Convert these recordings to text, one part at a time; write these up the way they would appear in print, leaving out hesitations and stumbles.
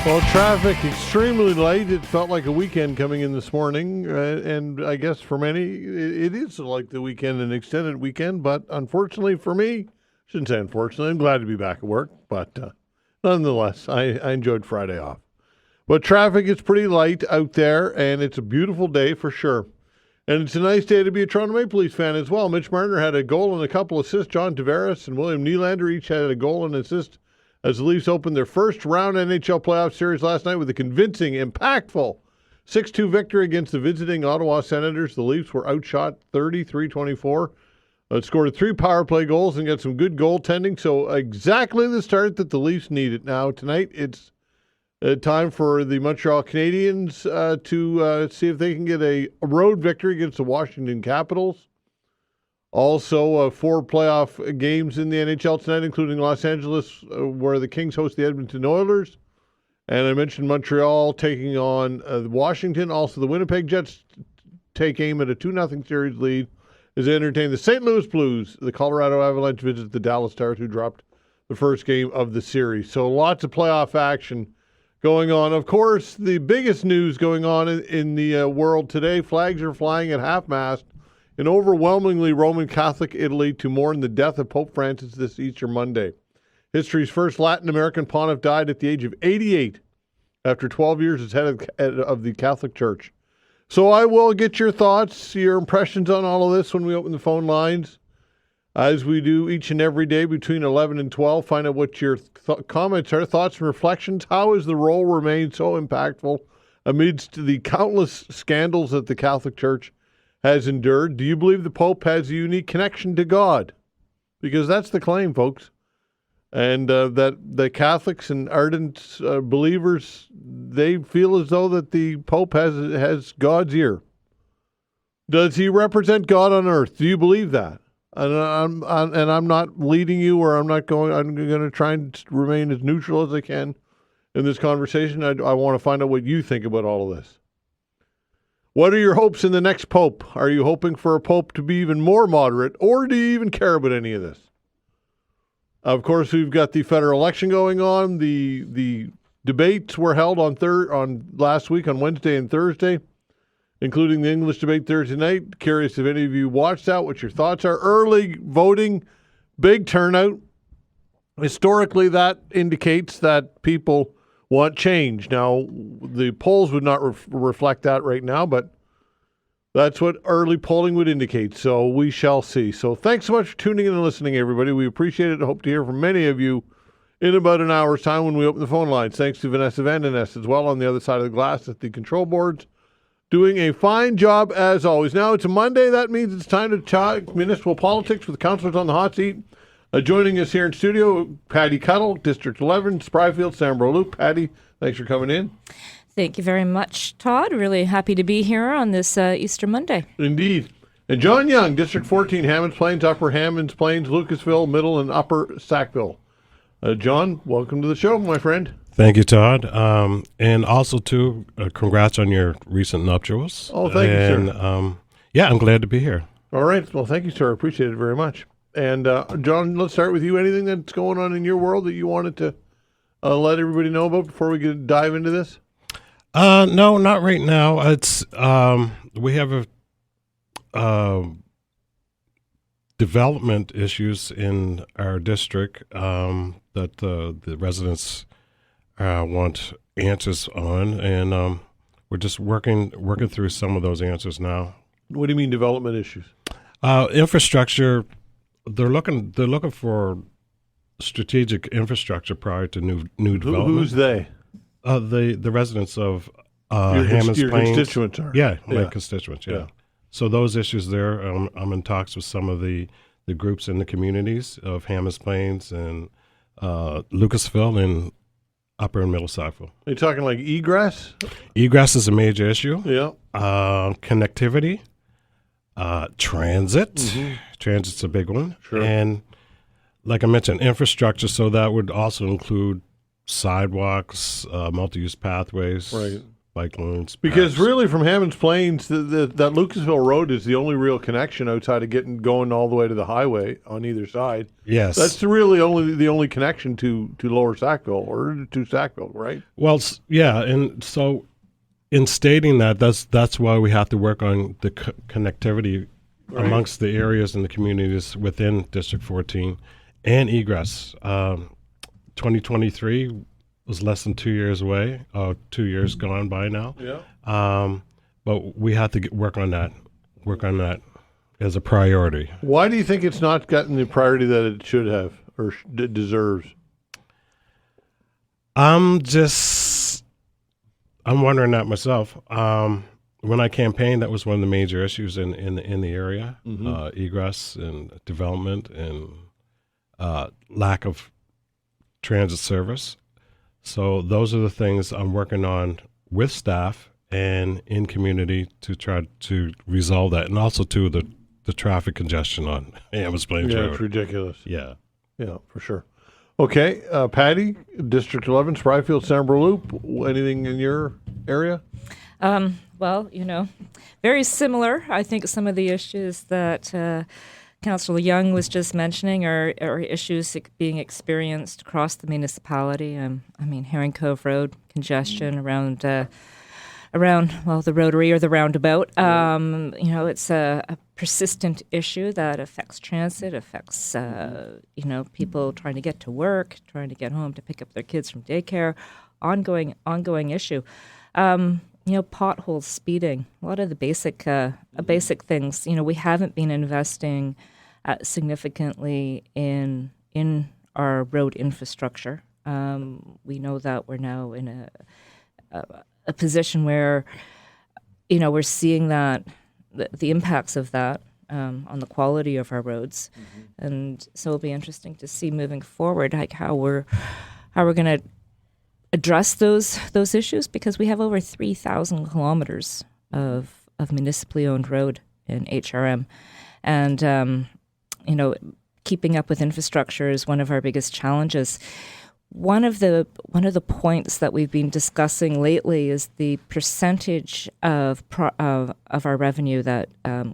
Well, traffic extremely light. It felt like a weekend coming in this morning, and I guess for many, it is like the weekend, an extended weekend. But unfortunately for me, shouldn't say unfortunately, I'm glad to be back at work. But nonetheless, I enjoyed Friday off. But traffic is pretty light out there, and it's a beautiful day for sure. And it's a nice day to be a Toronto Maple Leafs fan as well. Mitch Marner had a goal and a couple assists. John Tavares and William Nylander each had a goal and assist as the Leafs opened their first round NHL playoff series last night with a convincing, impactful 6-2 victory against the visiting Ottawa Senators. The Leafs were outshot 33-24. Scored 3 power play goals and got some good goaltending. So exactly the start that the Leafs needed. Now tonight it's time for the Montreal Canadiens to see if they can get a road victory against the Washington Capitals. Also, 4 playoff games in the NHL tonight, including Los Angeles, where the Kings host the Edmonton Oilers. And I mentioned Montreal taking on Washington. Also, the Winnipeg Jets take aim at a 2-0 series lead as they entertain the St. Louis Blues. The Colorado Avalanche visit the Dallas Stars, who dropped the first game of the series. So lots of playoff action going on. Of course, the biggest news going on in the world today, flags are flying at half-mast in overwhelmingly Roman Catholic Italy to mourn the death of Pope Francis this Easter Monday. History's first Latin American pontiff died at the age of 88 after 12 years as head of the Catholic Church. So I will get your thoughts, your impressions on all of this when we open the phone lines, as we do each and every day between 11 and 12. Find out what your comments are, thoughts and reflections. How has the role remained so impactful amidst the countless scandals that the Catholic Church has endured? Do you believe the Pope has a unique connection to God? Because that's the claim, folks. And that the Catholics and ardent believers, they feel as though that the Pope has God's ear. Does he represent God on earth? Do you believe that? And I'm not leading you, or I'm going to try and remain as neutral as I can in this conversation. I want to find out what you think about all of this. What are your hopes in the next pope? Are you hoping for a pope to be even more moderate, or do you even care about any of this? Of course, we've got the federal election going on. The debates were held on last week on Wednesday and Thursday, including the English debate Thursday night. Curious if any of you watched that, what your thoughts are. Early voting, big turnout. Historically, that indicates that people want change. Now, the polls would not reflect that right now, but that's what early polling would indicate. So we shall see. So thanks so much for tuning in and listening, everybody. We appreciate it. I hope to hear from many of you in about an hour's time when we open the phone lines. Thanks to Vanessa Vandeness as well on the other side of the glass at the control boards, doing a fine job as always. Now, it's a Monday. That means it's time to talk municipal politics with councillors on the hot seat. Joining us here in studio, Patty Cuttell, District 11, Spryfield, Sambro Loop. Patty, thanks for coming in. Thank you very much, Todd. Really happy to be here on this Easter Monday. Indeed. And John Young, District 14, Hammonds Plains, Upper Hammonds Plains, Lucasville, Middle, and Upper Sackville. John, welcome to the show, my friend. Thank you, Todd. And also, too, congrats on your recent nuptials. Oh, thank you, sir. Yeah, I'm glad to be here. All right. Well, thank you, sir. I appreciate it very much. And, John, let's start with you. Anything that's going on in your world that you wanted to let everybody know about before we could dive into this? No, not right now. It's we have development issues in our district that the residents want answers on, and we're just working through some of those answers now. What do you mean development issues? Infrastructure. They're looking for strategic infrastructure prior to new development. Who's they? The residents of Hammonds Plains. Constituents are. Yeah, my constituents, yeah. So those issues there, I'm in talks with some of the groups in the communities of Hammonds Plains and Lucasville and Upper and Middle Sackville. Are you talking like egress? Egress is a major issue. Yeah. Connectivity, transit. Mm-hmm. Transit's a big one. Sure. And like I mentioned, infrastructure, so that would also include sidewalks, multi-use pathways. Right. bike lanes. Because perhaps. really, from Hammonds Plains, that Lucasville Road is the only real connection outside of going all the way to the highway on either side. Yes. That's really the only connection to Lower Sackville or to Sackville, right? Well, yeah, and so in stating that, that's why we have to work on the connectivity amongst the areas and the communities within District 14 and egress. 2023 was less than 2 years away, 2 years gone by now. Yeah. But we have to work on that as a priority. Why do you think it's not gotten the priority that it should have or deserves? I'm wondering that myself. When I campaigned, that was one of the major issues in the area, egress and development and lack of transit service. So those are the things I'm working on with staff and in community to try to resolve that, and also to the traffic congestion on Hammonds Plains Road. Yeah, it's ridiculous. Yeah. Yeah, for sure. Okay, Patty, District 11, Spryfield, Sambro Loop, anything in your area? Well, very similar. I think some of the issues that Councillor Young was just mentioning are issues being experienced across the municipality. Herring Cove Road congestion around the Rotary or the roundabout. It's a persistent issue that affects transit, affects people trying to get to work, trying to get home to pick up their kids from daycare. Ongoing issue. Potholes, speeding, a lot of the basic things. We haven't been investing significantly in our road infrastructure. We know that we're now in a position where, we're seeing that the impacts of that on the quality of our roads, and so it'll be interesting to see moving forward, like how we're going to address those issues, because we have over 3,000 kilometers of municipally owned road in HRM, and keeping up with infrastructure is one of our biggest challenges. One of the points that we've been discussing lately is the percentage of our revenue that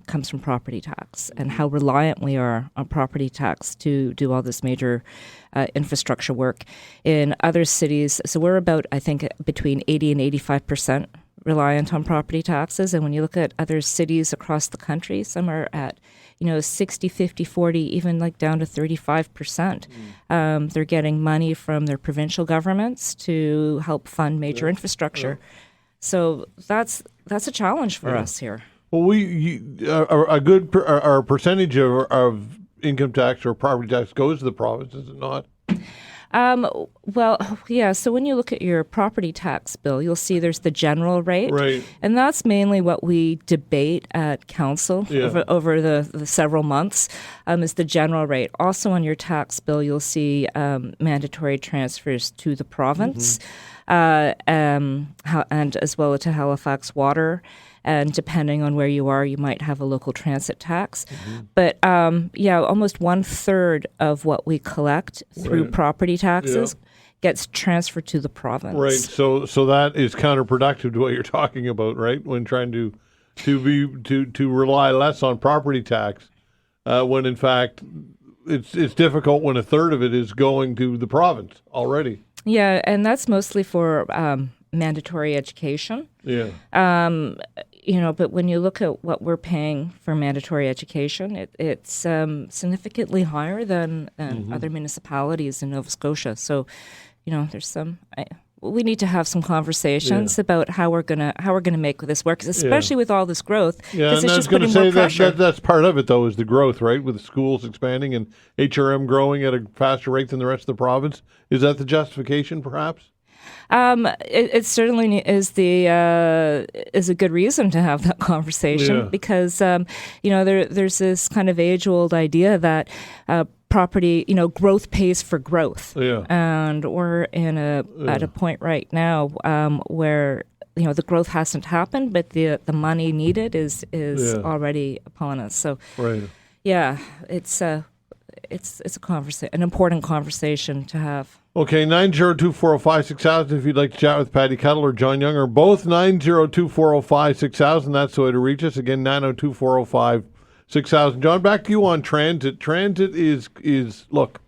comes from property tax, and how reliant we are on property tax to do all this major infrastructure work. In other cities, so we're about, I think, between 80 and 85% reliant on property taxes. And when you look at other cities across the country, some are at 60, 50, 40, even like down to 35%. They're getting money from their provincial governments to help fund major infrastructure. Yeah. So that's a challenge for us here. Well, our percentage of income tax or property tax goes to the province, is it not? So when you look at your property tax bill, you'll see there's the general rate. Right. And that's mainly what we debate at council over the several months, is the general rate. Also on your tax bill, you'll see mandatory transfers to the province, and as well to Halifax Water. And depending on where you are, you might have a local transit tax. But almost 1/3 of what we collect through property taxes gets transferred to the province. Right. So that is counterproductive to what you're talking about, right? When trying to rely less on property tax, when in fact it's difficult when 1/3 of it is going to the province already. Yeah, and that's mostly for mandatory education. Yeah. But when you look at what we're paying for mandatory education, it's significantly higher than other municipalities in Nova Scotia. So, there's we need to have some conversations about how we're gonna make this work, especially with all this growth. Yeah, and it's I was just going to putting say more pressure. that's part of it, though, is the growth, right? With the schools expanding and HRM growing at a faster rate than the rest of the province. Is that the justification, perhaps? It certainly is a good reason to have that conversation, because there's this kind of age-old idea that property growth pays for growth, and we're at a point right now where the growth hasn't happened, but the money needed is already upon us. So right. Yeah, it's it's an important conversation to have. Okay, 902-405-6000 if you'd like to chat with Patty Cuttell or John Young, or both 902-405-6000. That's the way to reach us. Again, 902-405-6000. John, back to you on transit. Transit is look,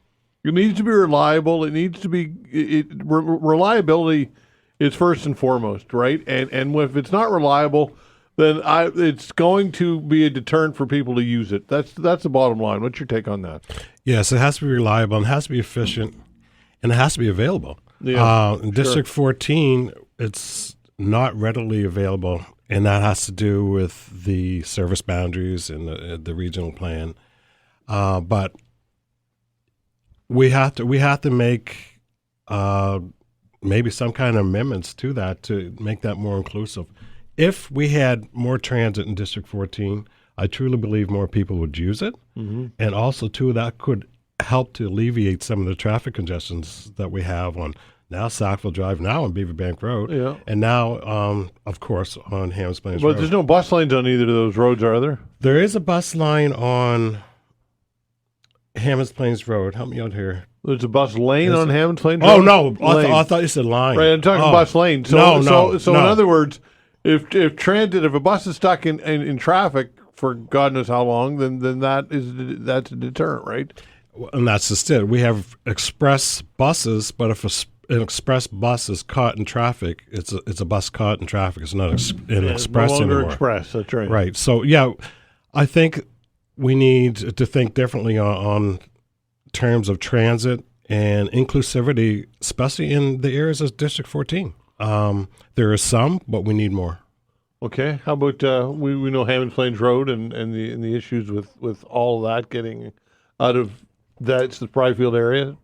it needs to be reliable. It needs to be reliability is first and foremost, right? And if it's not reliable, then it's going to be a deterrent for people to use it. That's the bottom line. What's your take on that? Yes, it has to be reliable and it has to be efficient and it has to be available. Yeah, in District 14, it's not readily available, and that has to do with the service boundaries and the regional plan. But we have to make maybe some kind of amendments to that to make that more inclusive. If we had more transit in District 14, I truly believe more people would use it. Mm-hmm. And also, too, that could help to alleviate some of the traffic congestions that we have on now Sackville Drive, now on Beaverbank Road, and now, of course, on Hammonds Plains Road. But there's no bus lanes on either of those roads, are there? There is a bus line on Hammonds Plains Road. Help me out here. There's a bus lane on Hammonds Plains Road? Oh, no. I thought you said line. Right, I'm talking bus lane. So, no. In other words, if a bus is stuck in traffic for God knows how long, then that's a deterrent, right? And that's just it. We have express buses, but if an express bus is caught in traffic, it's a bus caught in traffic. It's not an express no longer anymore. Express, that's right. Right. So, yeah, I think we need to think differently on terms of transit and inclusivity, especially in the areas of District 14. There is some, but we need more. Okay. How about we know Hammonds Plains Road and the issues with all of that getting out of that's the Spryfield area.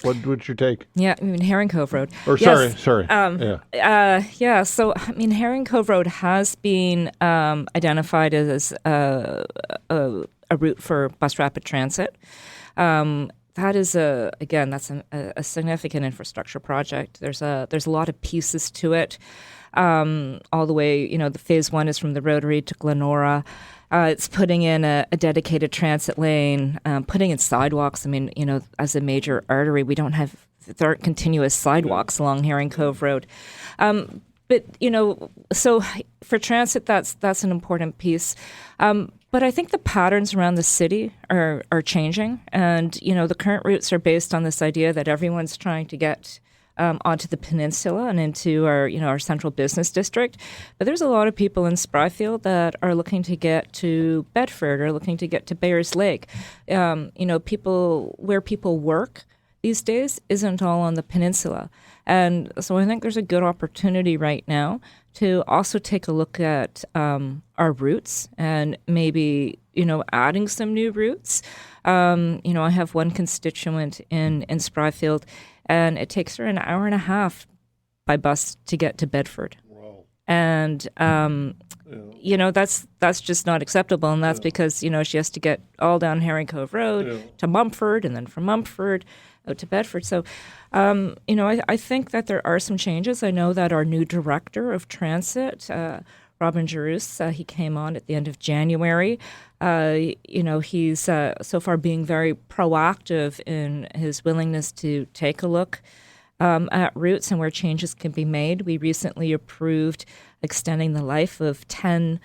What's your take? Yeah, I mean Herring Cove Road. Or yes. sorry. Yeah. So I mean Herring Cove Road has been identified as a route for bus rapid transit. That is that's a significant infrastructure project. There's a lot of pieces to it. All the way, the phase 1 is from the Rotary to Glenora. It's putting in a dedicated transit lane, putting in sidewalks. I mean, as a major artery, there aren't continuous sidewalks along Herring Cove Road. But, so for transit, that's an important piece. But I think the patterns around the city are changing. And, the current routes are based on this idea that everyone's trying to get onto the peninsula and into our central business district. But there's a lot of people in Spryfield that are looking to get to Bedford or looking to get to Bayers Lake. People where people work these days isn't all on the peninsula. And so I think there's a good opportunity right now to also take a look at our routes and maybe, adding some new routes. I have one constituent in Spryfield, and it takes her an hour and a half by bus to get to Bedford. Wow. And, that's just not acceptable. And that's because, she has to get all down Herring Cove Road to Mumford, and then from Mumford out to Bedford. So, I think that there are some changes. I know that our new director of transit, Robin Jerus, he came on at the end of January. He's so far being very proactive in his willingness to take a look at routes and where changes can be made. We recently approved extending the life of 10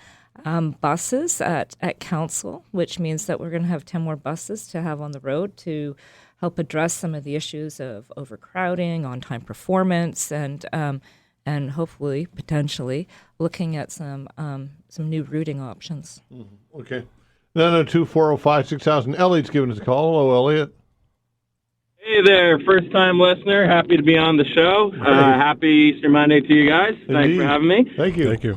buses at council, which means that we're going to have 10 more buses to have on the road to help address some of the issues of overcrowding, on-time performance, and hopefully, potentially, looking at some new routing options. Mm-hmm. Okay. 902-405-6000. Elliot's giving us a call. Hello, Elliot. Hey there, first-time listener. Happy to be on the show. Happy Easter Monday to you guys. Indeed. Thanks for having me. Thank you. Thank you.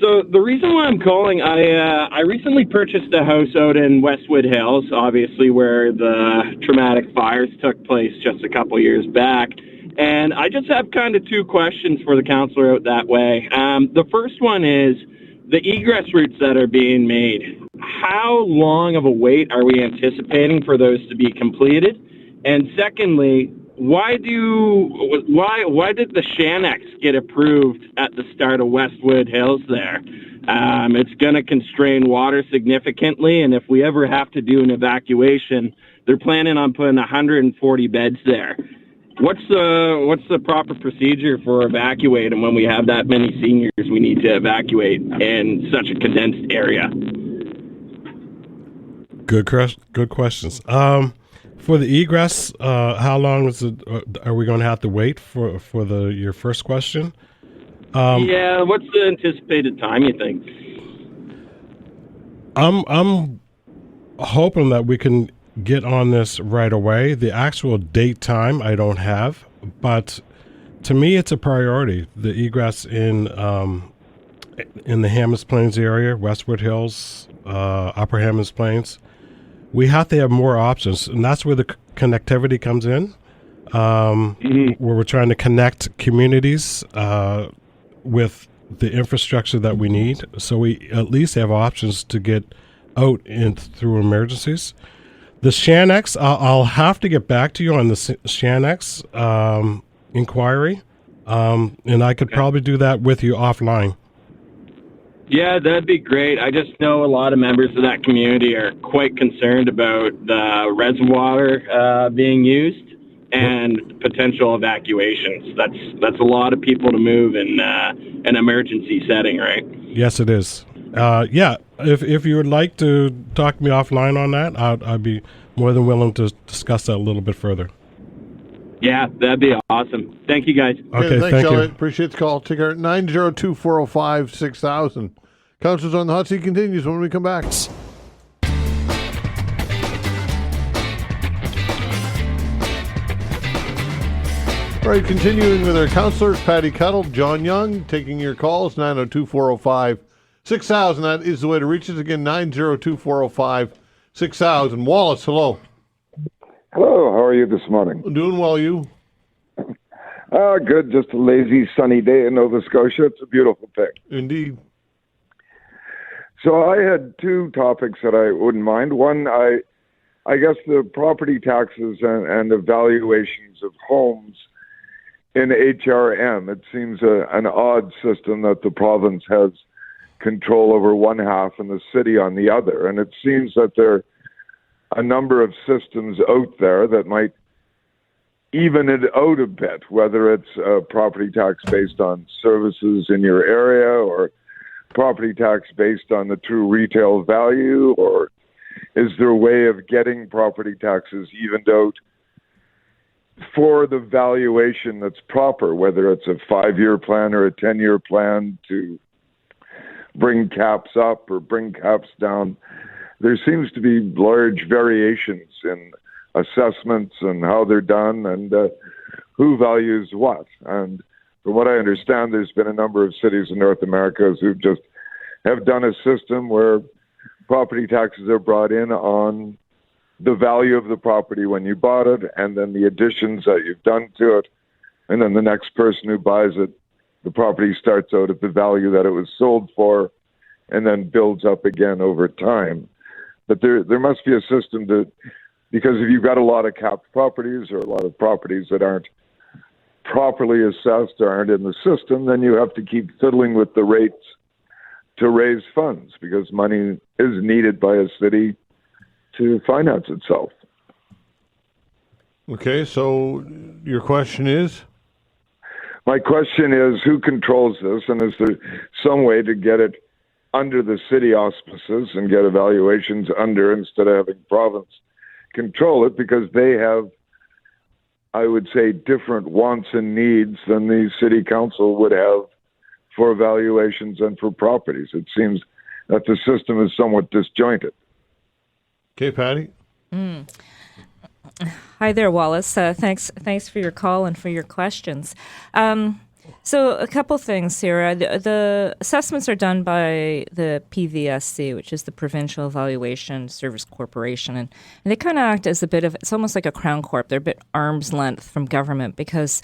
So the reason why I'm calling, I recently purchased a house out in Westwood Hills, obviously where the traumatic fires took place just a couple years back. And I just have kind of two questions for the councillor out that way. The first one is the egress routes that are being made. How long of a wait are we anticipating for those to be completed? And secondly, why did the Shannex get approved at the start of Westwood Hills there? It's going to constrain water significantly, and if we ever have to do an evacuation, they're planning on putting 140 beds there. What's the proper procedure for evacuating when we have that many seniors we need to evacuate in such a condensed area? Good questions. For the egress, how long is it? Are we going to have to wait for your first question? Yeah, what's the anticipated time, you think? I'm hoping that we can get on this right away. The actual date time I don't have, but to me it's a priority. The egress in the Hammonds Plains area, Westwood Hills, Upper Hammonds Plains. We have to have more options, and that's where the connectivity comes in, where we're trying to connect communities with the infrastructure that we need, so we at least have options to get out in through emergencies. The Shannex, I'll have to get back to you on the Shannex inquiry, and I could probably do that with you offline. Yeah, that'd be great. I just know a lot of members of that community are quite concerned about the reservoir being used and potential evacuations. That's a lot of people to move in an emergency setting, right? Yes, it is. Yeah, if you would like to talk to me offline on that, I'd be more than willing to discuss that a little bit further. Yeah, that'd be awesome. Thank you, guys. Okay, thanks, thank you. Elliot. Appreciate the call. Take care. 902-405-6000. Councillors on the Hot Seat continues when we come back. All right, continuing with our councillors, Patty Cuttell, John Young, taking your calls, 902-405-6000. That is the way to reach us. Again, 902-405-6000. Wallace, hello. Hello, how are you this morning? Doing well, you? Good. Just a lazy, sunny day in Nova Scotia. It's a beautiful thing. Indeed. So I had two topics that I wouldn't mind. One, I guess the property taxes and the valuations of homes in HRM. It seems an odd system that the province has control over one half and the city on the other. And it seems that there are a number of systems out there that might even it out a bit, whether it's a property tax based on services in your area or property tax based on the true retail value, or is there a way of getting property taxes evened out for the valuation that's proper, whether it's a 5-year plan or a 10-year plan to bring caps up or bring caps down? There seems to be large variations in assessments and how they're done and who values what. And from what I understand, there's been a number of cities in North America who just have done a system where property taxes are brought in on the value of the property when you bought it, and then the additions that you've done to it, and then the next person who buys it, the property starts out at the value that it was sold for, and then builds up again over time. But there must be a system because if you've got a lot of capped properties or a lot of properties that aren't properly assessed or aren't in the system, then you have to keep fiddling with the rates to raise funds because money is needed by a city to finance itself. Okay, so your question is? My question is, who controls this, and is there some way to get it under the city auspices and get evaluations under instead of having province control it, because they have, I would say, different wants and needs than the city council would have for evaluations and for properties. It seems that the system is somewhat disjointed. Okay, Patty. Hi there, Wallace. Thanks for your call and for your questions. So a couple things here. The assessments are done by the PVSC, which is the Provincial Valuation Service Corporation, and they kind of act as a bit of, it's almost like a crown corp. They're a bit arm's length from government because,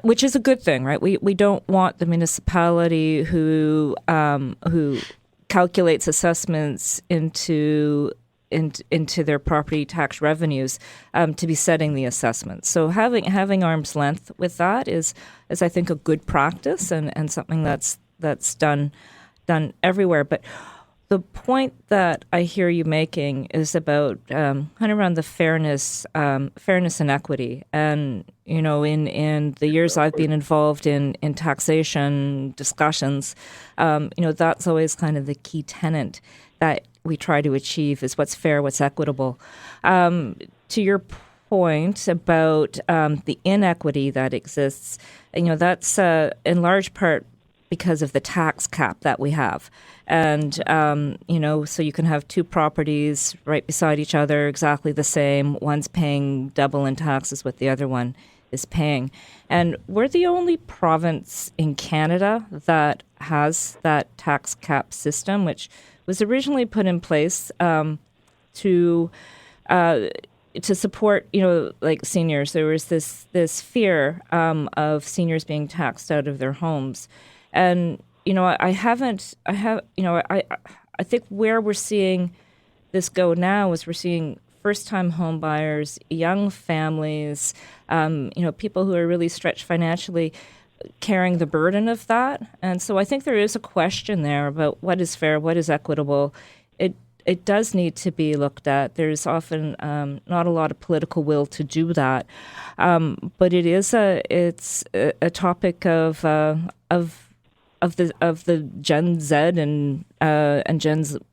which is a good thing, right? We don't want the municipality who calculates assessments into into their property tax revenues to be setting the assessments. So having arm's length with that is I think a good practice and something that's done everywhere. But the point that I hear you making is about kind of around the fairness and equity. And in the years I've been involved in taxation discussions, that's always kind of the key tenet that we try to achieve is what's fair, what's equitable. To your point about the inequity that exists, that's in large part because of the tax cap that we have. And, so you can have two properties right beside each other, exactly the same. One's paying double in taxes what the other one is paying. And we're the only province in Canada that has that tax cap system, which was originally put in place to support, like seniors. There was this fear of seniors being taxed out of their homes. And, I think where we're seeing this go now is we're seeing first-time home buyers, young families, people who are really stretched financially carrying the burden of that. And so I think there is a question there about what is fair, what is equitable. It does need to be looked at. There's often not a lot of political will to do that, but it's a topic of the Gen Z and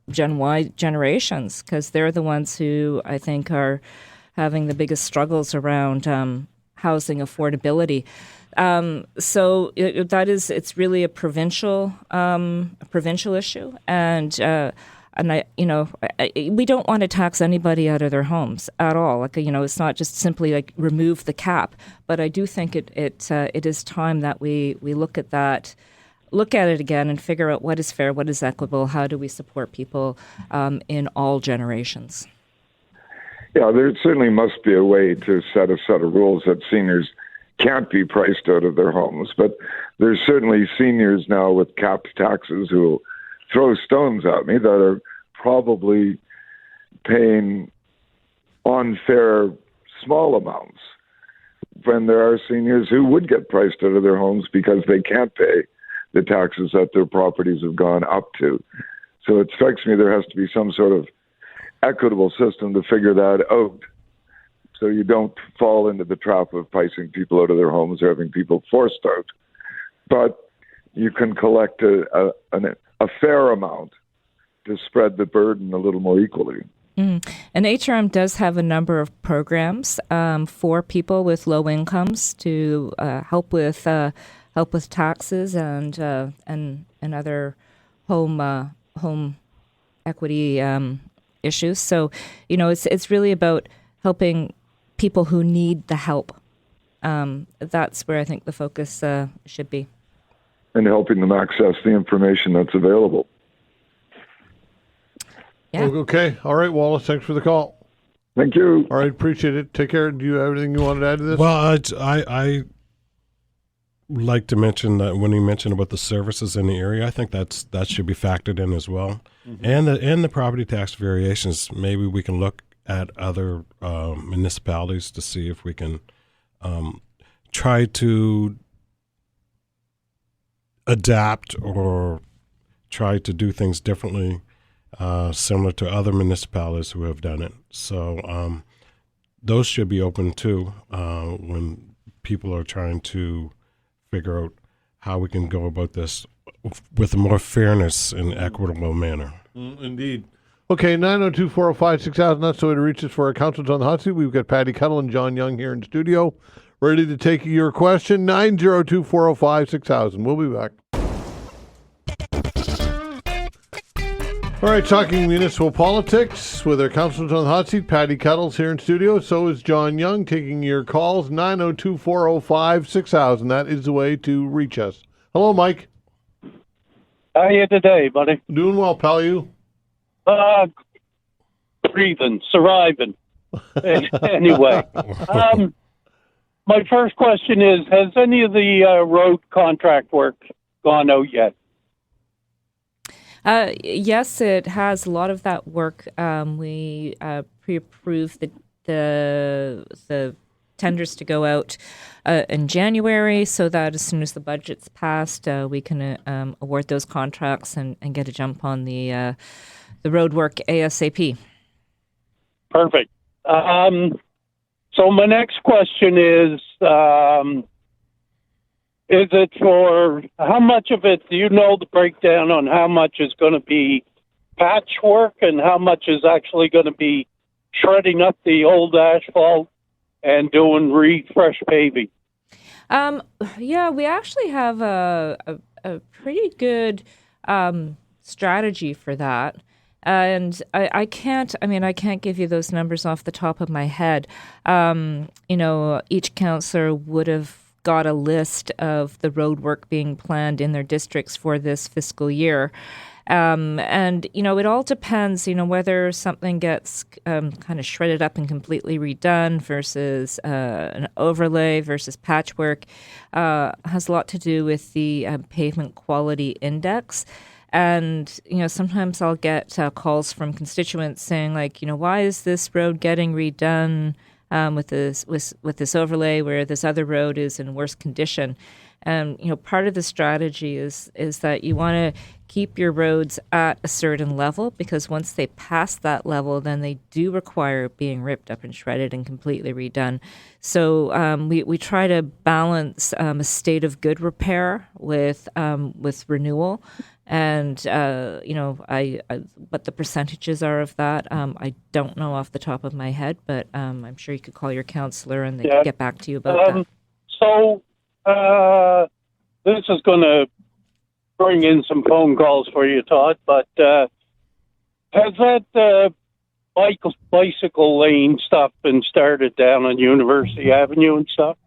Gen Y generations, because they're the ones who I think are having the biggest struggles around housing affordability. So it's really a provincial issue, and we don't want to tax anybody out of their homes at all. It's not just simply like remove the cap, but I do think it is time that we look at that. Look at it again and figure out what is fair, what is equitable, how do we support people in all generations. Yeah, there certainly must be a way to set a set of rules that seniors can't be priced out of their homes. But there's certainly seniors now with capped taxes who will throw stones at me that are probably paying unfair small amounts when there are seniors who would get priced out of their homes because they can't pay the taxes that their properties have gone up to. So it strikes me there has to be some sort of equitable system to figure that out, so you don't fall into the trap of pricing people out of their homes or having people forced out. But you can collect a fair amount to spread the burden a little more equally. And HRM does have a number of programs for people with low incomes to help with taxes and other home equity issues. So it's really about helping people who need the help. That's where I think the focus should be. And helping them access the information that's available. Yeah. Okay. All right, Wallace. Thanks for the call. Thank you. All right. Appreciate it. Take care. Do you have anything you wanted to add to this? Well, I like to mention that when you mentioned about the services in the area, I think that should be factored in as well. Mm-hmm. And the property tax variations. Maybe we can look at other municipalities to see if we can try to adapt or try to do things differently, similar to other municipalities who have done it. So those should be open too when people are trying to figure out how we can go about this with a more fairness and equitable manner. Indeed. Okay, 902-405-6000. That's the way to reach us for our Councillors on the Hot Seat. We've got Patty Cuttell and John Young here in studio, ready to take your question. 902-405-6000. We'll be back. All right, talking municipal politics with our Councillors on the Hot Seat. Patty Cuttell's here in studio. So is John Young, taking your calls. 902-405-6000. That is the way to reach us. Hello, Mike. How are you today, buddy? Doing well, pal. You? Breathing, surviving. Anyway, my first question is, has any of the road contract work gone out yet? Yes, it has a lot of that work. We pre-approved the tenders to go out in January, so that as soon as the budget's passed, we can award those contracts and get a jump on the road work ASAP. Perfect. So my next question is it for how much of it, do you know the breakdown on how much is going to be patchwork and how much is actually going to be shredding up the old asphalt and doing refresh paving? Yeah, we actually have a pretty good strategy for that. And I can't give you those numbers off the top of my head. Each councillor would have got a list of the road work being planned in their districts for this fiscal year. And it all depends, whether something gets kind of shredded up and completely redone versus an overlay versus patchwork. Has a lot to do with the pavement quality index. And, sometimes I'll get calls from constituents saying, like, why is this road getting redone with this overlay where this other road is in worse condition? And, part of the strategy is that you want to keep your roads at a certain level, because once they pass that level, then they do require being ripped up and shredded and completely redone. So we try to balance a state of good repair with renewal. And, what the percentages are of that, I don't know off the top of my head, but I'm sure you could call your councillor and they could get back to you about that. So this is going to bring in some phone calls for you, Todd, but has that bicycle lane stuff been started down on University Avenue and stuff?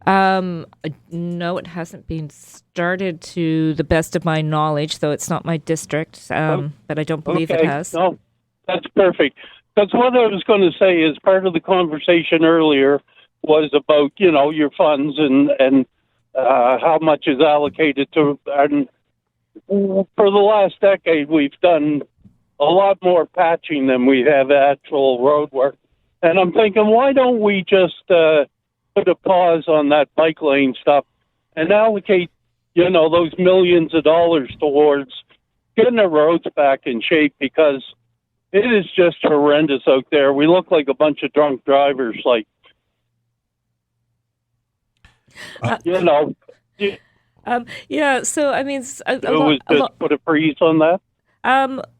No, it hasn't been started to the best of my knowledge, though it's not my district, but I don't believe it has. No, that's perfect. Because what I was going to say is part of the conversation earlier was about, your funds and how much is allocated to, and for the last decade, we've done a lot more patching than we have actual road work. And I'm thinking, why don't we just put a pause on that bike lane stuff and allocate, those millions of dollars towards getting the roads back in shape, because it is just horrendous out there. We look like a bunch of drunk drivers, like, Yeah, so, put a freeze on that?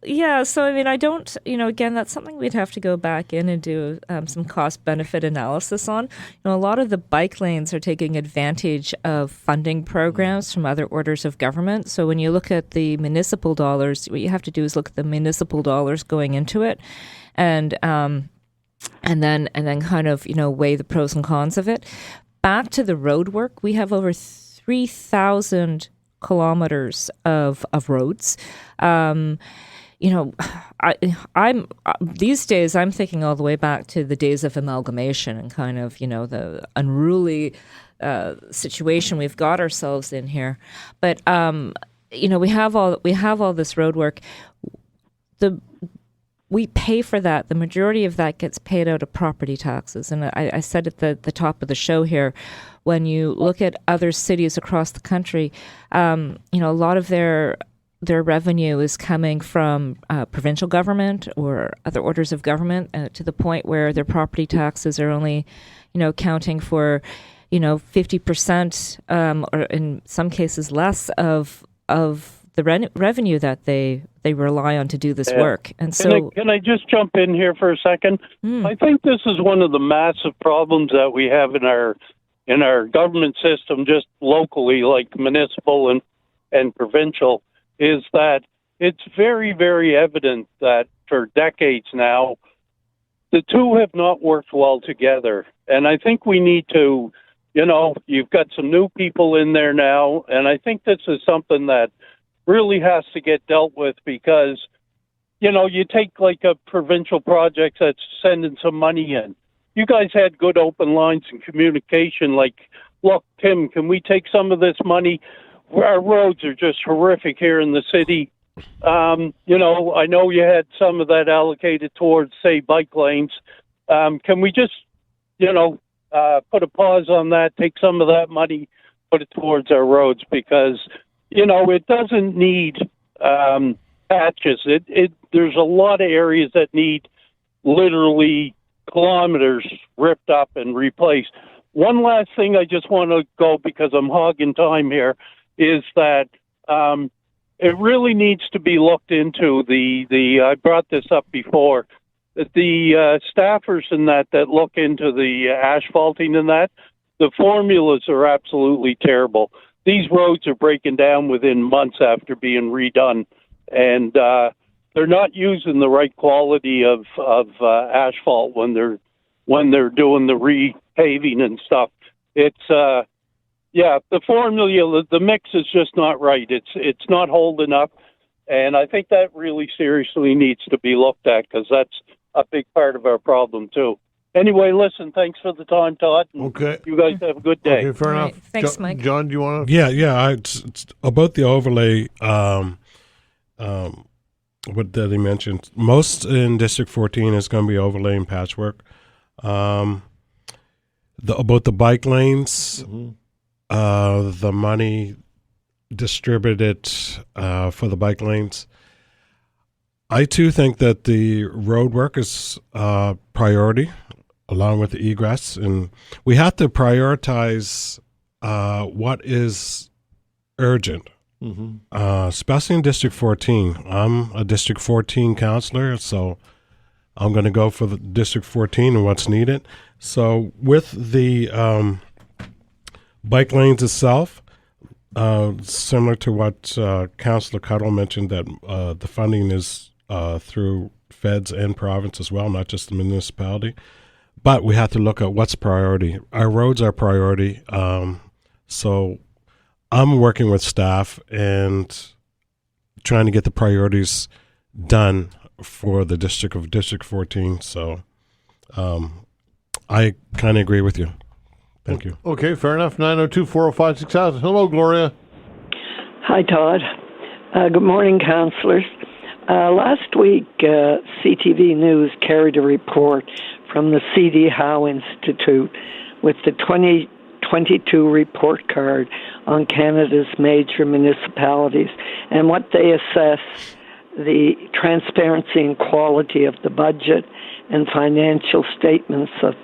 Yeah, so, I don't, again, that's something we'd have to go back in and do some cost-benefit analysis on. A lot of the bike lanes are taking advantage of funding programs from other orders of government. So when you look at the municipal dollars, what you have to do is look at the municipal dollars going into it, and then kind of, weigh the pros and cons of it. Back to the road work, we have over 3,000 kilometers of roads. I'm these days I'm thinking all the way back to the days of amalgamation and kind of the unruly situation we've got ourselves in here. But we have all this road work. We pay for that. The majority of that gets paid out of property taxes. And I said at the top of the show here, when you look at other cities across the country, a lot of their revenue is coming from provincial government or other orders of government, to the point where their property taxes are only, counting for, 50%, or in some cases less of the revenue that they rely on to do this work. And so, can I just jump in here for a second? I think this is one of the massive problems that we have in our government system, just locally, like municipal and provincial, is that it's very, very evident that for decades now, the two have not worked well together. And I think we need to, you've got some new people in there now, and I think this is something that really has to get dealt with, because, you take like a provincial project that's sending some money in. You guys had good open lines and communication, like, look, Tim, can we take some of this money? our roads are just horrific here in the city. I know you had some of that allocated towards, say, bike lanes. Can we just, put a pause on that, take some of that money, put it towards our roads? Because, it doesn't need patches. There's a lot of areas that need literally kilometers ripped up and replaced. One last thing I just want to go, because I'm hogging time here, is that it really needs to be looked into. I brought this up before. The staffers and that look into the asphalting and that, the formulas are absolutely terrible. These roads are breaking down within months after being redone, and they're not using the right quality of asphalt when they're doing the repaving and stuff. It's the formula, the mix is just not right. It's not holding up, and I think that really seriously needs to be looked at, because that's a big part of our problem too. Anyway, listen, thanks for the time, Todd. Okay. You guys have a good day. Okay, fair enough. Right. Thanks, Mike. John, do you want to? Yeah. It's about the overlay. What did he mention? Most in District 14 is going to be overlay and patchwork. About the bike lanes, the money distributed for the bike lanes. I too think that the road work is priority, along with the egress, and we have to prioritize what is urgent. Especially in District 14. I'm a District 14 councillor, so I'm going to go for the District 14 and what's needed. So with the bike lanes itself, similar to what Councillor Cuttell mentioned, that the funding is through feds and province as well, not just the municipality. But we have to look at what's priority. Our roads are priority, so I'm working with staff and trying to get the priorities done for the District 14. So I kind of agree with you. Thank you. Okay, fair enough. 902-405-6000. Hello, Gloria. Hi, Todd. Good morning, councillors. Last week, CTV News carried a report from the C.D. Howe Institute with the 2022 report card on Canada's major municipalities and what they assess the transparency and quality of the budget and financial statements of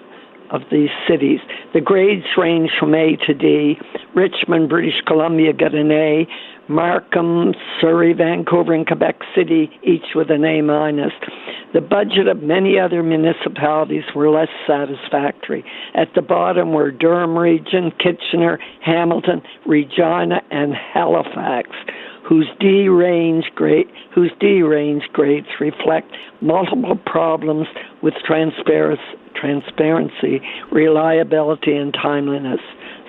these cities. The grades range from A to D. Richmond, British Columbia got an A. Markham, Surrey, Vancouver, and Quebec City, each with an A-. The budget of many other municipalities were less satisfactory. At the bottom were Durham Region, Kitchener, Hamilton, Regina, and Halifax, whose D range grades reflect multiple problems with transparency, reliability, and timeliness.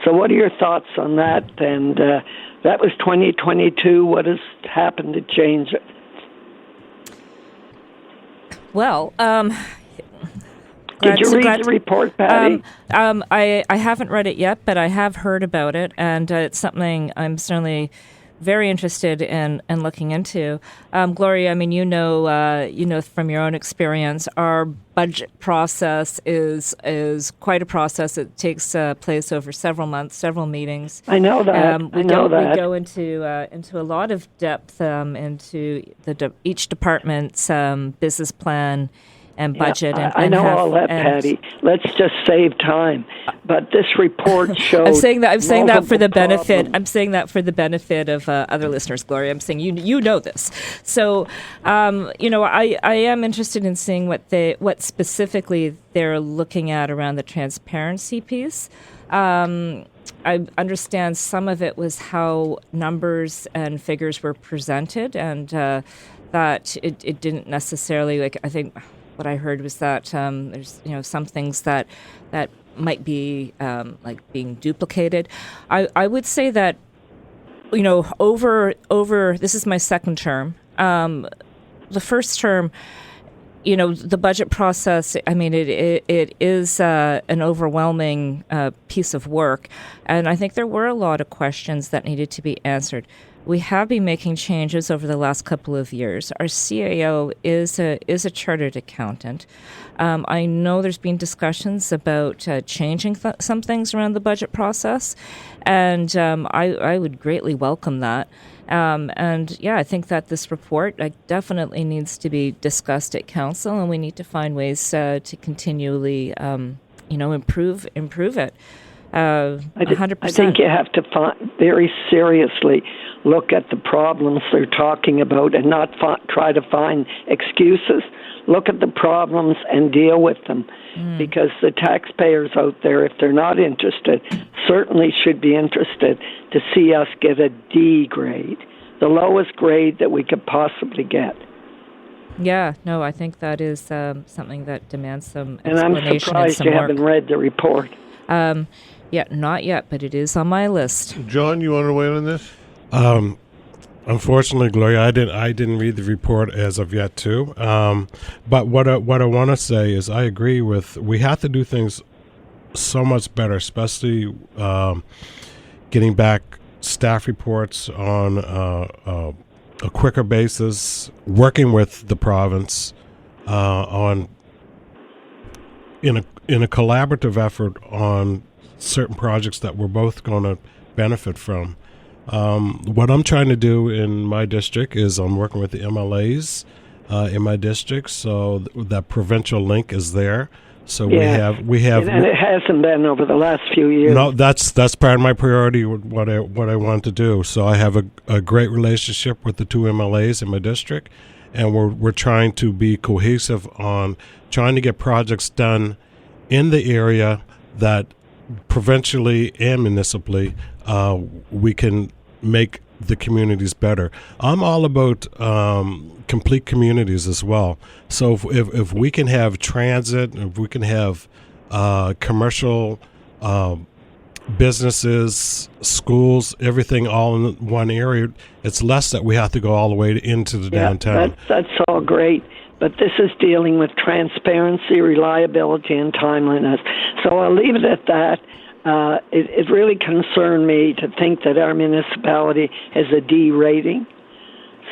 So what are your thoughts on that? And that was 2022. What has happened to change it? Well, did you read the report, Patty? I haven't read it yet, but I have heard about it, and it's something I'm certainly very interested in looking into. Gloria, I mean, you know from your own experience, our budget process is quite a process. It takes place over several months, several meetings. I know that. We go into a lot of depth into each department's business plan and budget. Yeah, I know all that, Patty. Let's just save time. But this report showed. I'm saying that for the benefit. problems. I'm saying that for the benefit of other listeners, Gloria. I'm saying you know this. So, I am interested in seeing what specifically they're looking at around the transparency piece. I understand some of it was how numbers and figures were presented, and that it didn't necessarily I think. What I heard was that there's some things that might be being duplicated. I would say that over this is my second term. The first term, the budget process, I mean, it is an overwhelming piece of work. And I think there were a lot of questions that needed to be answered. We have been making changes over the last couple of years. Our CAO is a chartered accountant. I know there's been discussions about changing some things around the budget process, and I would greatly welcome that. I think that this report definitely needs to be discussed at council, and we need to find ways to continually, improve it. 100%. I think you have to very seriously look at the problems they're talking about and not try to find excuses. Look at the problems and deal with them, because the taxpayers out there, if they're not interested, certainly should be interested to see us get a D grade, the lowest grade that we could possibly get. Yeah, no, I think that is something that demands some and explanation. I'm surprised and some you work. haven't read the report. Yeah, not yet, but it is on my list. John, you want to weigh in on this? Unfortunately, Gloria, I didn't read the report as of yet too. But what I want to say is I agree with, we have to do things so much better, especially getting back staff reports on a quicker basis, working with the province in a collaborative effort on certain projects that we're both going to benefit from. What I'm trying to do in my district is I'm working with the MLAs in my district, so that provincial link is there. So we have, and it hasn't been over the last few years. No, that's part of my priority. What I want to do. So I have a great relationship with the two MLAs in my district, and we're trying to be cohesive on trying to get projects done in the area that provincially and municipally we can make the communities better. I'm all about complete communities as well. So if we can have transit, if we can have commercial businesses, schools, everything all in one area, it's less that we have to go all the way into the downtown. That's all great. But this is dealing with transparency, reliability, and timeliness. So I'll leave it at that. It really concerned me to think that our municipality has a D rating.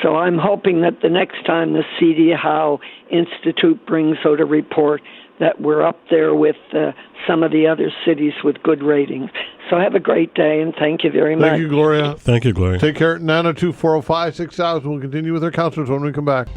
So I'm hoping that the next time the C.D. Howe Institute brings out a report that we're up there with some of the other cities with good ratings. So have a great day, and thank you very much. Thank you, Gloria. Thank you, Gloria. Take care. 902-405-6000. We'll continue with our councillors when we come back.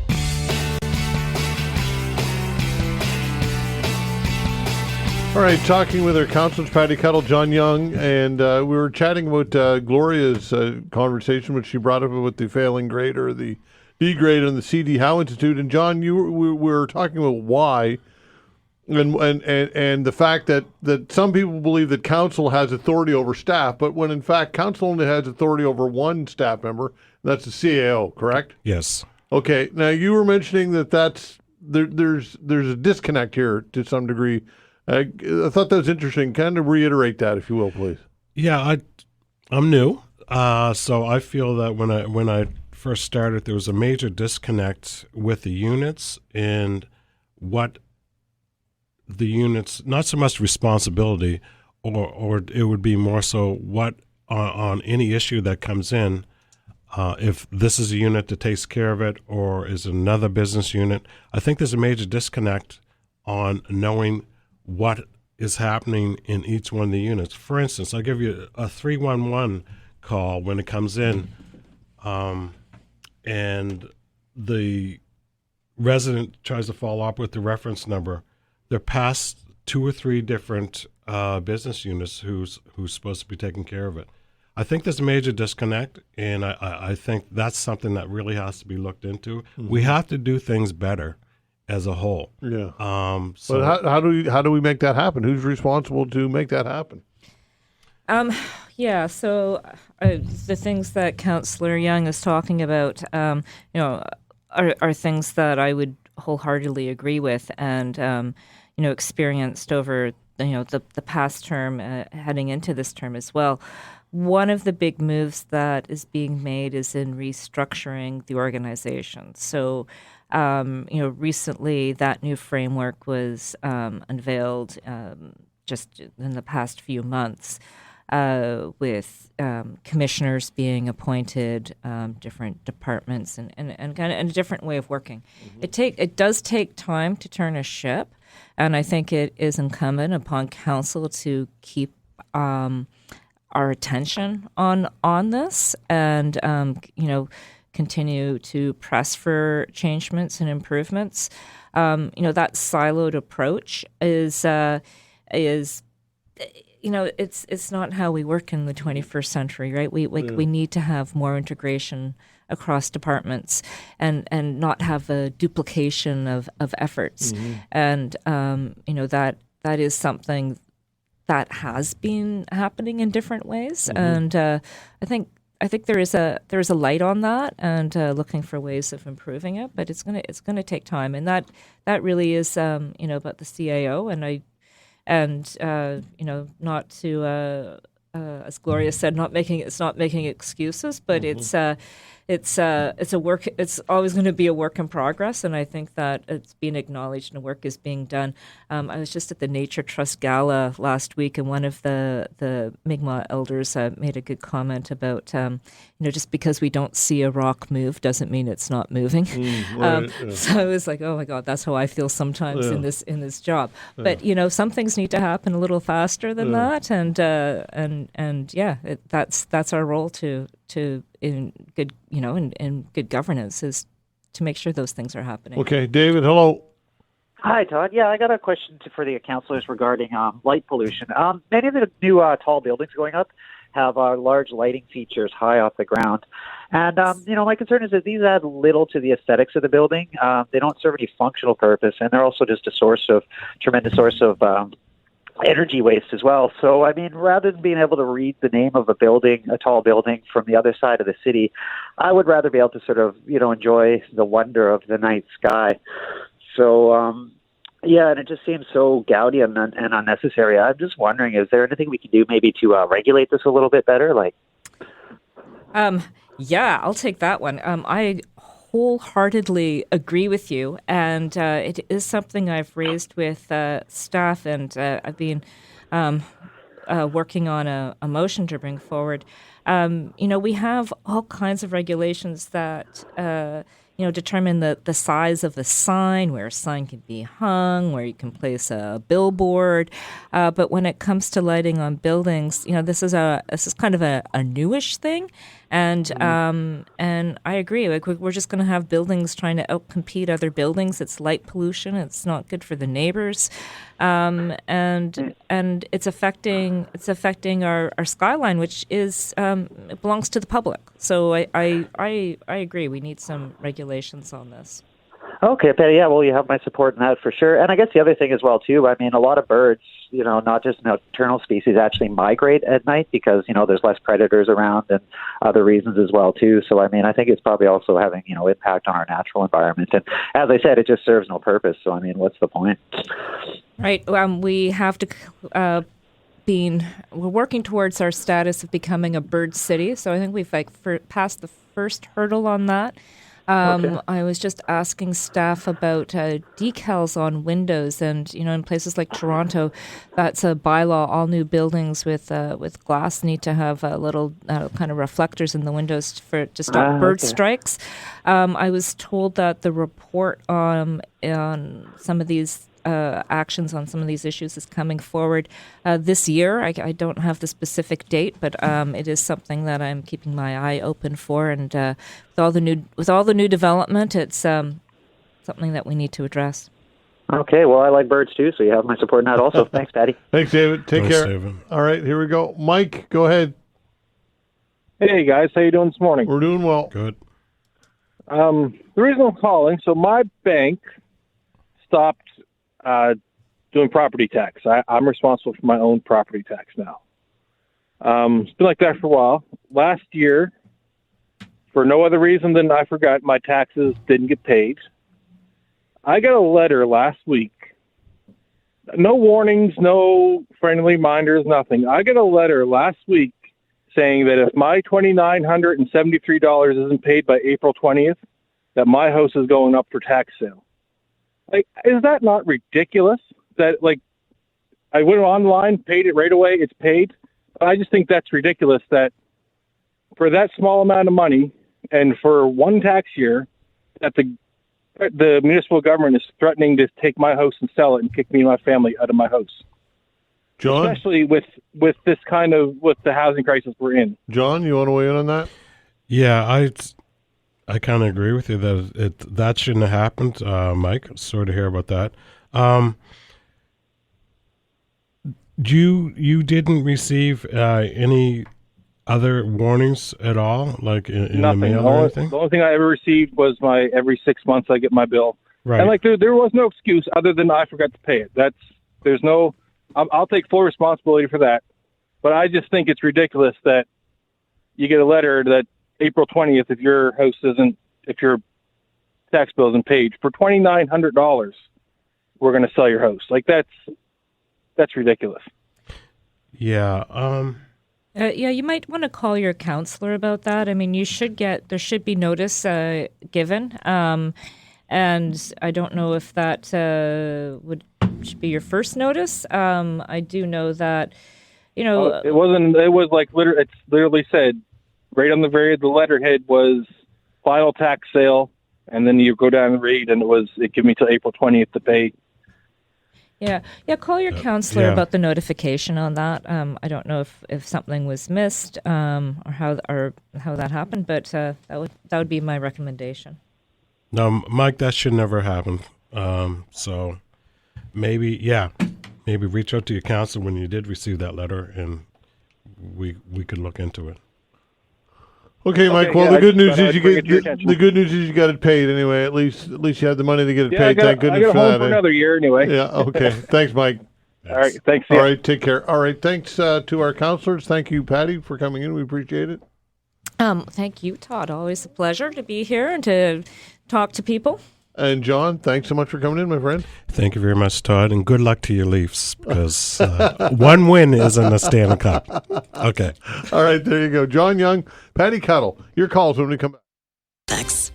All right, talking with our councillors, Patty Cuttell, John Young, and we were chatting about Gloria's conversation, which she brought up with the failing grade or the D grade on the C.D. Howe Institute. And John, we were talking about why, and the fact that some people believe that council has authority over staff, but when in fact council only has authority over one staff member, and that's the CAO, correct? Yes. Okay. Now you were mentioning there's a disconnect here to some degree. I thought that was interesting. Kind of reiterate that, if you will, please. Yeah, I'm new, so I feel that when I first started, there was a major disconnect with the units and what the units, not so much responsibility, or it would be more so what on any issue that comes in, if this is a unit that takes care of it or is another business unit. I think there's a major disconnect on knowing what is happening in each one of the units. For instance, I'll give you a 311 call when it comes in, and the resident tries to follow up with the reference number. They're past 2 or 3 different business units who's supposed to be taking care of it. I think there's a major disconnect, and I think that's something that really has to be looked into. Mm-hmm. We have to do things better as a whole. Yeah. So but how do we make that happen? Who's responsible to make that happen? Yeah. So the things that Councillor Young is talking about, are things that I would wholeheartedly agree with, and experienced over the past term, heading into this term as well. One of the big moves that is being made is in restructuring the organization. So Recently that new framework was unveiled just in the past few months, with commissioners being appointed, different departments, and kind of a different way of working. It does take time to turn a ship, and I think it is incumbent upon council to keep our attention on this, and continue to press for changements and improvements. That siloed approach is it's not how we work in the 21st century, right? We need to have more integration across departments and not have a duplication of efforts. And that is something that has been happening in different ways. And I think there is a light on that, and looking for ways of improving it. But it's gonna take time, and that really is about the CAO, not to as Gloria said, not making excuses, but it's a work. It's always going to be a work in progress, and I think that it's being acknowledged and work is being done. I was just at the Nature Trust Gala last week, and one of the Mi'kmaq elders made a good comment about just because we don't see a rock move doesn't mean it's not moving. So I was like, oh my God, that's how I feel sometimes in this job. But some things need to happen a little faster than that, and that's our role to in good in good governance is to make sure those things are happening. Okay, David, hello. Hi, Todd. Yeah, I got a question for the councillors regarding light pollution. Many of the new tall buildings going up have large lighting features high off the ground. And, my concern is that these add little to the aesthetics of the building. They don't serve any functional purpose, and they're also just a tremendous source of energy waste as well. So, rather than being able to read the name of a tall building from the other side of the city, I would rather be able to sort of, enjoy the wonder of the night sky. So, and it just seems so gaudy and unnecessary. I'm just wondering, is there anything we can do maybe to regulate this a little bit better? I'll take that one. I wholeheartedly agree with you, and it is something I've raised with staff, and I've been working on a motion to bring forward. We have all kinds of regulations that determine the size of the sign, where a sign can be hung, where you can place a billboard. But when it comes to lighting on buildings, this is kind of a newish thing. And I agree. We're just going to have buildings trying to outcompete other buildings. It's light pollution. It's not good for the neighbors, and it's affecting our skyline, which it belongs to the public. So I agree. We need some regulations on this. Okay, Patty. Yeah, well, you have my support in that for sure. And I guess the other thing as well too. A lot of birds, not just nocturnal species, actually migrate at night because there's less predators around and other reasons as well too. So I think it's probably also having impact on our natural environment. And as I said, it just serves no purpose. So what's the point? Right. We have to. We're working towards our status of becoming a bird city. So I think we've passed the first hurdle on that. Okay. I was just asking staff about decals on windows, and in places like Toronto, that's a bylaw. All new buildings with glass need to have little kind of reflectors in the windows to stop bird strikes. I was told that the report on some of these actions on some of these issues is coming forward this year. I don't have the specific date, but it is something that I'm keeping my eye open for. And with all the new development, it's something that we need to address. Okay, well, I like birds too, so you have my support in that also. Thanks, Patty. Thanks, David. Take care. David. All right, here we go. Mike, go ahead. Hey, guys. How you doing this morning? We're doing well. Good. The reason I'm calling, so my bank stopped doing property tax. I'm responsible for my own property tax now. It's been like that for a while. Last year, for no other reason than I forgot, my taxes didn't get paid. I got a letter last week. No warnings, no friendly reminders, nothing. I got a letter last week saying that if my $2,973 isn't paid by April 20th, that my house is going up for tax sale. Like, is that not ridiculous? That, like, I went online, paid it right away, it's paid. I just think that's ridiculous that for that small amount of money and for one tax year, that the municipal government is threatening to take my house and sell it and kick me and my family out of my house. John? Especially with this kind of, with the housing crisis we're in. John, you want to weigh in on that? Yeah, I kind of agree with you that that shouldn't have happened. Mike, sorry to hear about that. You didn't receive any other warnings at all, like in the mail or anything? The only thing I ever received was my every 6 months I get my bill. Right. And like there was no excuse other than I forgot to pay it. There's no. I'll take full responsibility for that. But I just think it's ridiculous that you get a letter that April 20th, if your tax bill isn't paid, for $2,900, we're going to sell your house. Like that's ridiculous. Yeah. Yeah, you might want to call your counselor about that. I mean, there should be notice given. And I don't know if that should be your first notice. I do know that, it was like it's literally said right on the letterhead was final tax sale. And then you go down and read, and it gave me till April 20th to pay. Yeah. Call your counselor about the notification on that. I don't know if something was missed or how that happened, but that would be my recommendation. No, Mike, that should never happen. So maybe reach out to your counselor when you did receive that letter, and we could look into it. Okay, Mike. Well, the good news is you got it paid anyway. At least you had the money to get it paid. Thank goodness for that. For another year anyway. Yeah. Okay. Thanks, Mike. All right. Thanks. All right. Take care. All right. Thanks to our counselors. Thank you, Patty, for coming in. We appreciate it. Thank you, Todd. Always a pleasure to be here and to talk to people. And John, thanks so much for coming in, my friend. Thank you very much, Todd, and good luck to your Leafs, because one win isn't a Stanley Cup. Okay. All right, there you go. John Young, Patty Cuttell. Your calls when we come back. Thanks.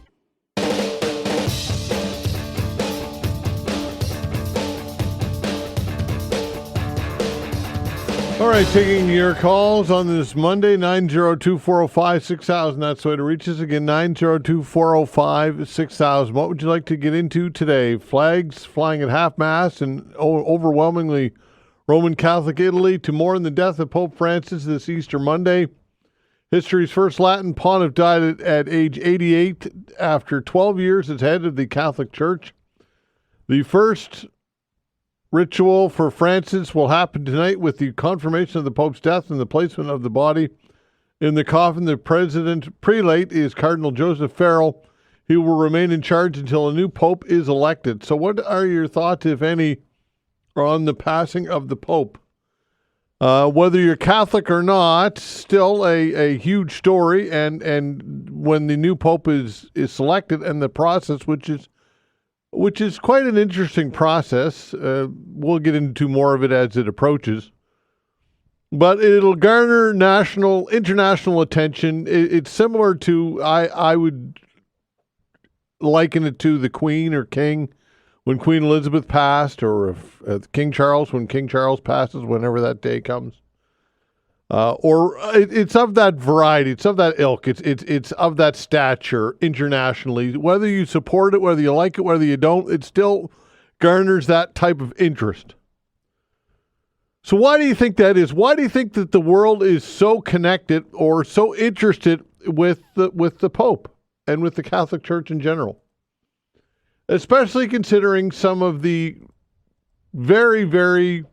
All right, taking your calls on this Monday, 902-405-6000. That's the way to reach us again, 902-405-6000. What would you like to get into today? Flags flying at half-mast in overwhelmingly Roman Catholic Italy to mourn the death of Pope Francis this Easter Monday. History's first Latin pontiff died at age 88 after 12 years as head of the Catholic Church. The first ritual for Francis will happen tonight with the confirmation of the Pope's death and the placement of the body in the coffin. The prelate is Cardinal Joseph Farrell. He will remain in charge until a new Pope is elected. So what are your thoughts, if any, on the passing of the Pope? Whether you're Catholic or not, still a huge story, and when the new Pope is selected and the process, which is quite an interesting process. We'll get into more of it as it approaches. But it'll garner international attention. It's similar to, I would liken it to the Queen or King when Queen Elizabeth passed, or if King Charles, when King Charles passes, whenever that day comes. It's of that variety. It's of that ilk. It's of that stature internationally. Whether you support it, whether you like it, whether you don't, it still garners that type of interest. So why do you think that is? Why do you think that the world is so connected or so interested with the Pope and with the Catholic Church in general? Especially considering some of the very, very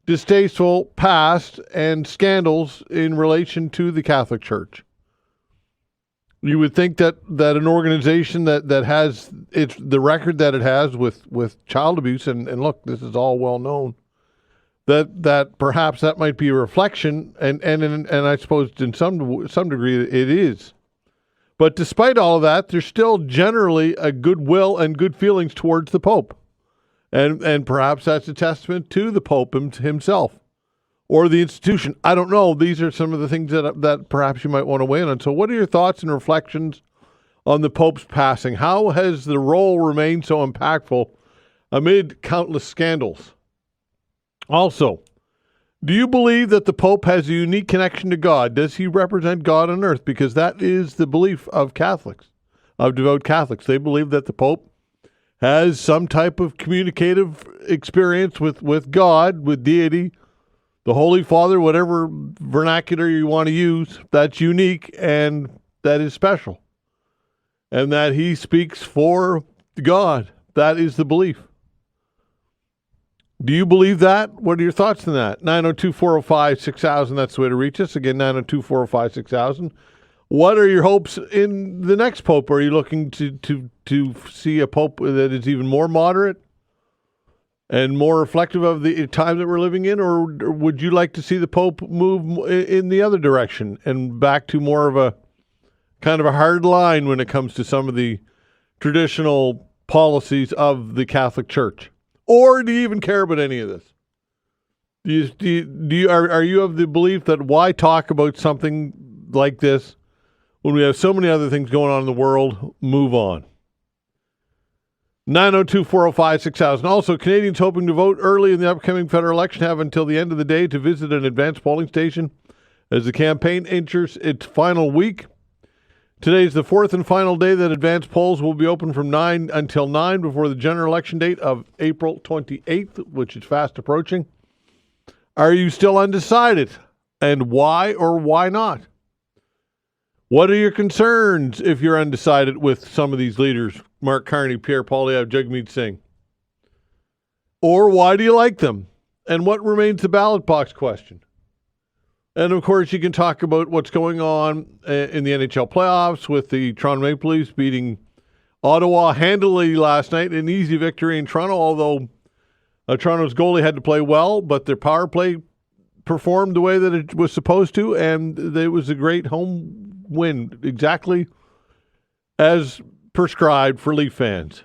distasteful past and scandals in relation to the Catholic Church. You would think that an organization that has the record that it has with child abuse, and look, this is all well known, that perhaps that might be a reflection, and I suppose in some degree it is. But despite all of that, there's still generally a goodwill and good feelings towards the Pope. And perhaps that's a testament to the Pope himself or the institution. I don't know. These are some of the things that perhaps you might want to weigh in on. So what are your thoughts and reflections on the Pope's passing? How has the role remained so impactful amid countless scandals? Also, do you believe that the Pope has a unique connection to God? Does he represent God on earth? Because that is the belief of Catholics, of devout Catholics. They believe that the Pope has some type of communicative experience with God, with deity, the Holy Father, whatever vernacular you want to use, that's unique and that is special. And that he speaks for God. That is the belief. Do you believe that? What are your thoughts on that? 902-405-6000, that's the way to reach us. Again, 902-405-6000. What are your hopes in the next pope? Are you looking to see a pope that is even more moderate and more reflective of the time that we're living in? Or would you like to see the pope move in the other direction and back to more of a kind of a hard line when it comes to some of the traditional policies of the Catholic Church? Or do you even care about any of this? Are you of the belief that why talk about something like this when we have so many other things going on in the world? Move on. 902-405-6000. Also, Canadians hoping to vote early in the upcoming federal election have until the end of the day to visit an advanced polling station as the campaign enters its final week. Today is the fourth and final day that advanced polls will be open from 9 until 9 before the general election date of April 28th, which is fast approaching. Are you still undecided? And why or why not? What are your concerns if you're undecided with some of these leaders, Mark Carney, Pierre Poilievre, Jagmeet Singh? Or why do you like them? And what remains the ballot box question? And, of course, you can talk about what's going on in the NHL playoffs with the Toronto Maple Leafs beating Ottawa handily last night. An easy victory in Toronto, although Toronto's goalie had to play well, but their power play performed the way that it was supposed to, and it was a great home win, exactly as prescribed for Leaf fans.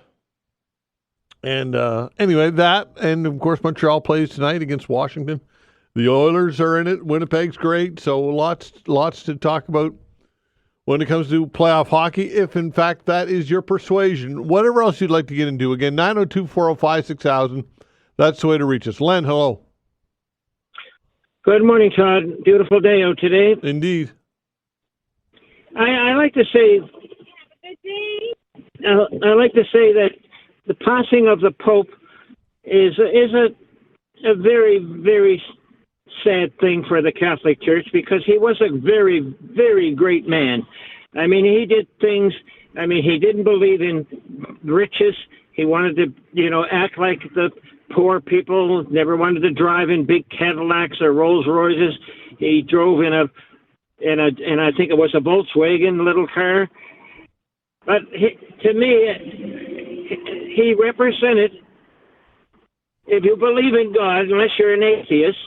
And anyway, that, and, of course, Montreal plays tonight against Washington. The Oilers are in it. Winnipeg's great. So lots to talk about when it comes to playoff hockey, if in fact that is your persuasion. Whatever else you'd like to get into. Again, 902-405-6000. That's the way to reach us. Len, hello. Good morning, Todd. Beautiful day out today. Indeed. I like to say, that the passing of the Pope is a very, very sad thing for the Catholic Church, because he was a very, very great man. I mean, he did things. I mean, he didn't believe in riches. He wanted to, act like the poor people. Never wanted to drive in big Cadillacs or Rolls Royces. He drove in a I think it was a Volkswagen little car. But to me, he represented. If you believe in God, unless you're an atheist,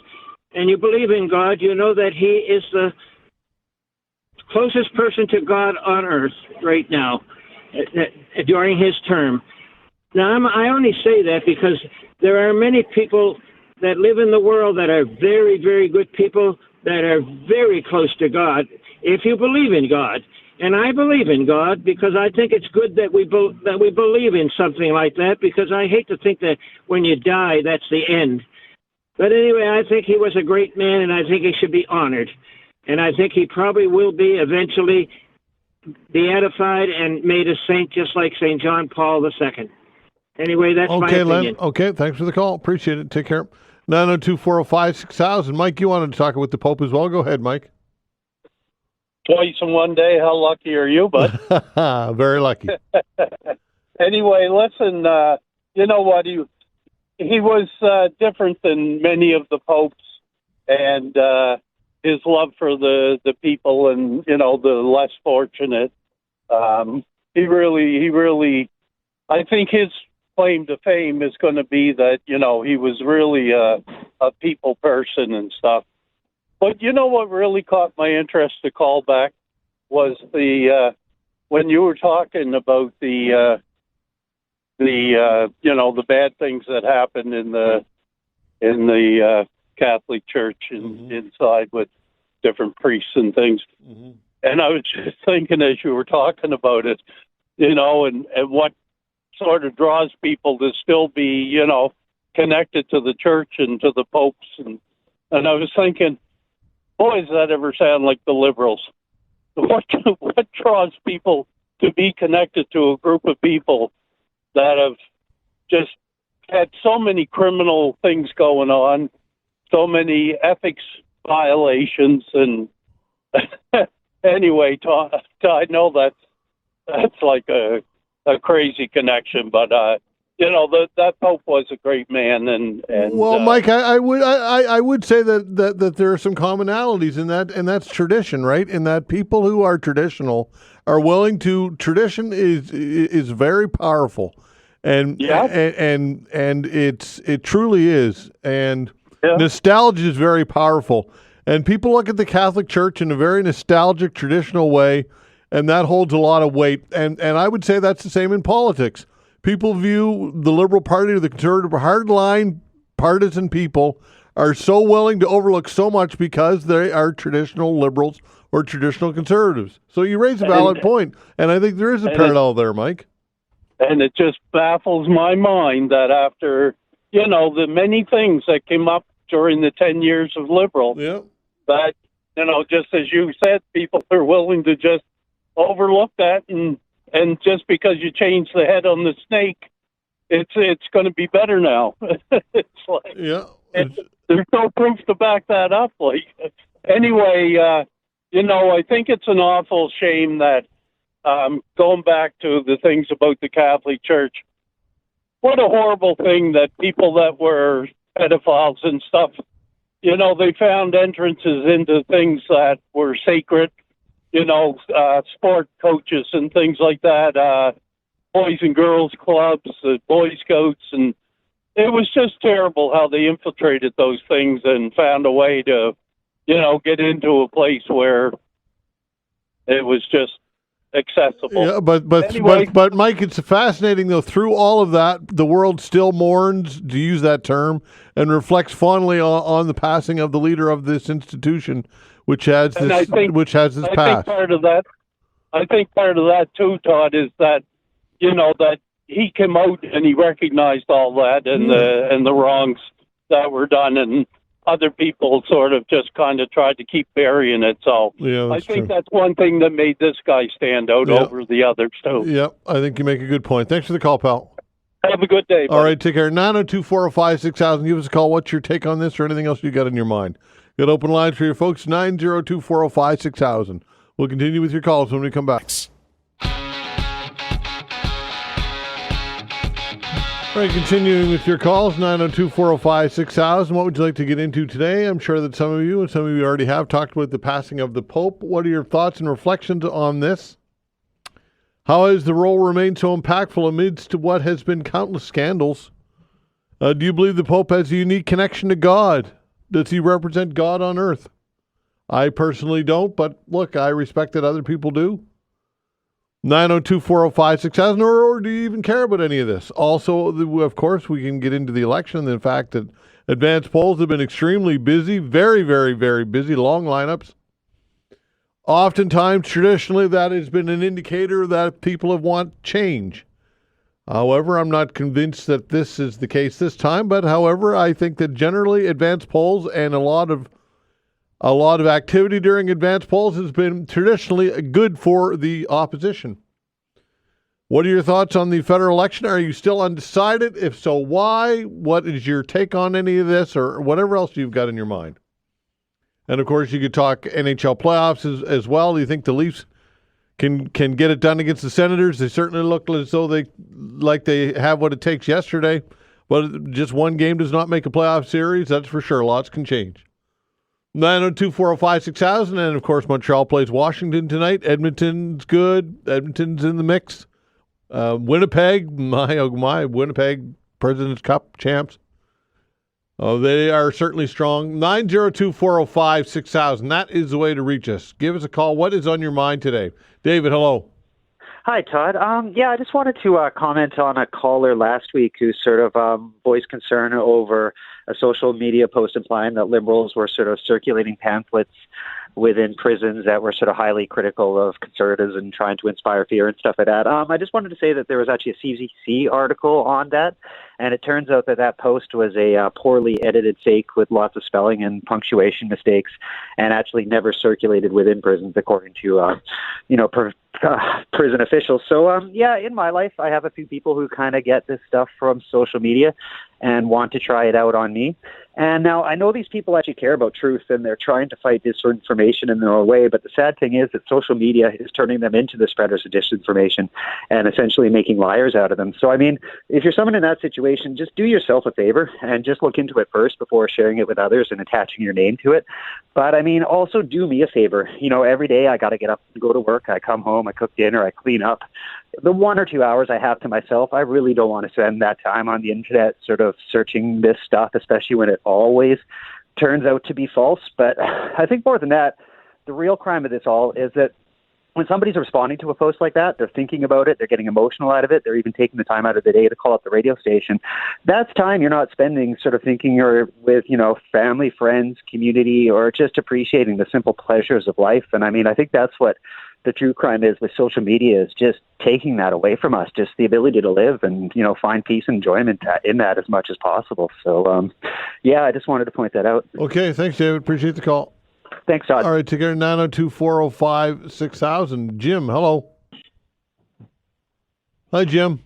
and you believe in God, you know that he is the closest person to God on earth right now during his term. Now, I only say that because there are many people that live in the world that are very, very good people that are very close to God, if you believe in God. And I believe in God because I think it's good that we believe in something like that, because I hate to think that when you die, that's the end. But anyway, I think he was a great man, and I think he should be honored. And I think he probably will be eventually beatified and made a saint, just like St. John Paul II. Anyway, that's my opinion. Len. Okay, thanks for the call. Appreciate it. Take care. 902-405-6000. Mike, you wanted to talk with the Pope as well. Go ahead, Mike. Twice in one day. How lucky are you, bud? Very lucky. Anyway, listen, you know what? He was different than many of the popes, and his love for the people and, the less fortunate. He really, I think his claim to fame is going to be that, he was really a people person and stuff. But what really caught my interest to call back was when you were talking about the bad things that happened in the Catholic Church and inside with different priests and things. Mm-hmm. And I was just thinking as you were talking about it, and what sort of draws people to still be, connected to the church and to the popes. And I was thinking, boy, does that ever sound like the Liberals? What draws people to be connected to a group of people that have just had so many criminal things going on, so many ethics violations, and anyway, Todd, I know that's like a crazy connection, but that Pope was a great man, and well, Mike, I would say that there are some commonalities in that, and that's tradition, right? In that people who are traditional are willing to. Tradition is very powerful, and it truly is, and nostalgia is very powerful, and people look at the Catholic Church in a very nostalgic, traditional way, and that holds a lot of weight, and I would say that's the same in politics. People view the Liberal Party or the Conservative, hardline partisan people are so willing to overlook so much because they are traditional Liberals or traditional Conservatives. So you raise a valid point, and I think there is a parallel there, Mike. And it just baffles my mind that after, the many things that came up during the 10 years of Liberal, that, just as you said, people are willing to just overlook that, and just because you change the head on the snake, it's going to be better now. It's like, there's no proof to back that up. Like, anyway, I think it's an awful shame that going back to the things about the Catholic Church, what a horrible thing that people that were pedophiles and stuff, they found entrances into things that were sacred. Sport coaches and things like that, Boys and Girls Clubs, the Boy Scouts, and it was just terrible how they infiltrated those things and found a way to, get into a place where it was just accessible. Yeah, but anyway, but Mike, it's fascinating though. Through all of that, the world still mourns, to use that term, and reflects fondly on the passing of the leader of this institution, which has this past. I think part of that too, Todd, is that that he came out and he recognized all that and the wrongs that were done, and other people sort of just kind of tried to keep burying it. So I think that's one thing that made this guy stand out over the others too. Yeah, I think you make a good point. Thanks for the call, pal. Have a good day. All right, take care. 902-405-6000. Give us a call. What's your take on this or anything else you got in your mind? Got open lines for your folks, 902-405-6000. We'll continue with your calls when we come back. All right, continuing with your calls, 902-405-6000. What would you like to get into today? I'm sure that some of you already have talked about the passing of the Pope. What are your thoughts and reflections on this? How has the role remained so impactful amidst what has been countless scandals? Do you believe the Pope has a unique connection to God? Does he represent God on earth? I personally don't, but look, I respect that other people do. 902-405-6000, or do you even care about any of this? Also, of course, we can get into the election and the fact that advanced polls have been extremely busy, very, very, very busy, long lineups. Oftentimes, traditionally, that has been an indicator that people have want change. However, I'm not convinced that this is the case this time, but however, I think that generally advanced polls and a lot of activity during advanced polls has been traditionally good for the opposition. What are your thoughts on the federal election? Are you still undecided? If so, why? What is your take on any of this or whatever else you've got in your mind? And of course, you could talk NHL playoffs as well. Do you think the Leafs can get it done against the Senators? They certainly look as though they have what it takes yesterday, but just one game does not make a playoff series. That's for sure. Lots can change. 902-405-6000, and of course, Montreal plays Washington tonight. Edmonton's good. Edmonton's in the mix. Winnipeg, my Winnipeg President's Cup champs. Oh, they are certainly strong. 902-405-6000. That is the way to reach us. Give us a call. What is on your mind today? David, hello. Hi, Todd. Yeah, I just wanted to comment on a caller last week who sort of voiced concern over a social media post implying that Liberals were sort of circulating pamphlets within prisons that were sort of highly critical of Conservatives and trying to inspire fear and stuff like that. I just wanted to say that there was actually a CBC article on that, and it turns out that that post was a poorly edited fake with lots of spelling and punctuation mistakes, and actually never circulated within prisons, according to prison officials. So, yeah, in my life, I have a few people who kind of get this stuff from social media and want to try it out on me. And now I know these people actually care about truth and they're trying to fight disinformation in their own way, but the sad thing is that social media is turning them into the spreaders of disinformation and essentially making liars out of them. So, I mean, if you're someone in that situation, just do yourself a favor and just look into it first before sharing it with others and attaching your name to it. But, I mean, also do me a favor. You know, every day I got to get up and go to work. I come home, I cook dinner, I clean up. The 1 or 2 hours I have to myself, I really don't want to spend that time on the internet sort of searching this stuff, especially when it always turns out to be false. But I think more than that, the real crime of this all is that when somebody's responding to a post like that, they're thinking about it, they're getting emotional out of it, they're even taking the time out of the day to call up the radio station. That's time you're not spending sort of thinking or with, you know, family, friends, community, or just appreciating the simple pleasures of life. And I mean, I think that's what the true crime is with social media, is just taking that away from us, just the ability to live and, you know, find peace and enjoyment in that as much as possible. So, yeah, I just wanted to point that out. Okay, thanks, David. Appreciate the call. Thanks, Todd. All right, take care. 902-405-6000. Jim, hello. Hi, Jim.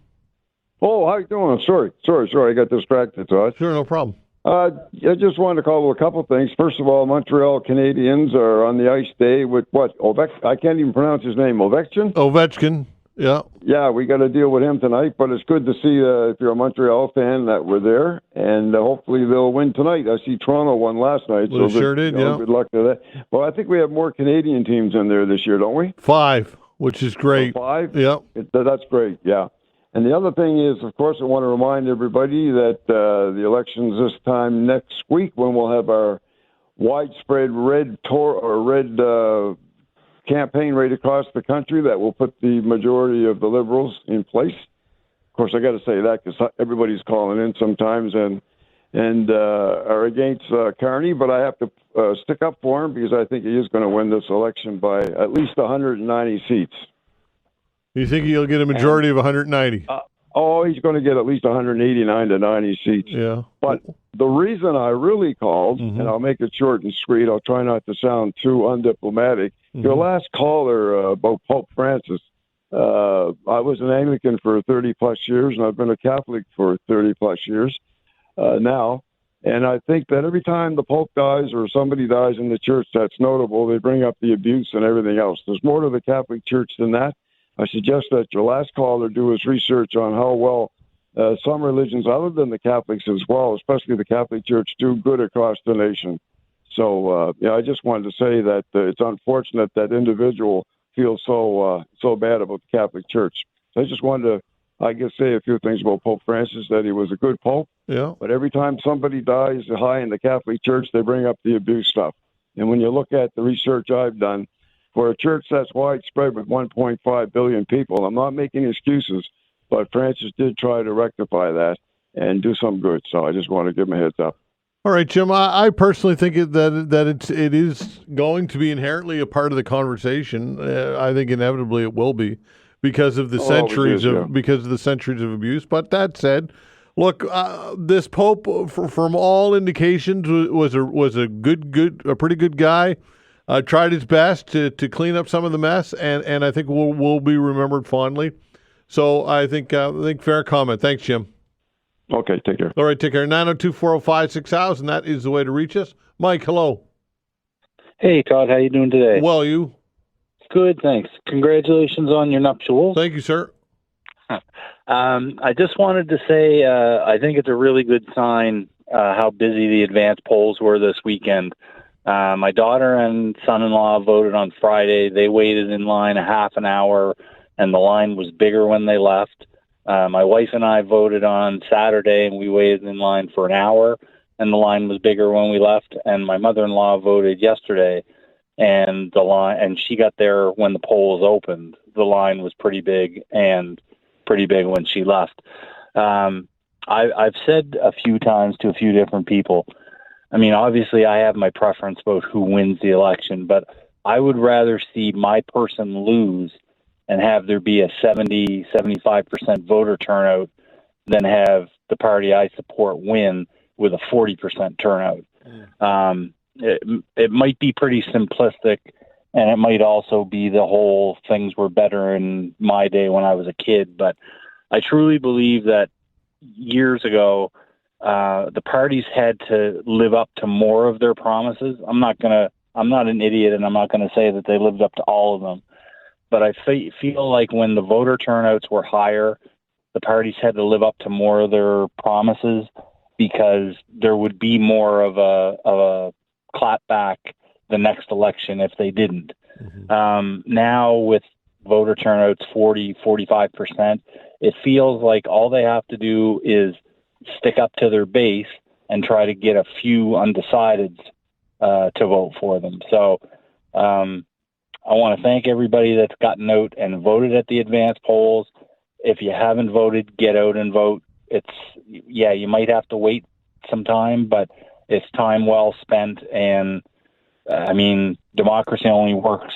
Oh, how you doing? Sorry. I got distracted, Todd. Sure, no problem. I just wanted to call a couple of things. First of all, Montreal Canadiens are on the ice day with what? I can't even pronounce his name. Ovechkin, yeah. Yeah, we got to deal with him tonight, but it's good to see, if you're a Montreal fan, that we're there, and hopefully they'll win tonight. I see Toronto won last night. Well, so sure did, yeah. Good luck to that. Well, I think we have more Canadian teams in there this year, don't we? 5, which is great. 5? Yeah. That's great, yeah. And the other thing is, of course, I want to remind everybody that the elections this time next week, when we'll have our widespread red campaign right across the country that will put the majority of the Liberals in place. Of course, I got to say that because everybody's calling in sometimes and are against Carney, but I have to stick up for him because I think he is going to win this election by at least 190 seats. You think he'll get a majority of 190? He's going to get at least 189 to 90 seats. Yeah. But the reason I really called, and I'll make it short and sweet, I'll try not to sound too undiplomatic. Your last caller about Pope Francis, I was an Anglican for 30-plus years, and I've been a Catholic for 30-plus years now. And I think that every time the Pope dies or somebody dies in the church that's notable, they bring up the abuse and everything else. There's more to the Catholic Church than that. I suggest that your last caller do his research on how well some religions other than the Catholics as well, especially the Catholic Church, do good across the nation. So, I just wanted to say that it's unfortunate that individual feels so bad about the Catholic Church. So I just wanted to, say a few things about Pope Francis, that he was a good pope. Yeah. But every time somebody dies high in the Catholic Church, they bring up the abuse stuff. And when you look at the research I've done, for a church that's widespread with 1.5 billion people, I'm not making excuses, but Francis did try to rectify that and do some good. So I just want to give him a heads up. All right, Jim. I personally think that it is going to be inherently a part of the conversation. I think inevitably it will be because of the centuries of abuse. But that said, look, this Pope, from all indications, was a pretty good guy. Tried his best to clean up some of the mess, and I think will be remembered fondly. So I think fair comment. Thanks, Jim. Okay, take care. All right, take care. 902-405-6000. That is the way to reach us. Mike, hello. Hey, Todd. How you doing today? Well, you? Good, thanks. Congratulations on your nuptials. Thank you, sir. I just wanted to say I think it's a really good sign how busy the advance polls were this weekend. My daughter and son-in-law voted on Friday. They waited in line a half an hour, and the line was bigger when they left. My wife and I voted on Saturday, and we waited in line for an hour, and the line was bigger when we left. And my mother-in-law voted yesterday, and the line, and she got there when the polls opened. The line was pretty big, and pretty big when she left. I've said a few times to a few different people, I mean, obviously I have my preference about who wins the election, but I would rather see my person lose and have there be a 70-75% voter turnout than have the party I support win with a 40% turnout. It might be pretty simplistic, and it might also be the whole things were better in my day when I was a kid, but I truly believe that years ago, the parties had to live up to more of their promises. I'm not an idiot, and I'm not going to say that they lived up to all of them. But I feel like when the voter turnouts were higher, the parties had to live up to more of their promises because there would be more of a clapback the next election if they didn't. Now with voter turnouts 40-45%, it feels like all they have to do is stick up to their base and try to get a few undecideds to vote for them. So I want to thank everybody that's gotten out and voted at the advance polls. If you haven't voted, get out and vote. You might have to wait some time, but it's time well spent. And I mean, democracy only works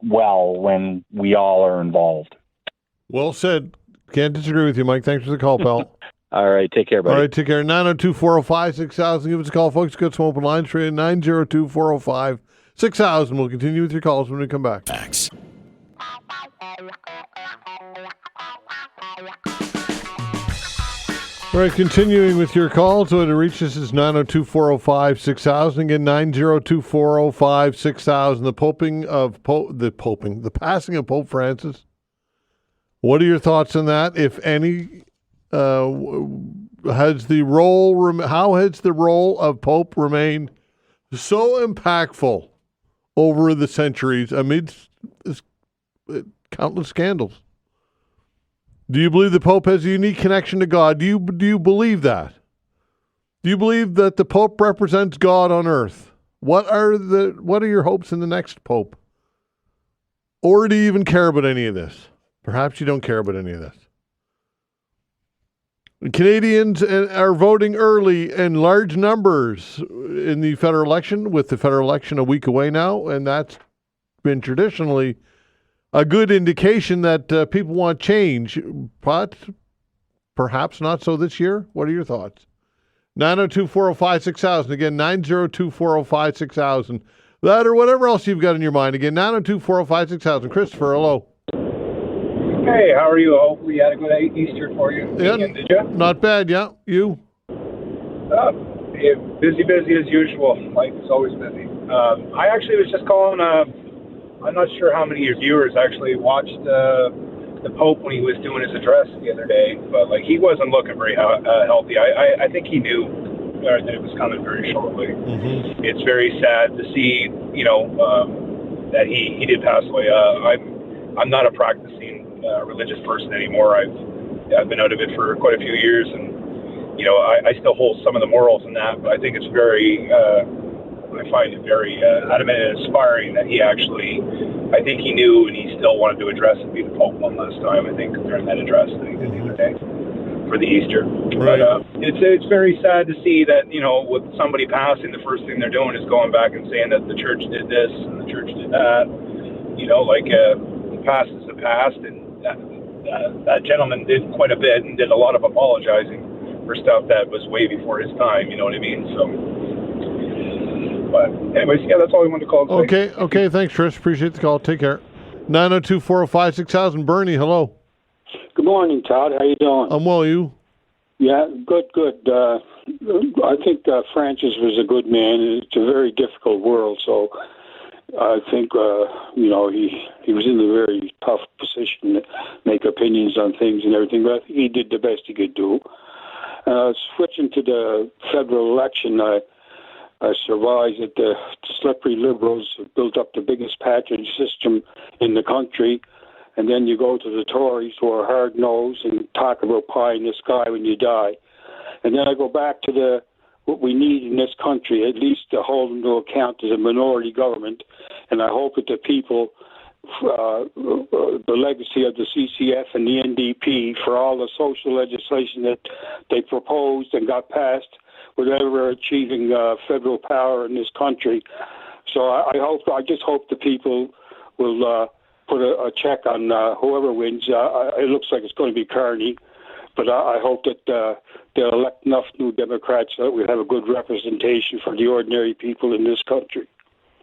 well when we all are involved. Well said. Can't disagree with you, Mike. Thanks for the call, pal. All right. Take care, buddy. All right. Take care. 902-405-6000. Give us a call, folks. Got some open lines for you. 902-405-6000. We'll continue with your calls when we come back. Facts. All right, continuing with your calls. So to reach us is 902-405-6000. Again, 902-405-6000. The passing of Pope Francis. What are your thoughts on that? If any, how has the role of Pope remained so impactful over the centuries amidst countless scandals? Do you believe the Pope has a unique connection to God? Do you believe that? Do you believe that the Pope represents God on earth? What are your hopes in the next Pope? Or do you even care about any of this? Perhaps you don't care about any of this. Canadians are voting early in large numbers in the federal election, with the federal election a week away now, and that's been traditionally a good indication that people want change, but perhaps not so this year. What are your thoughts? 902-405-6000. Again, 902-405-6000. That or whatever else you've got in your mind. Again, 902-405-6000. Christopher, hello. Hey, how are you? Hopefully you had a good Easter for you. Yeah, Did you? not bad, yeah. You? Busy as usual. Life is always busy. I actually was just calling, I'm not sure how many of your viewers actually watched the Pope when he was doing his address the other day, but he wasn't looking very healthy. I think he knew that it was coming very shortly. Mm-hmm. It's very sad to see, that he did pass away. I'm not a practicing religious person anymore. I've been out of it for quite a few years, and I still hold some of the morals in that, but I think it's very I find it very adamant and inspiring that he actually, I think he knew, and he still wanted to address and be the Pope one last time, I think, during that address that he did the other day for the Easter. Right. But it's very sad to see that, with somebody passing, the first thing they're doing is going back and saying that the church did this and the church did that. The past is the past, and that gentleman did quite a bit and did a lot of apologizing for stuff that was way before his time, you know what I mean? So, but anyways, yeah, that's all I wanted to call. Okay, thanks, Trish. Appreciate the call. Take care. 902-405-6000. Bernie, hello. Good morning, Todd. How you doing? I'm well, you? Yeah, good. I think Francis was a good man. It's a very difficult world, so I think, he was in a very tough position to make opinions on things and everything, but I think he did the best he could do. Switching to the federal election, I surmised that the slippery Liberals have built up the biggest patronage system in the country, and then you go to the Tories who are hard-nosed and talk about pie in the sky when you die. And then I go back to what we need in this country, at least to hold into account as a minority government, and I hope that the people, the legacy of the CCF and the NDP for all the social legislation that they proposed and got passed without ever achieving federal power in this country. So I just hope the people will put a check on whoever wins. It looks like it's going to be Carney, but I hope that they'll elect enough new Democrats so that we have a good representation for the ordinary people in this country.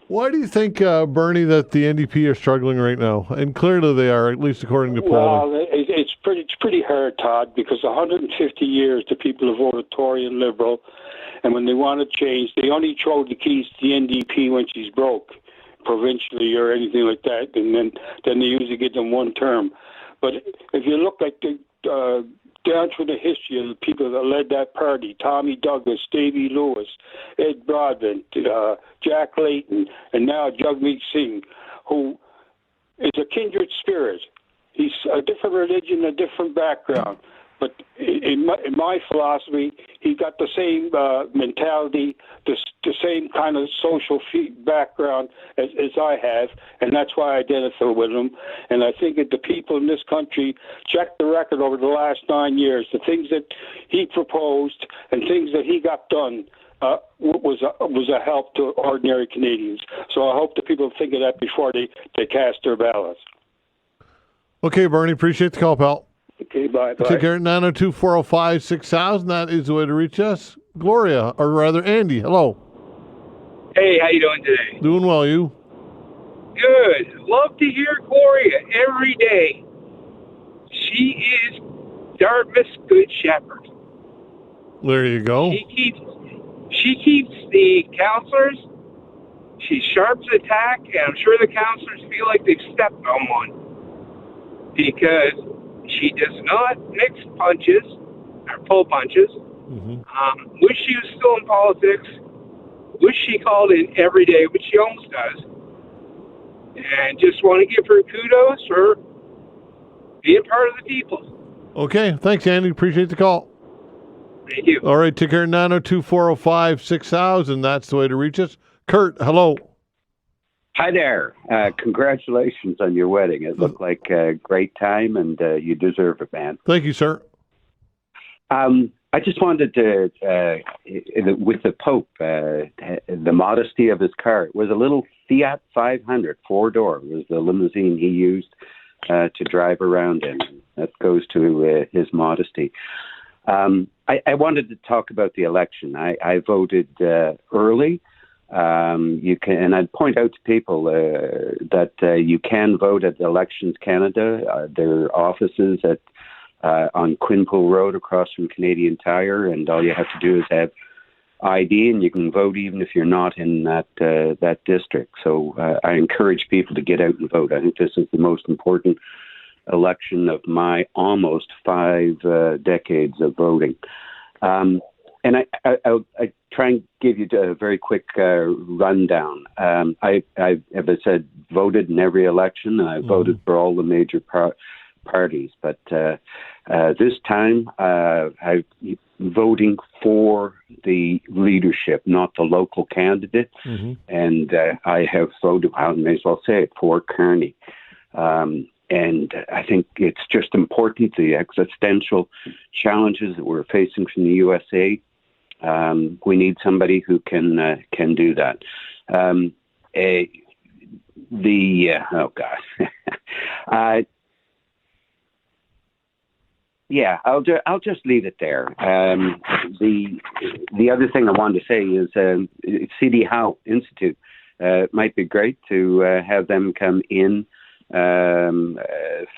Why do you think, Bernie, that the NDP are struggling right now? And clearly they are, at least according to polling. Well, it's pretty hard, Todd, because 150 years the people have voted Tory and Liberal, and when they want to change, they only throw the keys to the NDP when she's broke, provincially or anything like that, and then they usually give them one term. But if you look at the down through the history of the people that led that party, Tommy Douglas, Davy Lewis, Ed Broadbent, Jack Layton, and now Jagmeet Singh, who is a kindred spirit. He's a different religion, a different background. But in my philosophy, he got the same mentality, the same kind of social background as I have, and that's why I identify with him. And I think that the people in this country check the record over the last 9 years. The things that he proposed and things that he got done was a help to ordinary Canadians. So I hope the people think of that before they cast their ballots. Okay, Bernie, appreciate the call, pal. Okay, bye. Take care. 902-405-6000. That is the way to reach us. Gloria, or rather Andy, hello. Hey, how you doing today? Doing well, you? Good. Love to hear Gloria every day. She is Dartmouth's good shepherd. There you go. She keeps the councillors. She's sharp as a tack, and I'm sure the councillors feel like they've stepped on one. Because she does not mix punches, or pull punches. Mm-hmm. Wish she was still in politics. Wish she called in every day, which she almost does. And just want to give her kudos for being part of the people. Okay, thanks, Andy. Appreciate the call. Thank you. All right, take care. 902-405-6000. That's the way to reach us. Kurt, hello. Hi there. Congratulations on your wedding. It looked like a great time, and you deserve it, man. Thank you, sir. I just wanted to, with the Pope, the modesty of his car. It was a little Fiat 500, four-door. It was the limousine he used to drive around in. That goes to his modesty. I wanted to talk about the election. I voted early. You can, and I'd point out to people that you can vote at Elections Canada. There are offices on Quinpool Road across from Canadian Tire, and all you have to do is have ID, and you can vote even if you're not in that district. So I encourage people to get out and vote. I think this is the most important election of my almost 5 decades of voting. And I'll try and give you a very quick rundown. I, as I said, voted in every election, and I voted for all the major parties. But this time, I'm voting for the leadership, not the local candidate. Mm-hmm. And I have voted, I may as well say it, for Carney. And I think it's just important, the existential challenges that we're facing from the USA. We need somebody who can do that. Oh God. Yeah, I'll just leave it there. The other thing I wanted to say is C.D. Howe Institute. It might be great to have them come in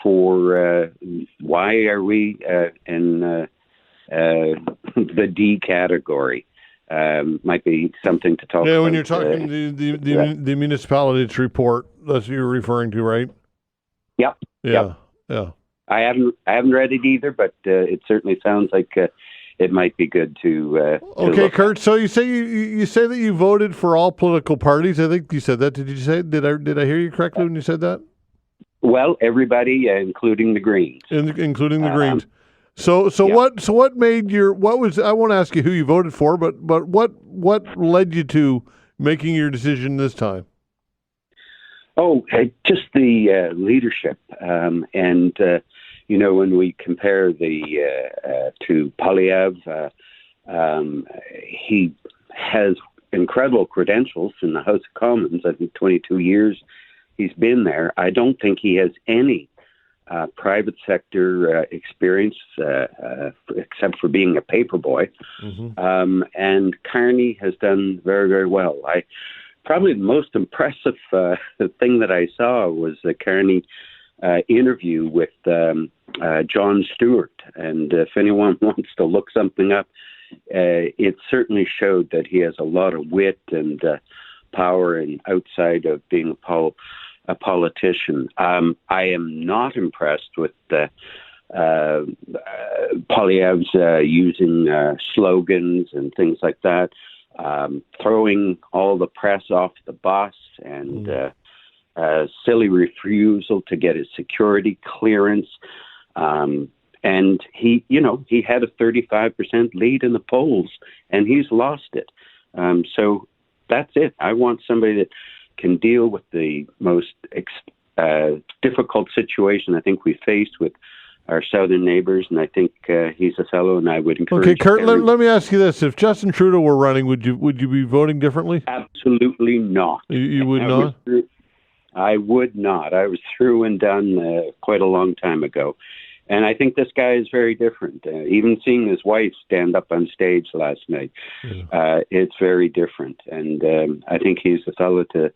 for why are we in the D category. Might be something to talk about. Yeah, when you're talking the municipalities report, that's what you're referring to, right? Yep. Yeah. I haven't read it either, but it certainly sounds like it might be good to okay, Kurt. So you say you say that you voted for all political parties. I think you said that. Did you say? Did I hear you correctly when you said that? Well, everybody, including the Greens. Including the Greens. So what made I won't ask you who you voted for, but what led you to making your decision this time? Just the leadership, and when we compare to Poilievre, he has incredible credentials in the House of Commons. I think 22 years he's been there. I don't think he has any private sector experience, except for being a paper boy. Mm-hmm. And Carney has done very, very well. Probably the most impressive thing that I saw was the Carney interview with John Stewart. And if anyone wants to look something up, it certainly showed that he has a lot of wit and power, and outside of being a politician. I am not impressed with Poilievre's using slogans and things like that, throwing all the press off the bus, and silly refusal to get his security clearance. And he had a 35% lead in the polls, and he's lost it. So that's it. I want somebody that can deal with the most difficult situation I think we faced with our southern neighbors, and I think he's a fellow, and I would encourage. Okay, Kurt, let me ask you this: if Justin Trudeau were running, would you be voting differently? Absolutely not. You would not? I would not. I was through and done quite a long time ago. And I think this guy is very different. Even seeing his wife stand up on stage last night, it's very different. And I think he's the fellow to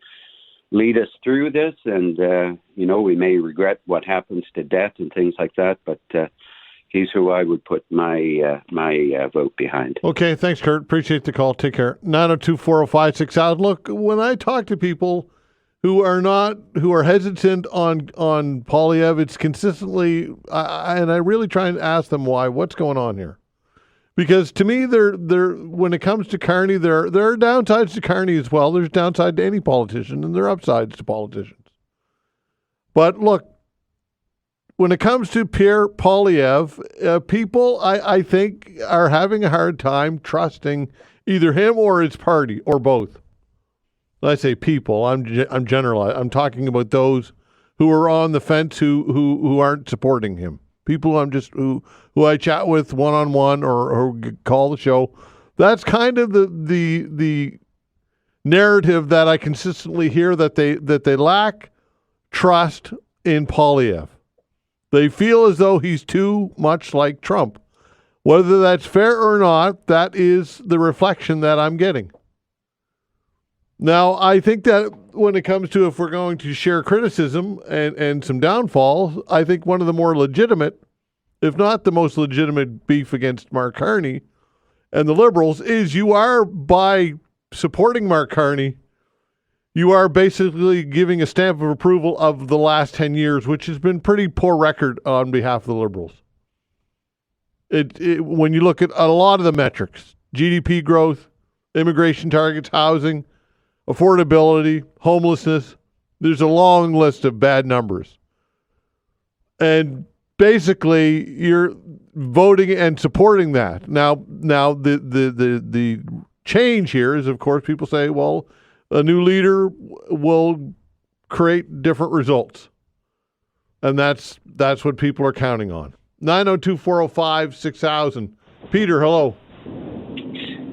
lead us through this. And, we may regret what happens to debt and things like that, but he's who I would put my vote behind. Okay, thanks, Kurt. Appreciate the call. Take care. 902-405-6000. Look, when I talk to people who are hesitant on Poilievre, it's consistently, and I really try and ask them why. What's going on here? Because to me, they're when it comes to Carney, there are downsides to Carney as well. There's downside to any politician, and there are upsides to politicians. But look, when it comes to Pierre Poilievre, people I think are having a hard time trusting either him or his party or both. When I say people, I'm generalizing. I'm talking about those who are on the fence who aren't supporting him. People who I chat with one-on-one or call the show. That's kind of the narrative that I consistently hear, that they lack trust in Poilievre. They feel as though he's too much like Trump. Whether that's fair or not, that is the reflection that I'm getting. Now, I think that when it comes to, if we're going to share criticism and some downfalls, I think one of the more legitimate, if not the most legitimate beef against Mark Carney and the Liberals is you are, by supporting Mark Carney, you are basically giving a stamp of approval of the last 10 years, which has been pretty poor record on behalf of the Liberals. When you look at a lot of the metrics, GDP growth, immigration targets, housing, affordability, homelessness, there's a long list of bad numbers. And basically, you're voting and supporting that. Now the change here is, of course, people say, well, a new leader will create different results. And that's what people are counting on. 902-405-6000. Peter, hello.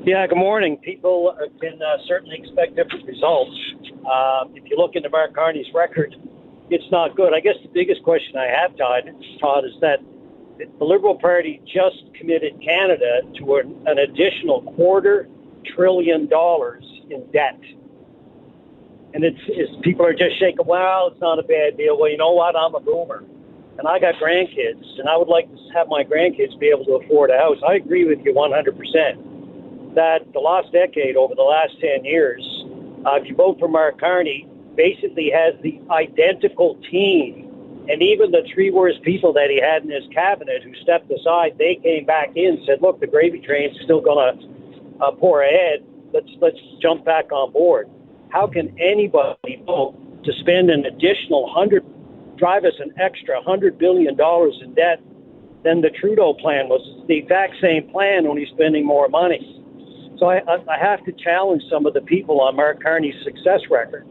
Yeah, good morning. People can certainly expect different results. If you look into Mark Carney's record, it's not good. I guess the biggest question I have, Todd, is that the Liberal Party just committed Canada to an additional $250 billion in debt. And it's people are just shaking, well, it's not a bad deal. Well, you know what? I'm a boomer. And I got grandkids, and I would like to have my grandkids be able to afford a house. I agree with you 100%. That the last decade, over the last 10 years, if you vote for Mark Carney, basically has the identical team. And even the three worst people that he had in his cabinet who stepped aside, they came back in and said, look, the gravy train's still going to pour ahead. Let's jump back on board. How can anybody vote to spend an additional drive us an extra $100 billion in debt than the Trudeau plan was? It's the exact same plan, only spending more money. So I have to challenge some of the people on Mark Carney's success record.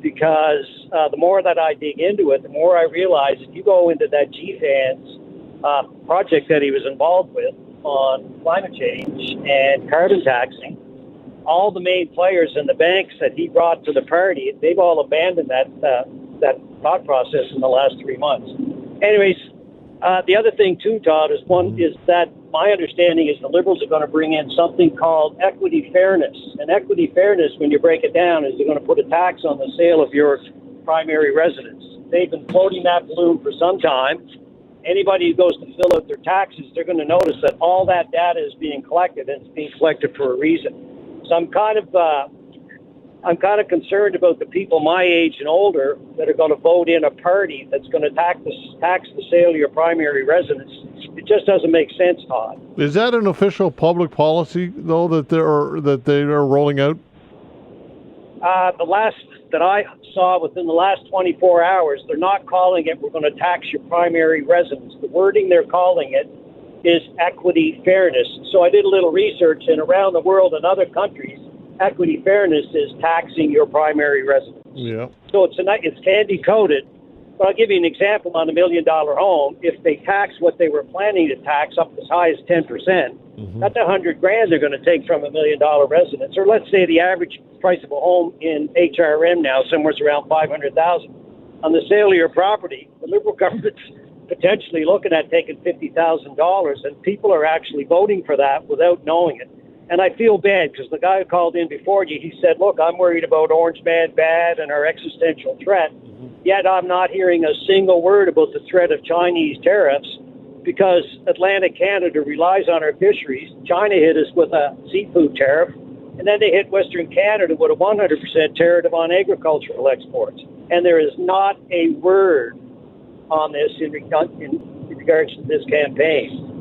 because the more that I dig into it, the more I realize if you go into that GFAN's project that he was involved with on climate change and carbon taxing, all the main players and the banks that he brought to the party, they've all abandoned that thought process in the last 3 months. Anyways, the other thing too, Todd, is that my understanding is the Liberals are going to bring in something called equity fairness. And equity fairness, when you break it down, is they're going to put a tax on the sale of your primary residence. They've been floating that balloon for some time. Anybody who goes to fill out their taxes, they're going to notice that all that data is being collected, and it's being collected for a reason. So I'm kind of concerned about the people my age and older that are going to vote in a party that's going to tax the sale of your primary residence. It just doesn't make sense, Todd. Is that an official public policy, though, that they are rolling out? The last that I saw within the last 24 hours, they're not calling it, we're going to tax your primary residence. The wording they're calling it is equity fairness. So I did a little research, and around the world in other countries, equity fairness is taxing your primary residence. Yeah. So it's candy coated. But I'll give you an example on $1 million home. If they tax what they were planning to tax up as high as 10%, that's $100,000 they're going to take from $1 million residence. Or let's say the average price of a home in HRM now somewhere around $500,000. On the sale of your property, the Liberal government's potentially looking at taking $50,000, and people are actually voting for that without knowing it. And I feel bad because the guy who called in before you, he said, look, I'm worried about Orange Man Bad and our existential threat. Yet I'm not hearing a single word about the threat of Chinese tariffs because Atlantic Canada relies on our fisheries. China hit us with a seafood tariff, and then they hit Western Canada with a 100% tariff on agricultural exports. And there is not a word on this in regards to this campaign.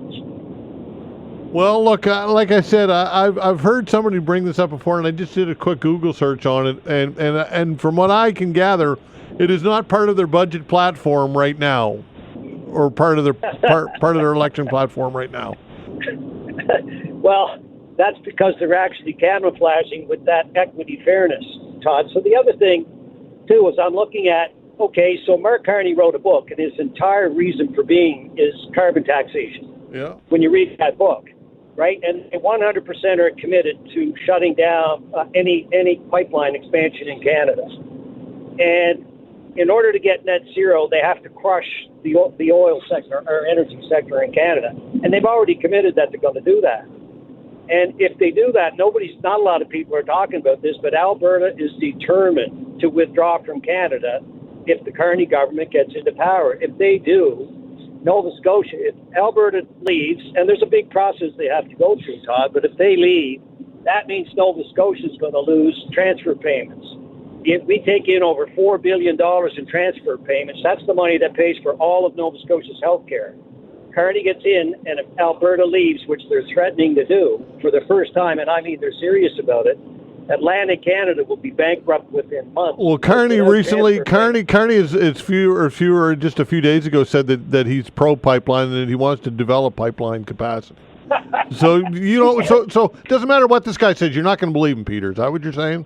Well, look, like I said, I've heard somebody bring this up before, and I just did a quick Google search on it, and from what I can gather, it is not part of their budget platform right now, or part of their part of their election platform right now. Well, that's because they're actually camouflaging with that equity fairness, Todd. So the other thing, too, is I'm looking at, okay, so Mark Carney wrote a book, and his entire reason for being is carbon taxation. Yeah. When you read that book, right? And 100% are committed to shutting down any pipeline expansion in Canada. And in order to get net zero, they have to crush the oil sector or energy sector in Canada. And they've already committed that they're going to do that. And if they do that, not a lot of people are talking about this, but Alberta is determined to withdraw from Canada if the Carney government gets into power. If they do, Nova Scotia, if Alberta leaves, and there's a big process they have to go through, Todd, but if they leave, that means Nova Scotia is going to lose transfer payments. If we take in over $4 billion in transfer payments, that's the money that pays for all of Nova Scotia's health care. Carney gets in, and if Alberta leaves, which they're threatening to do for the first time, and I mean they're serious about it, Atlantic Canada will be bankrupt within months. Well, Carney recently, Carney is fewer just a few days ago said that he's pro pipeline and that he wants to develop pipeline capacity. So so it doesn't matter what this guy says, you're not going to believe him, Peter. Is that what you're saying?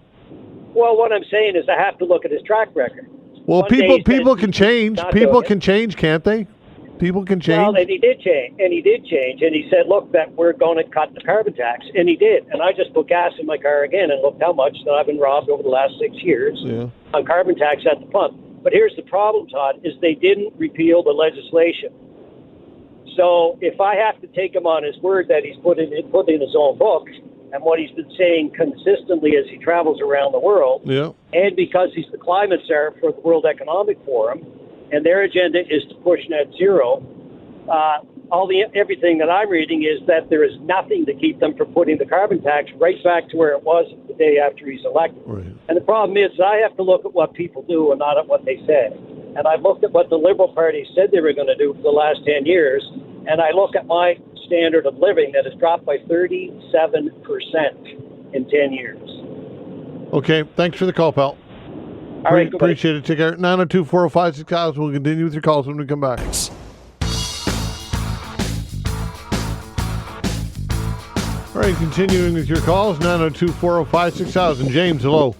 Well, what I'm saying is I have to look at his track record. Well, people can change. People can change, can't they? People can change. Well, and he did change, and he said, look, that we're going to cut the carbon tax, and he did. And I just put gas in my car again and looked how much that I've been robbed over the last 6 years on carbon tax at the pump. But here's the problem, Todd, is they didn't repeal the legislation. So if I have to take him on his word that he's put in his own book and what he's been saying consistently as he travels around the world, and because he's the climate czar for the World Economic Forum, and their agenda is to push net zero, everything that I'm reading is that there is nothing to keep them from putting the carbon tax right back to where it was the day after he's elected. Right. And the problem is I have to look at what people do and not at what they say. And I've looked at what the Liberal Party said they were going to do for the last 10 years, and I look at my standard of living that has dropped by 37% in 10 years. Okay, thanks for the call, pal. All right, appreciate it. Take care. 902-405-6000. We'll continue with your calls when we come back. All right, continuing with your calls, 902-405-6000. James, hello.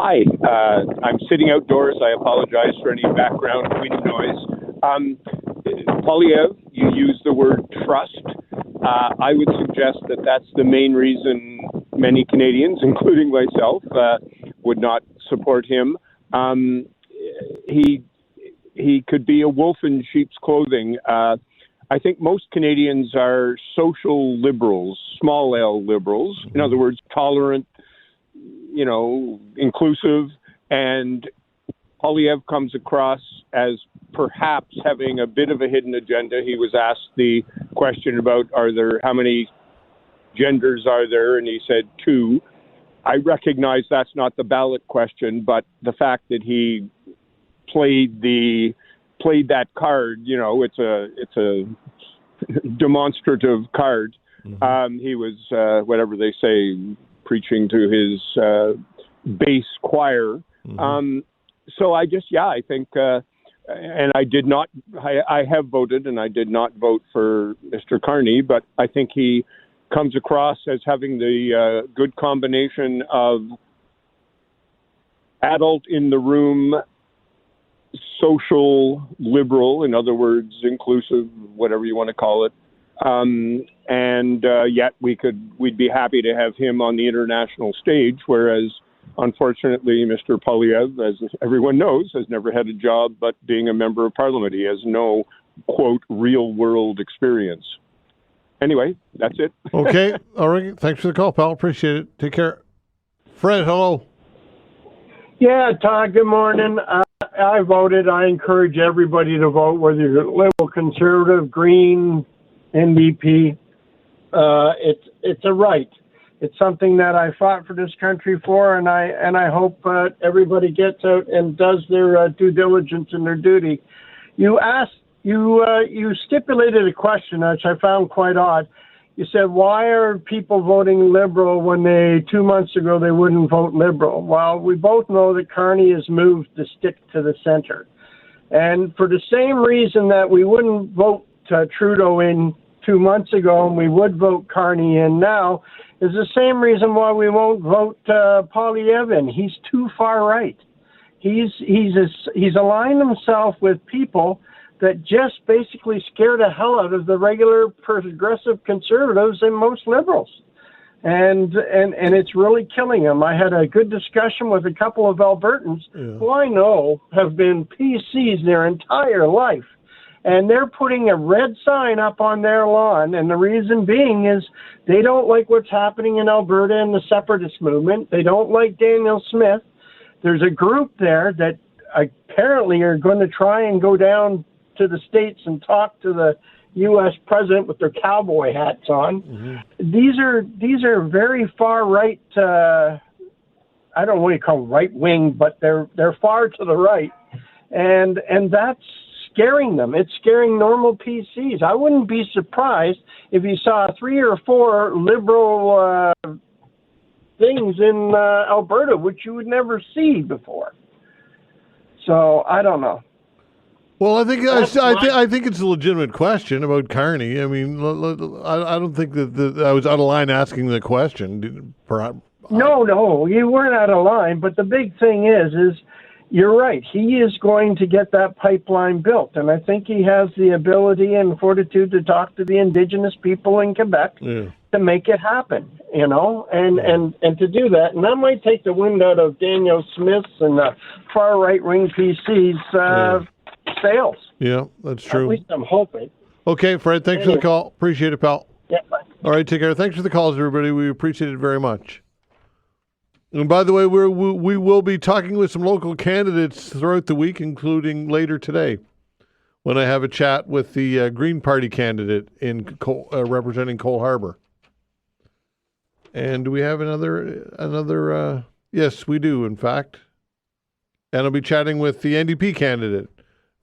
Hi, I'm sitting outdoors. I apologize for any background wind noise. Polyev, you used the word trust. I would suggest that that's the main reason many Canadians, including myself, would not support him. He could be a wolf in sheep's clothing. I think most Canadians are social liberals, small L liberals. In other words, tolerant, inclusive, and Polyev comes across as perhaps having a bit of a hidden agenda. He was asked the question about how many genders are there, and he said 2. I recognize that's not the ballot question, but the fact that he played that card, it's a demonstrative card. He was whatever they say, preaching to his base choir. So I think, and I did not, I have voted and I did not vote for Mr. Carney, but I think he comes across as having the good combination of adult in the room, social liberal, in other words, inclusive, whatever you want to call it. And yet we'd be happy to have him on the international stage, whereas unfortunately, Mr. Polyev, as everyone knows, has never had a job but being a member of parliament. He has no, quote, real world experience. Anyway, that's it. Okay. All right. Thanks for the call, pal. Appreciate it. Take care. Fred, hello. Yeah, Todd, good morning. I voted. I encourage everybody to vote, whether you're liberal, conservative, green, NDP. It's a right. It's something that I fought for this country for, and I hope everybody gets out and does their due diligence and their duty. You stipulated a question, which I found quite odd. You said, why are people voting Liberal when 2 months ago they wouldn't vote Liberal? Well, we both know that Carney has moved to stick to the center. And for the same reason that we wouldn't vote Trudeau in 2 months ago and we would vote Carney in now, is the same reason why we won't vote Polyev in. He's too far right. He's aligned himself with people that just basically scare the hell out of the regular progressive conservatives and most liberals. And it's really killing him. I had a good discussion with a couple of Albertans who I know have been PCs their entire life. And they're putting a red sign up on their lawn. And the reason being is they don't like what's happening in Alberta and the separatist movement. They don't like Daniel Smith. There's a group there that apparently are going to try and go down to the States and talk to the U.S. president with their cowboy hats on. These are very far right. I don't know what you call them, right wing, but they're far to the right, and that's scaring them. It's scaring normal PCs. I wouldn't be surprised if you saw 3 or 4 liberal things in Alberta, which you would never see before. So I don't know. Well, I think it's a legitimate question about Carney. I mean, I don't think that I was out of line asking the question. No, you weren't out of line. But the big thing is you're right. He is going to get that pipeline built, and I think he has the ability and fortitude to talk to the Indigenous people in Quebec to make it happen. And to do that, and that might take the wind out of Daniel Smith's and the far right wing PC's. Sales. Yeah, that's true. At least I'm hoping. Okay, Fred, thanks for the call. Appreciate it, pal. Yeah, bye. All right, take care. Thanks for the calls, everybody. We appreciate it very much. And by the way, we will be talking with some local candidates throughout the week, including later today, when I have a chat with the Green Party candidate in representing Cole Harbour. And do we have another? Yes, we do, in fact. And I'll be chatting with the NDP candidate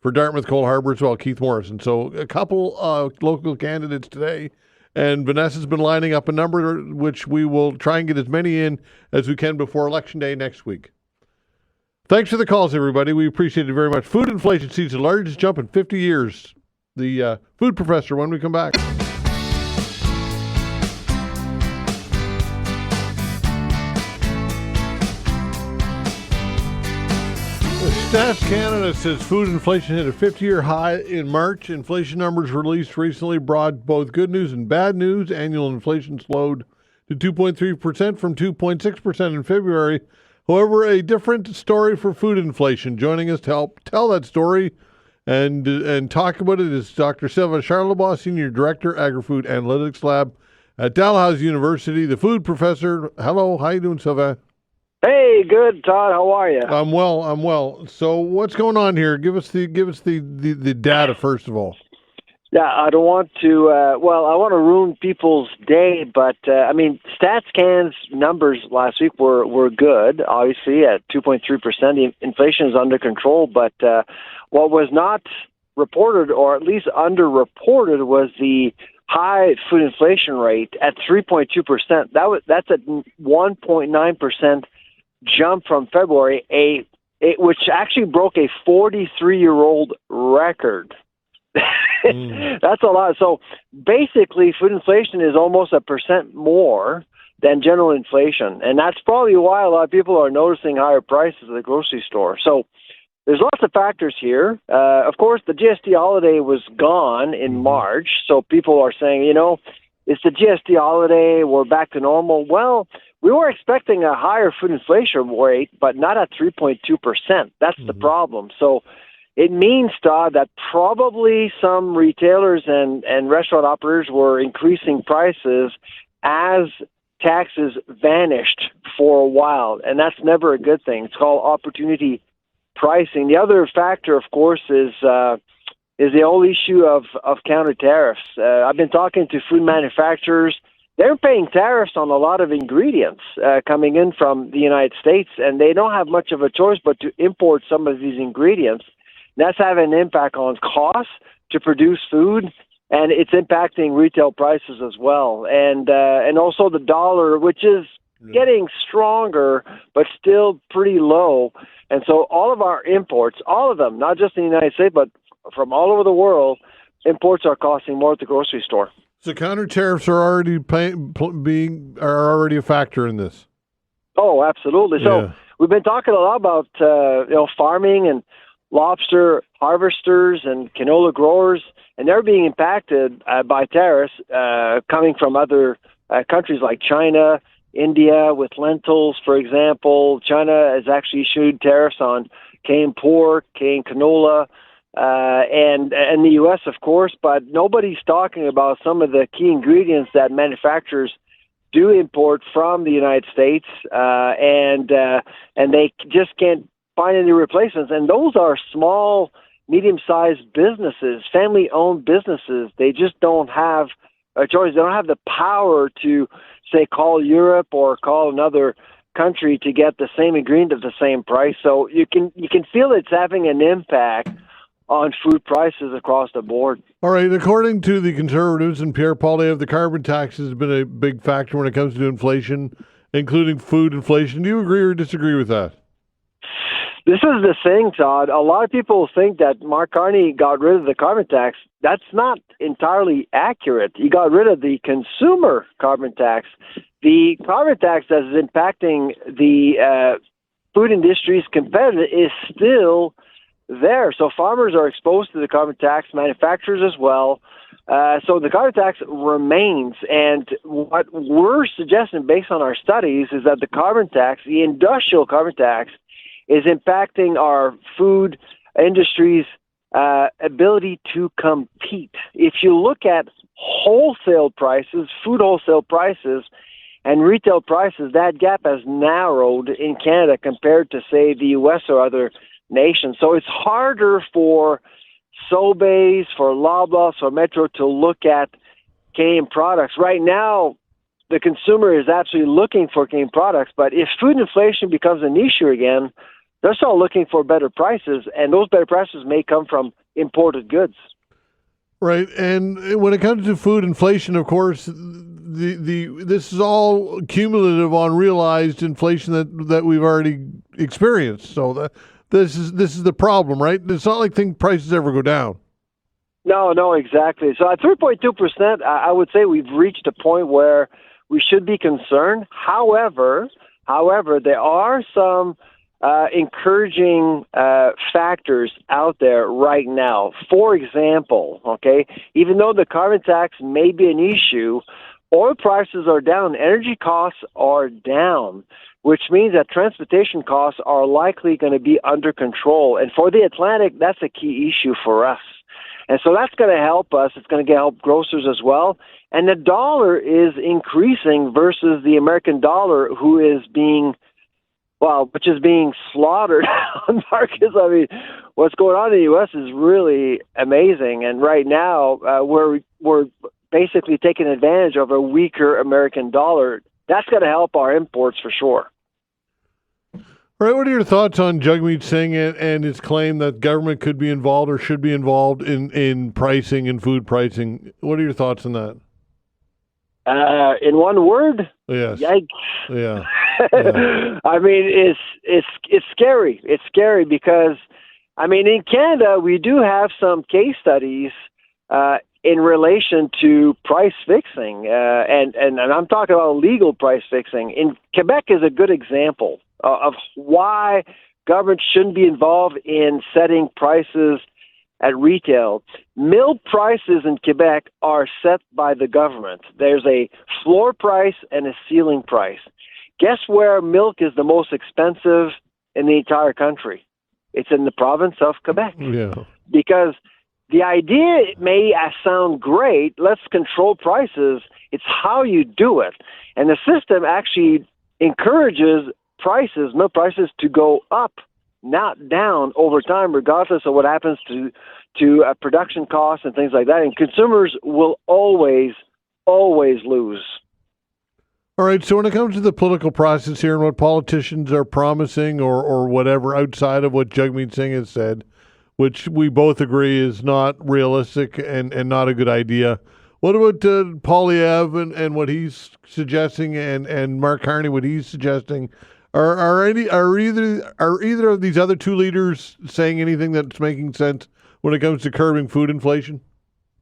for Dartmouth, Cole Harbour as well, Keith Morrison. So a couple local candidates today, and Vanessa's been lining up a number, which we will try and get as many in as we can before Election Day next week. Thanks for the calls, everybody. We appreciate it very much. Food inflation sees the largest jump in 50 years. The food professor when we come back. Stats Canada says food inflation hit a 50-year high in March. Inflation numbers released recently brought both good news and bad news. Annual inflation slowed to 2.3% from 2.6% in February. However, a different story for food inflation. Joining us to help tell that story and talk about it is Dr. Sylvain Charlebois, Senior Director, Agri-Food Analytics Lab at Dalhousie University, the food professor. Hello, how you doing, Sylvain? Hey, good, Todd. How are you? I'm well. So what's going on here? Give us the data first of all. Yeah, I don't want to. I want to ruin people's day, but StatsCan's numbers last week were good. Obviously, at 2.3%, the inflation is under control. But what was not reported, or at least underreported, was the high food inflation rate at 3.2%. That's a 1.9% jump from February, which actually broke a 43-year-old record. That's a lot. So basically, food inflation is almost 1% more than general inflation, and that's probably why a lot of people are noticing higher prices at the grocery store. So there's lots of factors here. Of course, the GST holiday was gone in March, so people are saying, it's the GST holiday, we're back to normal. Well, we were expecting a higher food inflation rate, but not at 3.2%. That's the problem. So it means, Todd, that probably some retailers and restaurant operators were increasing prices as taxes vanished for a while, and that's never a good thing. It's called opportunity pricing. The other factor, of course, is the whole issue of counter tariffs. I've been talking to food manufacturers. They're paying tariffs on a lot of ingredients coming in from the United States, and they don't have much of a choice but to import some of these ingredients. That's having an impact on costs to produce food, and it's impacting retail prices as well. And also the dollar, which is getting stronger, but still pretty low. And so all of our imports, all of them, not just in the United States, but from all over the world, imports are costing more at the grocery store. So counter tariffs are already a factor in this. Oh, absolutely. So we've been talking a lot about farming and lobster harvesters and canola growers, and they're being impacted by tariffs coming from other countries like China, India, with lentils, for example. China has actually issued tariffs on canned pork, canned canola, and the U.S., of course, but nobody's talking about some of the key ingredients that manufacturers do import from the United States, and they just can't find any replacements. And those are small, medium-sized businesses, family-owned businesses. They just don't have a choice. They don't have the power to, say, call Europe or call another country to get the same ingredient at the same price. So you can feel it's having an impact on food prices across the board. All right. According to the Conservatives and Pierre Poilievre, the carbon tax has been a big factor when it comes to inflation, including food inflation. Do you agree or disagree with that? This is the thing, Todd. A lot of people think that Mark Carney got rid of the carbon tax. That's not entirely accurate. He got rid of the consumer carbon tax. The carbon tax that is impacting the food industry's competitive is still there. So farmers are exposed to the carbon tax, manufacturers as well. So the carbon tax remains. And what we're suggesting based on our studies is that the carbon tax, the industrial carbon tax, is impacting our food industry's ability to compete. If you look at wholesale prices, food wholesale prices, and retail prices, that gap has narrowed in Canada compared to, say, the U.S. or other nations. So it's harder for Sobeys, for Loblaws, for Metro to look at Canadian products. Right now, the consumer is absolutely looking for Canadian products, but if food inflation becomes an issue again, they're still looking for better prices, and those better prices may come from imported goods. Right, and when it comes to food inflation, of course, this is all cumulative on realized inflation that we've already experienced. So this is the problem, right? It's not like prices ever go down. No, exactly. So at 3.2%, I would say we've reached a point where we should be concerned. However, there are some encouraging factors out there right now. For example, okay, even though the carbon tax may be an issue, oil prices are down, energy costs are down, which means that transportation costs are likely going to be under control. And for the Atlantic, that's a key issue for us. And so that's going to help us. It's going to help grocers as well. And the dollar is increasing versus the American dollar, which is being slaughtered on markets. I mean, what's going on in the U.S. is really amazing. And right now, we're basically taking advantage of a weaker American dollar. That's going to help our imports for sure. All right, what are your thoughts on Jagmeet Singh and his claim that government could be involved or should be involved in pricing and food pricing? What are your thoughts on that? In one word? Yes. Yikes. Yeah. I mean, it's scary. It's scary because, I mean, in Canada, we do have some case studies in relation to price fixing, and I'm talking about legal price fixing. In Quebec is a good example of why government shouldn't be involved in setting prices at retail. Milk prices in Quebec are set by the government. There's a floor price and a ceiling price. Guess where milk is the most expensive in the entire country? It's in the province of Quebec. Yeah. Because the idea may sound great, let's control prices. It's how you do it. And the system actually encourages milk prices to go up, not down over time, regardless of what happens to production costs and things like that. And consumers will always lose. All right, so when it comes to the political process here and what politicians are promising or whatever outside of what Jagmeet Singh has said, which we both agree is not realistic and not a good idea, what about Poilievre and what he's suggesting and Mark Carney, what he's suggesting? Are either of these other two leaders saying anything that's making sense when it comes to curbing food inflation?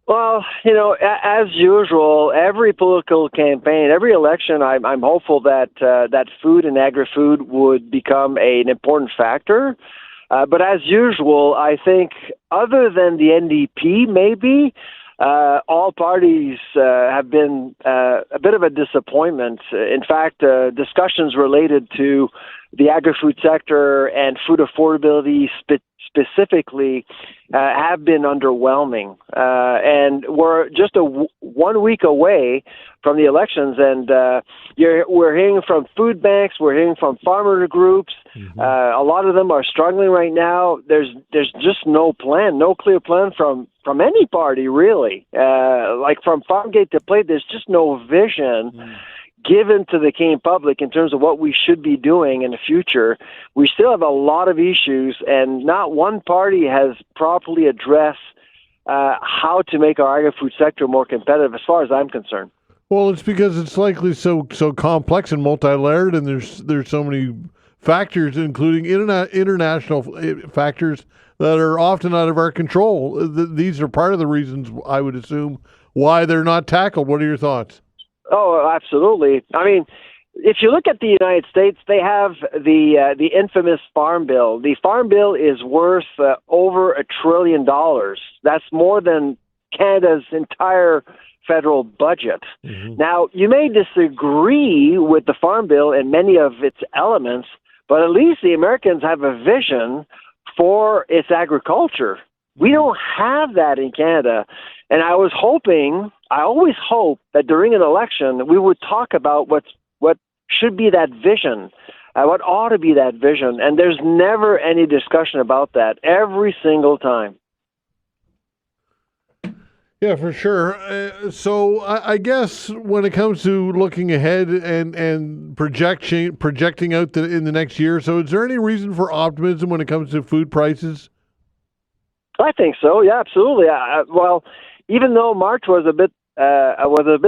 Well, as usual, every political campaign, every election, I'm hopeful that food and agri-food would become an important factor. But as usual, I think other than the NDP, maybe, all parties have been a bit of a disappointment. In fact, discussions related to the agri-food sector and food affordability specifically have been underwhelming. And we're just 1 week away from the elections, and we're hearing from food banks, we're hearing from farmer groups. Mm-hmm. A lot of them are struggling right now. There's just no plan, no clear plan from any party, really. Like from farm gate to plate, there's just no vision given to the Canadian public in terms of what we should be doing in the future. We still have a lot of issues, and not one party has properly addressed how to make our agri-food sector more competitive, as far as I'm concerned. Well, it's because it's likely so complex and multi-layered, and there's so many factors, including international factors that are often out of our control. These are part of the reasons, I would assume, why they're not tackled. What are your thoughts? Oh, absolutely. I mean, if you look at the United States, they have the infamous Farm Bill. The Farm Bill is worth over $1 trillion. That's more than Canada's entire federal budget. Mm-hmm. Now, you may disagree with the Farm Bill and many of its elements, but at least the Americans have a vision for its agriculture. We don't have that in Canada. And I always hope that during an election, we would talk about what should be that vision, what ought to be that vision. And there's never any discussion about that every single time. Yeah, for sure. So I guess when it comes to looking ahead and projecting out in the next year, so is there any reason for optimism when it comes to food prices? I think so. Yeah, absolutely. Well, even though March was a bit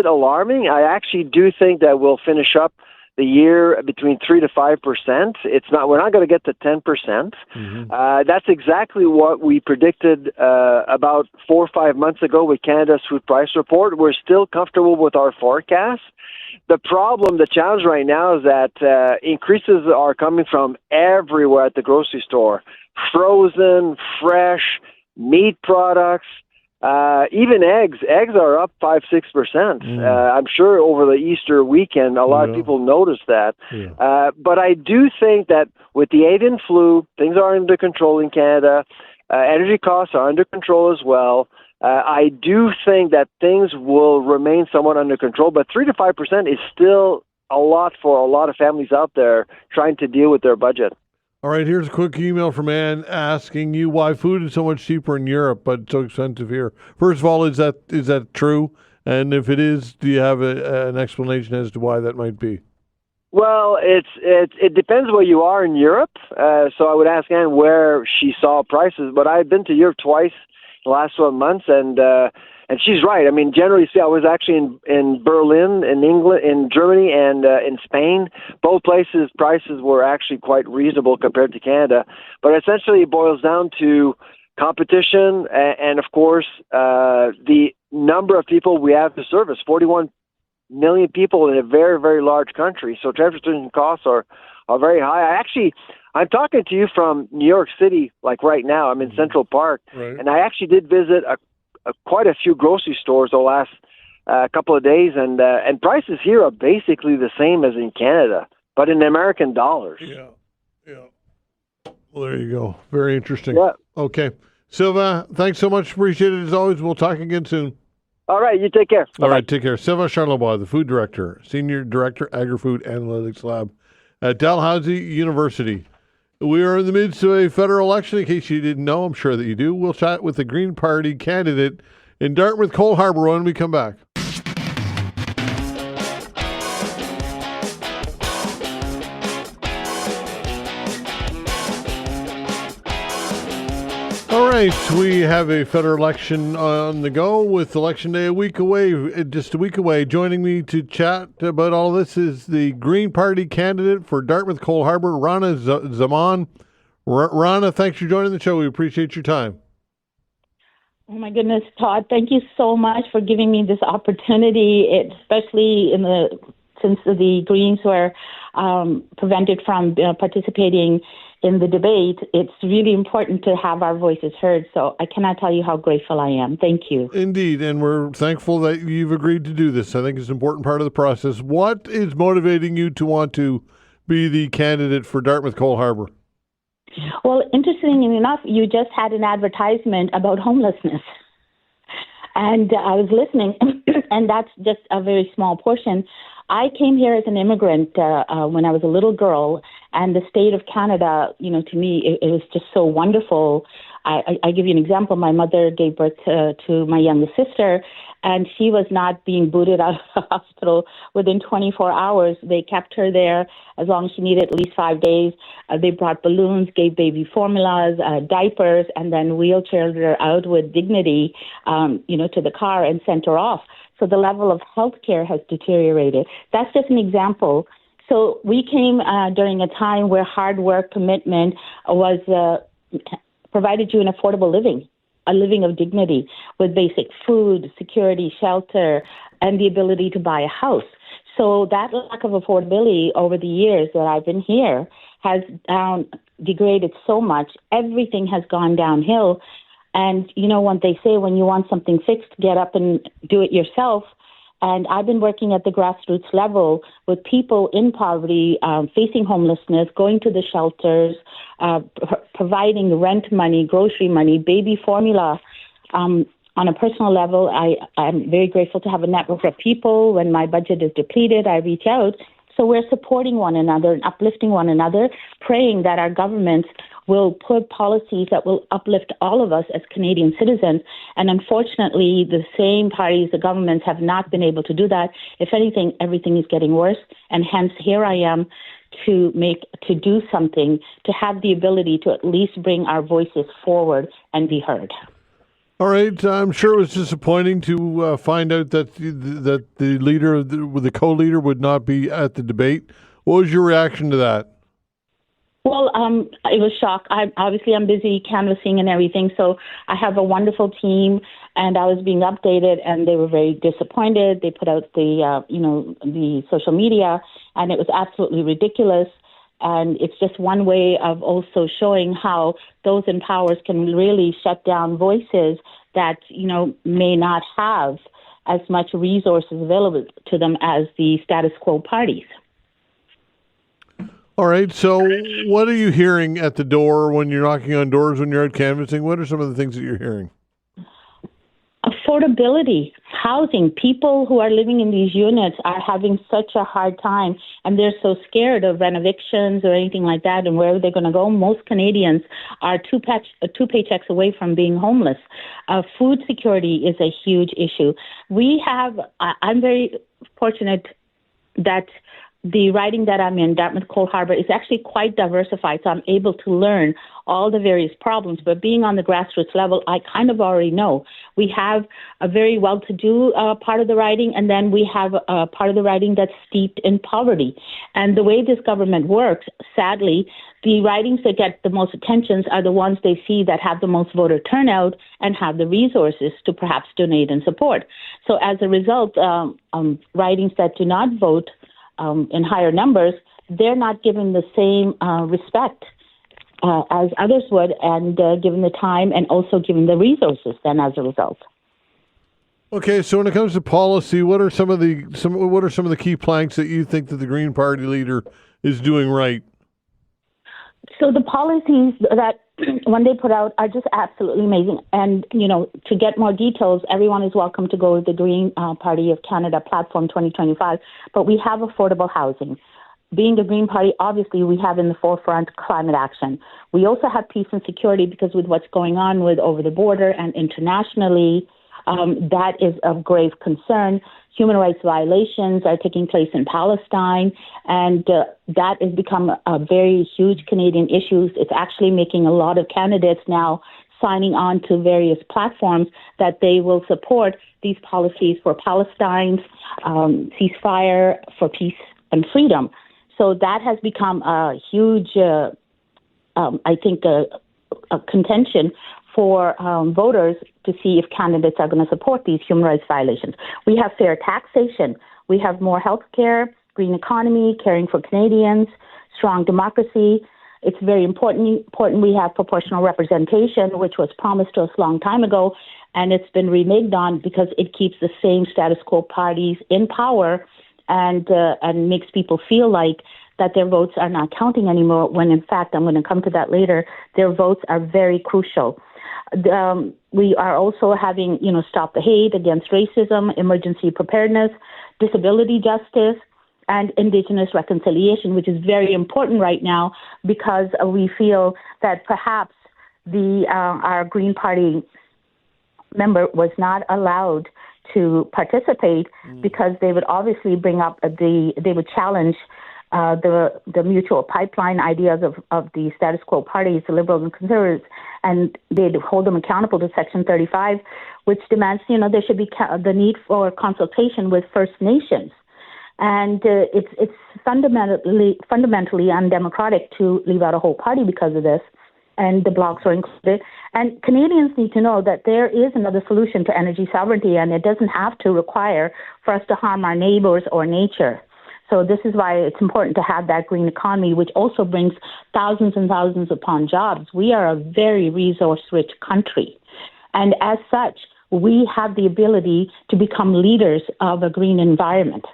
alarming, I actually do think that we'll finish up the year between 3 to 5%. We're not going to get to 10%. That's exactly what we predicted about 4 or 5 months ago with Canada's food price report. We're still comfortable with our forecast. The challenge right now is that increases are coming from everywhere at the grocery store. Frozen, fresh, meat products, even eggs. Eggs are up 5-6%. I'm sure over the Easter weekend, a lot of people noticed that. But I do think that with the avian flu, things are under control in Canada. Energy costs are under control as well. I do think that things will remain somewhat under control, but 3 to 5% is still a lot for a lot of families out there trying to deal with their budget. All right, here's a quick email from Ann asking you why food is so much cheaper in Europe but so expensive here. First of all, is that true? And if it is, do you have an explanation as to why that might be? Well, it depends where you are in Europe. So I would ask Ann where she saw prices. But I've been to Europe twice the last 12 months, and she's right. I mean, generally, I was actually in Berlin, in England, in Germany, and in Spain. Both places, prices were actually quite reasonable compared to Canada. But essentially, it boils down to competition and of course, the number of people we have to service. 41 million people in a very, very large country. So transportation costs are very high. I'm talking to you from New York City, like right now. I'm in Central Park, and I actually did visit quite a few grocery stores the last couple of days, and prices here are basically the same as in Canada, but in American dollars. Yeah. Well, there you go. Very interesting. Yeah. Okay. Sylvain, thanks so much. Appreciate it as always. We'll talk again soon. All right. You take care. All right. Take care. Sylvain Charlebois, the food director, Senior Director, Agri-Food Analytics Lab at Dalhousie University. We are in the midst of a federal election. In case you didn't know, I'm sure that you do. We'll chat with the Green Party candidate in Dartmouth, Cole Harbour, when we come back. All right, we have a federal election on the go with Election Day just a week away. Joining me to chat about all this is the Green Party candidate for Dartmouth, Cole Harbour, Rana Zaman. Rana, thanks for joining the show. We appreciate your time. Oh my goodness, Todd, thank you so much for giving me this opportunity, especially since the Greens were prevented from participating in the debate. It's really important to have our voices heard, so I cannot tell you how grateful I am. Thank you. Indeed, and we're thankful that you've agreed to do this. I think it's an important part of the process. What is motivating you to want to be the candidate for Dartmouth, Cole Harbour? Well, interestingly enough, you just had an advertisement about homelessness. And I was listening, and that's just a very small portion. I came here as an immigrant when I was a little girl, and the state of Canada, to me, it was just so wonderful. I give you an example. My mother gave birth to my youngest sister, and she was not being booted out of the hospital within 24 hours. They kept her there as long as she needed, at least 5 days. They brought balloons, gave baby formulas, diapers, and then wheelchaired her out with dignity, to the car and sent her off. So the level of health care has deteriorated. That's just an example. So we came during a time where hard work, commitment was provided you an affordable living, a living of dignity with basic food, security, shelter, and the ability to buy a house. So that lack of affordability over the years that I've been here has degraded so much. Everything has gone downhill. And, when they say when you want something fixed, get up and do it yourself. And I've been working at the grassroots level with people in poverty, facing homelessness, going to the shelters, providing rent money, grocery money, baby formula. On a personal level, I'm very grateful to have a network of people. When my budget is depleted, I reach out. So we're supporting one another and uplifting one another, praying that our governments will put policies that will uplift all of us as Canadian citizens. And unfortunately, the same parties, the governments, have not been able to do that. If anything, everything is getting worse. And hence, here I am to do something, to have the ability to at least bring our voices forward and be heard. All right. I'm sure it was disappointing to find out that the leader, the co-leader, would not be at the debate. What was your reaction to that? Well, it was shock. I'm busy canvassing and everything, so I have a wonderful team, and I was being updated, and they were very disappointed. They put out the social media, and it was absolutely ridiculous. And it's just one way of also showing how those in powers can really shut down voices that, may not have as much resources available to them as the status quo parties. All right. So what are you hearing at the door when you're knocking on doors, when you're out canvassing? What are some of the things that you're hearing? Affordability, housing. People who are living in these units are having such a hard time, and they're so scared of evictions or anything like that, and wherever they're going to go. Most Canadians are two paychecks away from being homeless. Food security is a huge issue. I'm very fortunate that the riding that I'm in, Dartmouth Cold Harbour, is actually quite diversified, so I'm able to learn all the various problems. But being on the grassroots level, I kind of already know. We have a very well-to-do part of the riding, and then we have a part of the riding that's steeped in poverty. And the way this government works, sadly, the ridings that get the most attentions are the ones they see that have the most voter turnout and have the resources to perhaps donate and support. So as a result, ridings that do not vote in higher numbers, they're not given the same respect as others would, and given the time and also given the resources then as a result. Okay, so when it comes to policy, what are some of the key planks that you think that the Green Party leader is doing right? So the policies that when they put out are just absolutely amazing. And, to get more details, everyone is welcome to go to the Green Party of Canada Platform 2025. But we have affordable housing. Being the Green Party, obviously, we have in the forefront climate action. We also have peace and security because with what's going on with over the border and internationally, that is of grave concern. Human rights violations are taking place in Palestine, and that has become a very huge Canadian issue. It's actually making a lot of candidates now signing on to various platforms that they will support these policies for Palestine's ceasefire, for peace and freedom. So that has become a huge, I think, a contention for voters to see if candidates are going to support these human rights violations. We have fair taxation. We have more health care, green economy, caring for Canadians, strong democracy. It's very important we have proportional representation, which was promised to us a long time ago, and it's been reneged on because it keeps the same status quo parties in power and makes people feel like that their votes are not counting anymore, when in fact, I'm going to come to that later, their votes are very crucial. We are also having, Stop the Hate, Against Racism, Emergency Preparedness, Disability Justice, and Indigenous Reconciliation, which is very important right now because we feel that perhaps our Green Party member was not allowed to participate because they would obviously bring up they would challenge the mutual pipeline ideas of the status quo parties, the Liberals and Conservatives, and they'd hold them accountable to Section 35, which demands, there should be the need for consultation with First Nations. And it's fundamentally undemocratic to leave out a whole party because of this, and the blocs are included. And Canadians need to know that there is another solution to energy sovereignty, and it doesn't have to require for us to harm our neighbors or nature. So this is why it's important to have that green economy, which also brings thousands and thousands upon jobs. We are a very resource-rich country. And as such, we have the ability to become leaders of a green environment.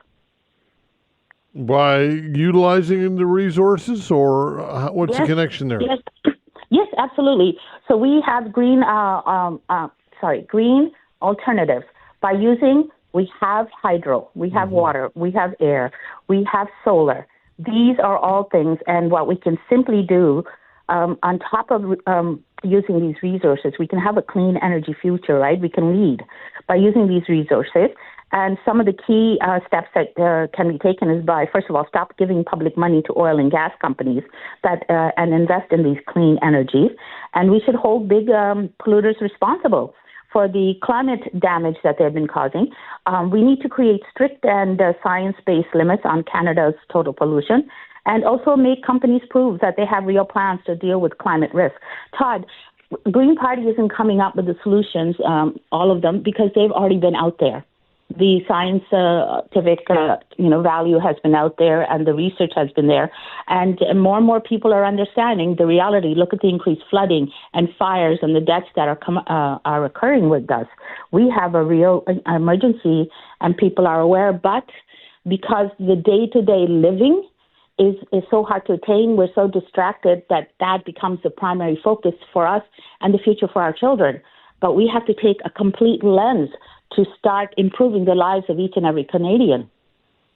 By utilizing the resources, or what's the connection there? Yes, absolutely. So we have green alternatives by using. We have hydro, we have water, we have air, we have solar. These are all things, and what we can simply do on top of using these resources, we can have a clean energy future, right? We can lead by using these resources. And some of the key steps that can be taken is by, first of all, stop giving public money to oil and gas companies and invest in these clean energies. And we should hold big polluters responsible. for the climate damage that they've been causing. We need to create strict and science-based limits on Canada's total pollution, and also make companies prove that they have real plans to deal with climate risk. Todd, Green Party isn't coming up with the solutions, all of them, because they've already been out there. The scientific, value has been out there, and the research has been there, and more and more people are understanding the reality. Look at the increased flooding and fires and the deaths that are occurring with us. We have a real emergency, and people are aware. But because the day-to-day living is so hard to attain, we're so distracted that becomes the primary focus for us and the future for our children. But we have to take a complete lens to start improving the lives of each and every Canadian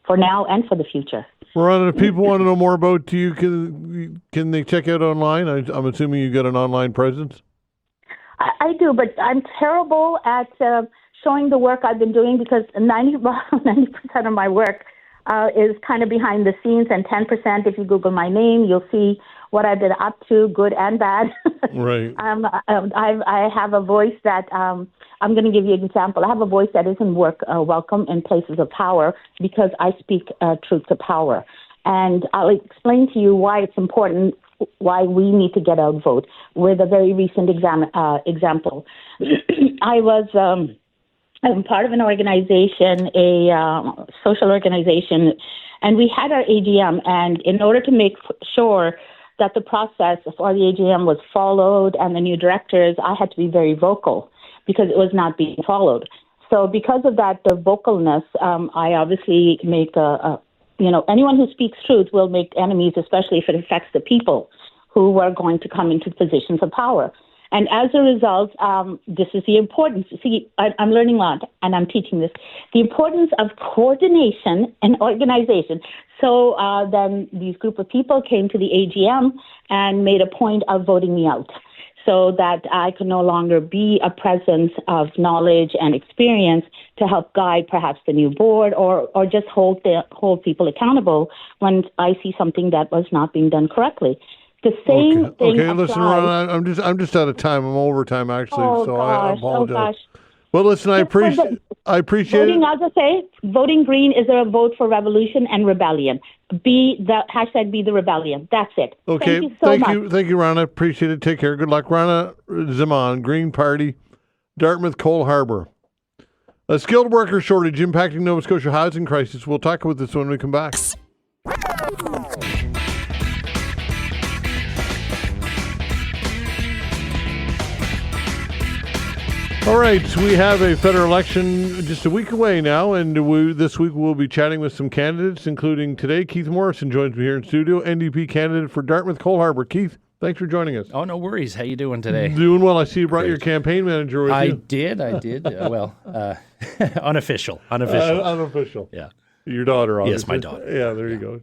for now and for the future. Rana, if people want to know more about you, can they check out online? I'm assuming you got an online presence? I do, but I'm terrible at showing the work I've been doing, because 90% of my work is kind of behind the scenes, and 10%, if you Google my name, you'll see what I've been up to, good and bad. Right. I have a voice that, I'm going to give you an example. I have a voice that isn't welcome in places of power, because I speak truth to power. And I'll explain to you why it's important, why we need to get out vote, with a very recent example. I'm part of an organization, a social organization, and we had our AGM. And in order to make sure that the process for the AGM was followed and the new directors, I had to be very vocal, because it was not being followed. So because of that, the vocalness, I obviously make anyone who speaks truth will make enemies, especially if it affects the people who are going to come into positions of power. And as a result, this is the importance. See, I'm learning a lot, and I'm teaching this. The importance of coordination and organization. So then these group of people came to the AGM and made a point of voting me out, so that I could no longer be a presence of knowledge and experience to help guide perhaps the new board, or just hold people accountable when I see something that was not being done correctly. The same thing applies. Listen, Ron, I'm just out of time. I'm over time, actually, I apologize. Oh, gosh. Well, listen, I appreciate voting, it. I'll just say, voting green is a vote for revolution and rebellion. Be the rebellion. That's it. Okay, thank you so much. Thank you, Rana. Appreciate it. Take care. Good luck. Rana Zaman, Green Party, Dartmouth, Cole Harbour. A skilled worker shortage impacting Nova Scotia housing crisis. We'll talk about this when we come back. All right, we have a federal election just a week away now, and this week we'll be chatting with some candidates, including today, Keith Morrison joins me here in studio, NDP candidate for Dartmouth, Cole Harbour. Keith, thanks for joining us. Oh, no worries. How you doing today? Doing well. I see you brought your campaign manager with you. I did. Unofficial. Unofficial. Yeah. Your daughter, obviously. Yes, my daughter. Yeah, there you go.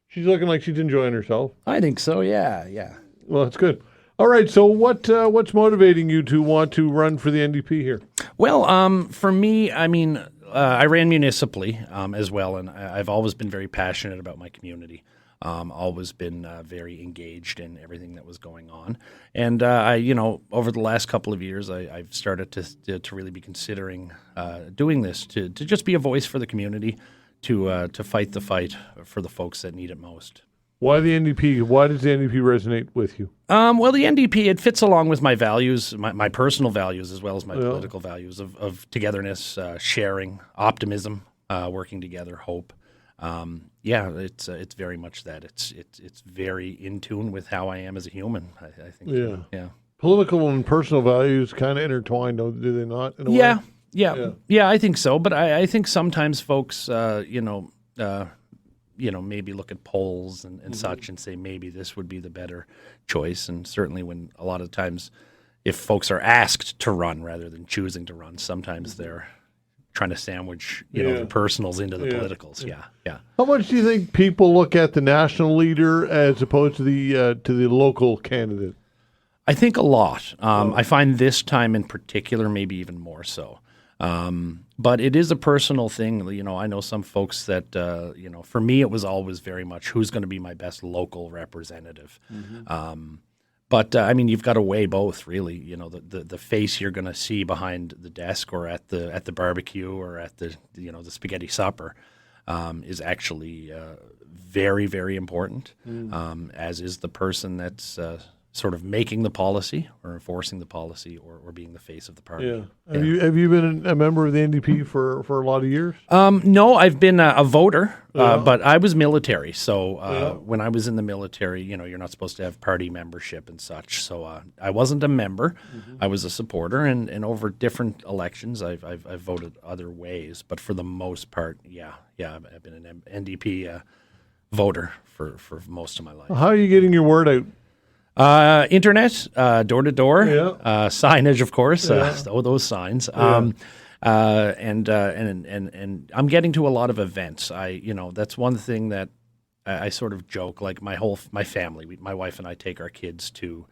She's looking like she's enjoying herself. I think so, yeah. Well, that's good. All right, so what's motivating you to want to run for the NDP here? Well, for me, I ran municipally as well, and I've always been very passionate about my community. Always been very engaged in everything that was going on, and over the last couple of years, I've started to really be considering doing this to just be a voice for the community, to fight the fight for the folks that need it most. Why the NDP? Why does the NDP resonate with you? Well, the NDP, it fits along with my values, my personal values, as well as my political values of togetherness, sharing, optimism, working together, hope. It's very much that. It's very in tune with how I am as a human, I think. Yeah. Political and personal values kind of intertwined, do they not? In a way? Yeah, I think so. But I think sometimes folks, maybe look at polls and such and say maybe this would be the better choice. And certainly when a lot of times if folks are asked to run rather than choosing to run, sometimes they're trying to sandwich the personals into the politicals. Yeah. How much do you think people look at the national leader as opposed to the local candidate? I think a lot. I find this time in particular maybe even more so. But it is a personal thing. I know some folks that, for me, it was always very much who's going to be my best local representative. But I mean, you've got to weigh both, really. You know, the face you're going to see behind the desk or at the barbecue or at the spaghetti supper is actually very, very important. As is the person that's sort of making the policy or enforcing the policy or being the face of the party. Yeah. Have you been a member of the NDP for a lot of years? No, I've been a voter, but I was military. So when I was in the military, you're not supposed to have party membership and such. So I wasn't a member. I was a supporter, and over different elections, I've voted other ways. But for the most part, I've been an NDP voter for most of my life. How are you getting your word out? Internet, door to door, signage, of course. Those signs. And I'm getting to a lot of events. That's one thing that I sort of joke. Like my family, my wife and I take our kids to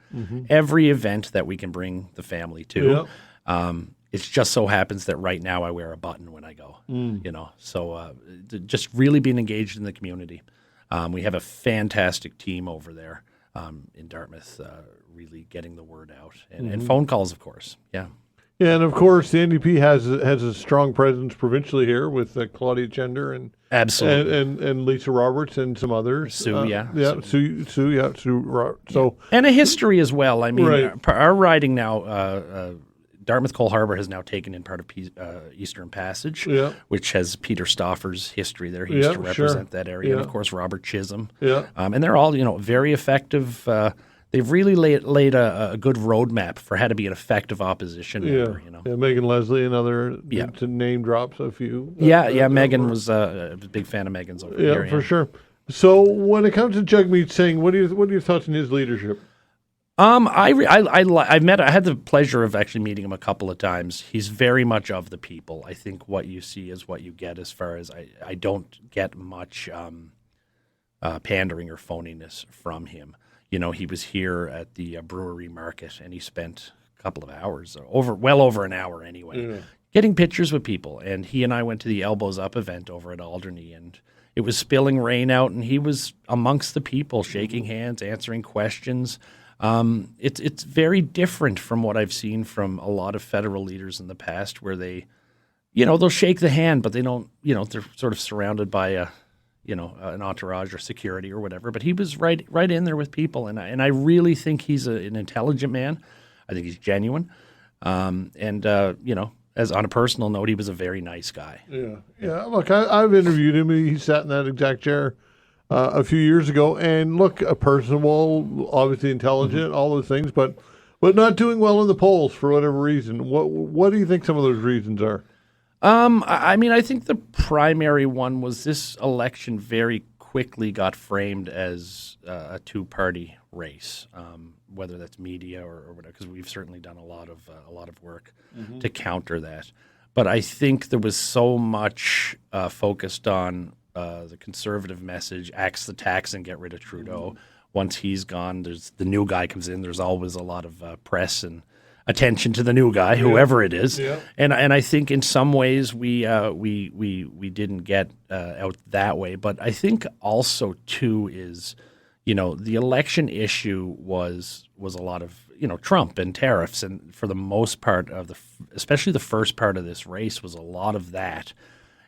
every event that we can bring the family to. It just so happens that right now I wear a button when I go. So just really being engaged in the community. We have a fantastic team over there. In Dartmouth, really getting the word out, and phone calls, of course. Yeah, and of course the NDP has a strong presence provincially here with Claudia Chender and absolutely and Lisa Roberts and some others. Sue, Sue. So and a history as well. I mean, our riding now. Dartmouth Coal Harbour has now taken in part of Eastern Passage, which has Peter Stauffer's history there. He used to represent that area. And, of course, Robert Chisholm. And they're all, very effective. They've really laid a good roadmap for how to be an effective opposition member. Megan Leslie, another, to name drops a few. Megan was a big fan of Megan's over here. Yeah, for sure. So when it comes to Jagmeet Singh, what are your thoughts on his leadership? I had the pleasure of actually meeting him a couple of times. He's very much of the people. I think what you see is what you get, as far as I don't get much pandering or phoniness from him. He was here at the brewery market, and he spent a couple of hours, well over an hour anyway, getting pictures with people. And he and I went to the Elbows Up event over at Alderney, and it was spilling rain out, and he was amongst the people, shaking hands, answering questions. It's very different from what I've seen from a lot of federal leaders in the past, where they, they'll shake the hand, but they don't, they're sort of surrounded by an entourage or security or whatever. But he was right in there with people, and I really think he's an intelligent man. I think he's genuine, as on a personal note, he was a very nice guy. Yeah. Look, I've interviewed him. He sat in that exact chair a few years ago, and look, personable, obviously intelligent, all those things, but not doing well in the polls for whatever reason. What do you think some of those reasons are? I think the primary one was this election very quickly got framed as a two-party race, whether that's media or whatever, because we've certainly done a lot of work to counter that. But I think there was so much focused on the conservative message, axe the tax and get rid of Trudeau. Once he's gone, the new guy comes in. There's always a lot of press and attention to the new guy, whoever it is. And I think in some ways we didn't get out that way. But I think also too is, the election issue was a lot of Trump and tariffs, and for the most part of especially the first part of this race was a lot of that,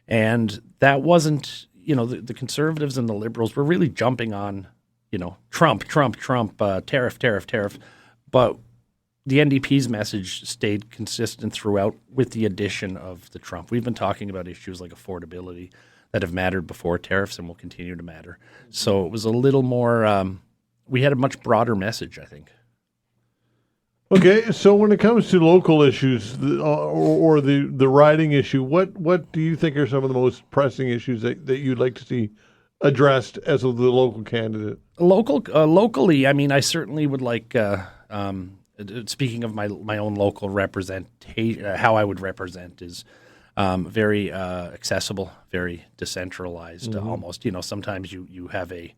and that wasn't. The conservatives and the liberals were really jumping on, Trump, tariff. But the NDP's message stayed consistent throughout with the addition of the Trump. We've been talking about issues like affordability that have mattered before tariffs and will continue to matter. So it was a little more, we had a much broader message, I think. Okay, so when it comes to local issues or the riding issue, what do you think are some of the most pressing issues that you'd like to see addressed as the local candidate? Locally, I certainly would like, speaking of my own local representation, how I would represent is very accessible, very decentralized, almost. Sometimes you have a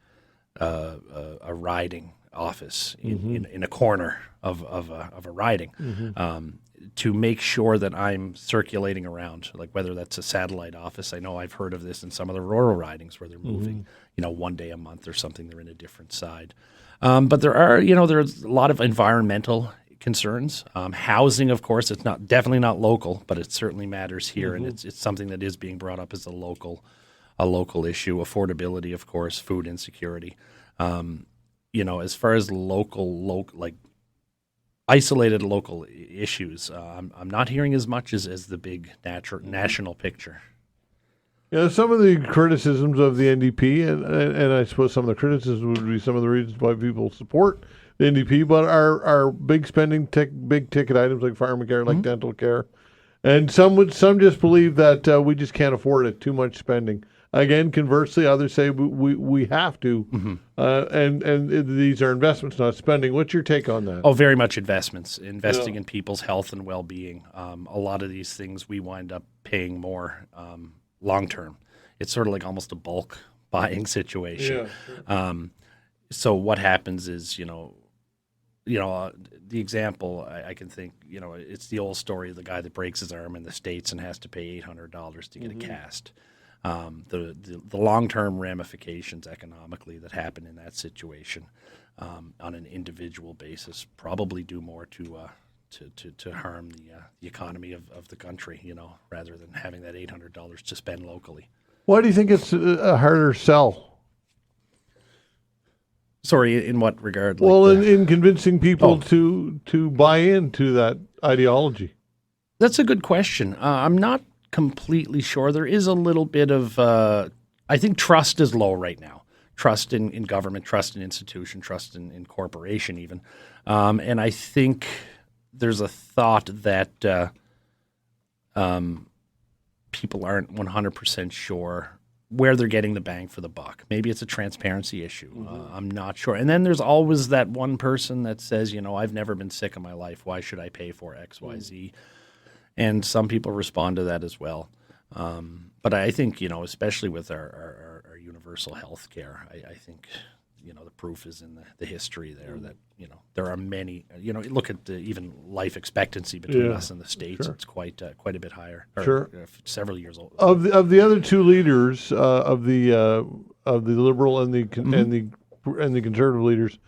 riding office in a corner of a riding to make sure that I'm circulating around, like whether that's a satellite office. I know I've heard of this in some of the rural ridings where they're moving, one day a month or something. They're in a different side. But there's a lot of environmental concerns. Housing, of course, it's definitely not local, but it certainly matters here, and it's something that is being brought up as a local issue. Affordability, of course, food insecurity. As far as local isolated local issues, I'm not hearing as much as the big national picture. Yeah, some of the criticisms of the NDP, and I suppose some of the criticisms would be some of the reasons why people support the NDP, but are big spending, big ticket items like pharmacare, like dental care, and some just believe that we just can't afford it, too much spending. Again, conversely, others say we have to, and these are investments, not spending. What's your take on that? Oh, very much investing in people's health and well-being. A lot of these things we wind up paying more long term. It's sort of like almost a bulk buying situation. Yeah, sure. So what happens is, the example I can think, it's the old story of the guy that breaks his arm in the States and has to pay $800 to get a cast. The long-term ramifications economically that happen in that situation on an individual basis probably do more to harm the economy of the country, rather than having that $800 to spend locally. Why do you think it's a harder sell? Sorry, in what regard? In convincing people to buy into that ideology. That's a good question. I'm not completely sure. There is a little bit of, I think trust is low right now. Trust in government, trust in institution, trust in corporation even. And I think there's a thought that people aren't 100% sure where they're getting the bang for the buck. Maybe it's a transparency issue. I'm not sure. And then there's always that one person that says, I've never been sick in my life. Why should I pay for X, Y, Z? And some people respond to that as well. But I think, especially with our universal health care, I think, the proof is in the history there that, there are many, look at even life expectancy between us and the States. Sure. It's quite a bit higher. Several years old. Of the other two leaders, of the Liberal and the Conservative leaders,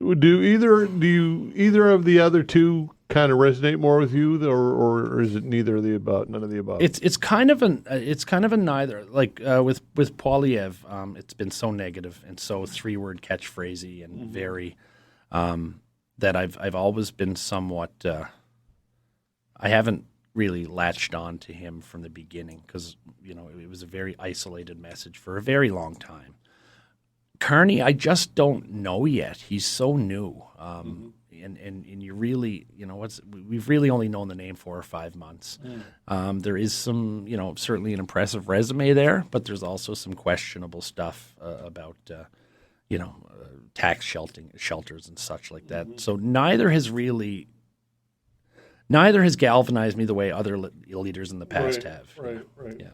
do either of the other two kind of resonate more with you, or is it neither of the above, none of the above? It's kind of a neither. Like with Poilievre, it's been so negative and so 3-word catchphrasey and very that I've always been somewhat. I haven't really latched on to him from the beginning because it was a very isolated message for a very long time. Carney, I just don't know yet. He's so new. And you really, we've really only known the name 4 or 5 months. There is some, certainly an impressive resume there, but there's also some questionable stuff about, tax shelters and such like that. So neither has galvanized me the way other leaders in the past have. Right. Yeah.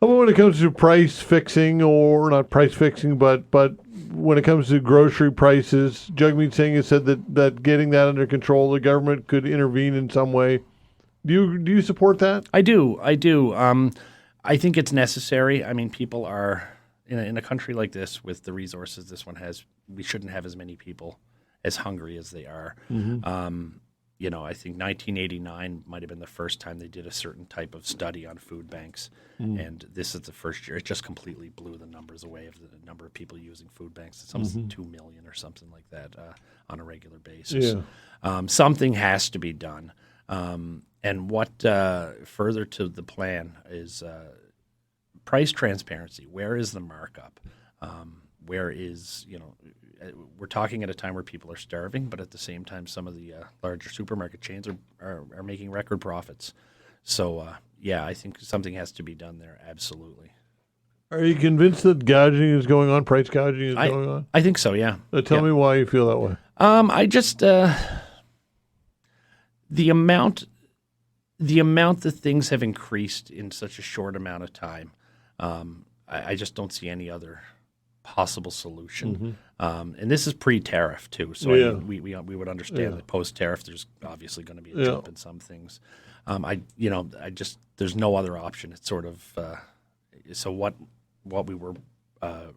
How about when it comes to price fixing, or not price fixing, but when it comes to grocery prices? Jagmeet Singh has said that getting that under control, the government could intervene in some way. Do you support that? I do. I think it's necessary. I mean, people are in a country like this with the resources this one has. We shouldn't have as many people as hungry as they are. I think 1989 might have been the first time they did a certain type of study on food banks, and this is the first year. It just completely blew the numbers away of the number of people using food banks. It's almost 2 million or something like that on a regular basis. Yeah. Something has to be done. And what further to the plan is price transparency. Where is the markup? Where is, we're talking at a time where people are starving, but at the same time, some of the larger supermarket chains are making record profits. So, I think something has to be done there, absolutely. Are you convinced that gouging is going on, price gouging is going on? I think so, yeah. Tell me why you feel that way. I just, the amount that things have increased in such a short amount of time, I just don't see any other possible solution. And this is pre-tariff too, so I mean, we would understand that post-tariff there's obviously going to be a jump in some things. There's no other option. It's sort of so what we were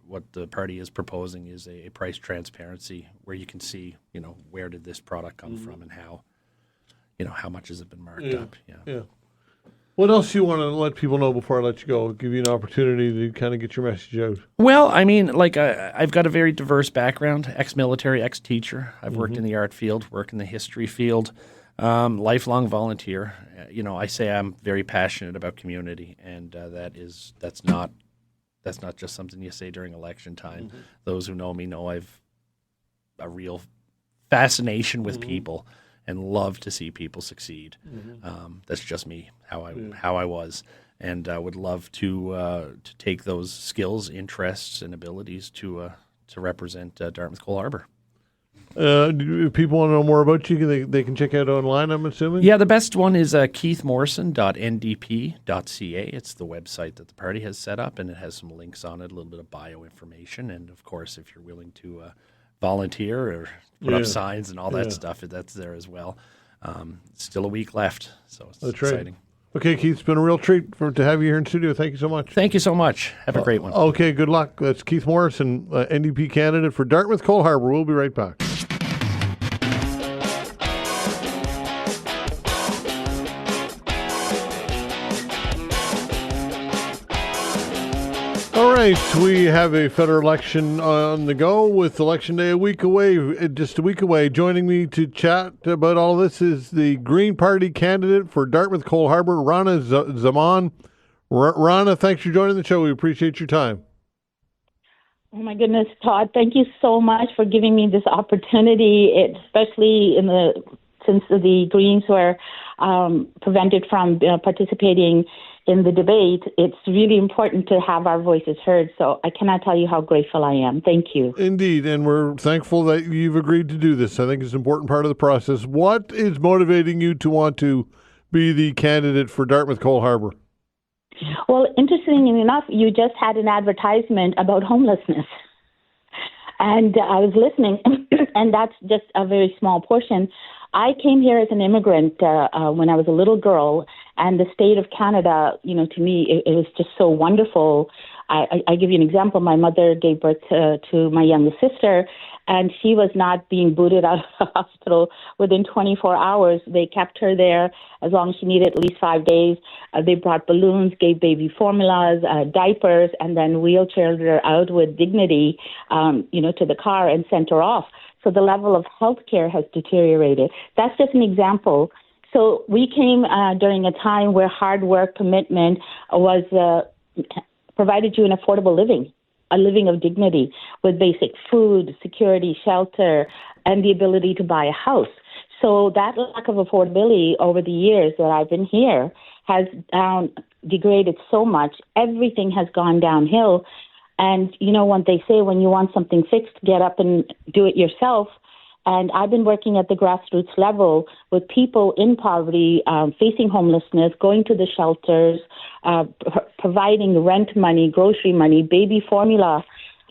what the party is proposing is a price transparency where you can see, where did this product come from and how, how much has it been marked up. Yeah. What else do you want to let people know before I let you go? Give you an opportunity to kind of get your message out. Well, I mean, I've got a very diverse background, ex-military, ex-teacher. I've worked in the art field, worked in the history field, lifelong volunteer. I say I'm very passionate about community, and that's not just something you say during election time. Those who know me know I've a real fascination with people and love to see people succeed. That's just me, how I was, and I would love to take those skills, interests, and abilities to represent Dartmouth Cole Harbour. If people want to know more about you, they can check out online, I'm assuming? Yeah, the best one is keithmorrison.ndp.ca. It's the website that the party has set up, and it has some links on it, a little bit of bio information, and of course, if you're willing to volunteer or put up signs and all that stuff, that's there as well. Still a week left, so it's exciting. Okay, Keith, it's been a real treat to have you here in studio. Thank you so much. Thank you so much. Have a great one. Okay, good luck. That's Keith Morrison, NDP candidate for Dartmouth Cole Harbour. We'll be right back. All right, we have a federal election on the go with Election Day just a week away. Joining me to chat about all this is the Green Party candidate for Dartmouth Cole Harbour, Rana Zaman. Rana, thanks for joining the show. We appreciate your time. Oh my goodness, Todd! Thank you so much for giving me this opportunity, especially since the Greens were prevented from participating in the debate. It's really important to have our voices heard. So I cannot tell you how grateful I am. Thank you. Indeed, and we're thankful that you've agreed to do this. I think it's an important part of the process. What is motivating you to want to be the candidate for Dartmouth Cole Harbour? Well, interestingly enough, you just had an advertisement about homelessness. And I was listening, and that's just a very small portion. I came here as an immigrant when I was a little girl, and the state of Canada, to me, it was just so wonderful. I give you an example. My mother gave birth to my youngest sister, and she was not being booted out of the hospital within 24 hours. They kept her there as long as she needed at least 5 days. They brought balloons, gave baby formulas, diapers, and then wheelchaired her out with dignity, to the car and sent her off. So the level of health care has deteriorated. That's just an example. So we came during a time where hard work, commitment was provided you an affordable living, a living of dignity with basic food, security, shelter, and the ability to buy a house. So that lack of affordability over the years that I've been here has degraded so much. Everything has gone downhill. And, when they say when you want something fixed, get up and do it yourself. And I've been working at the grassroots level with people in poverty, facing homelessness, going to the shelters, providing rent money, grocery money, baby formula.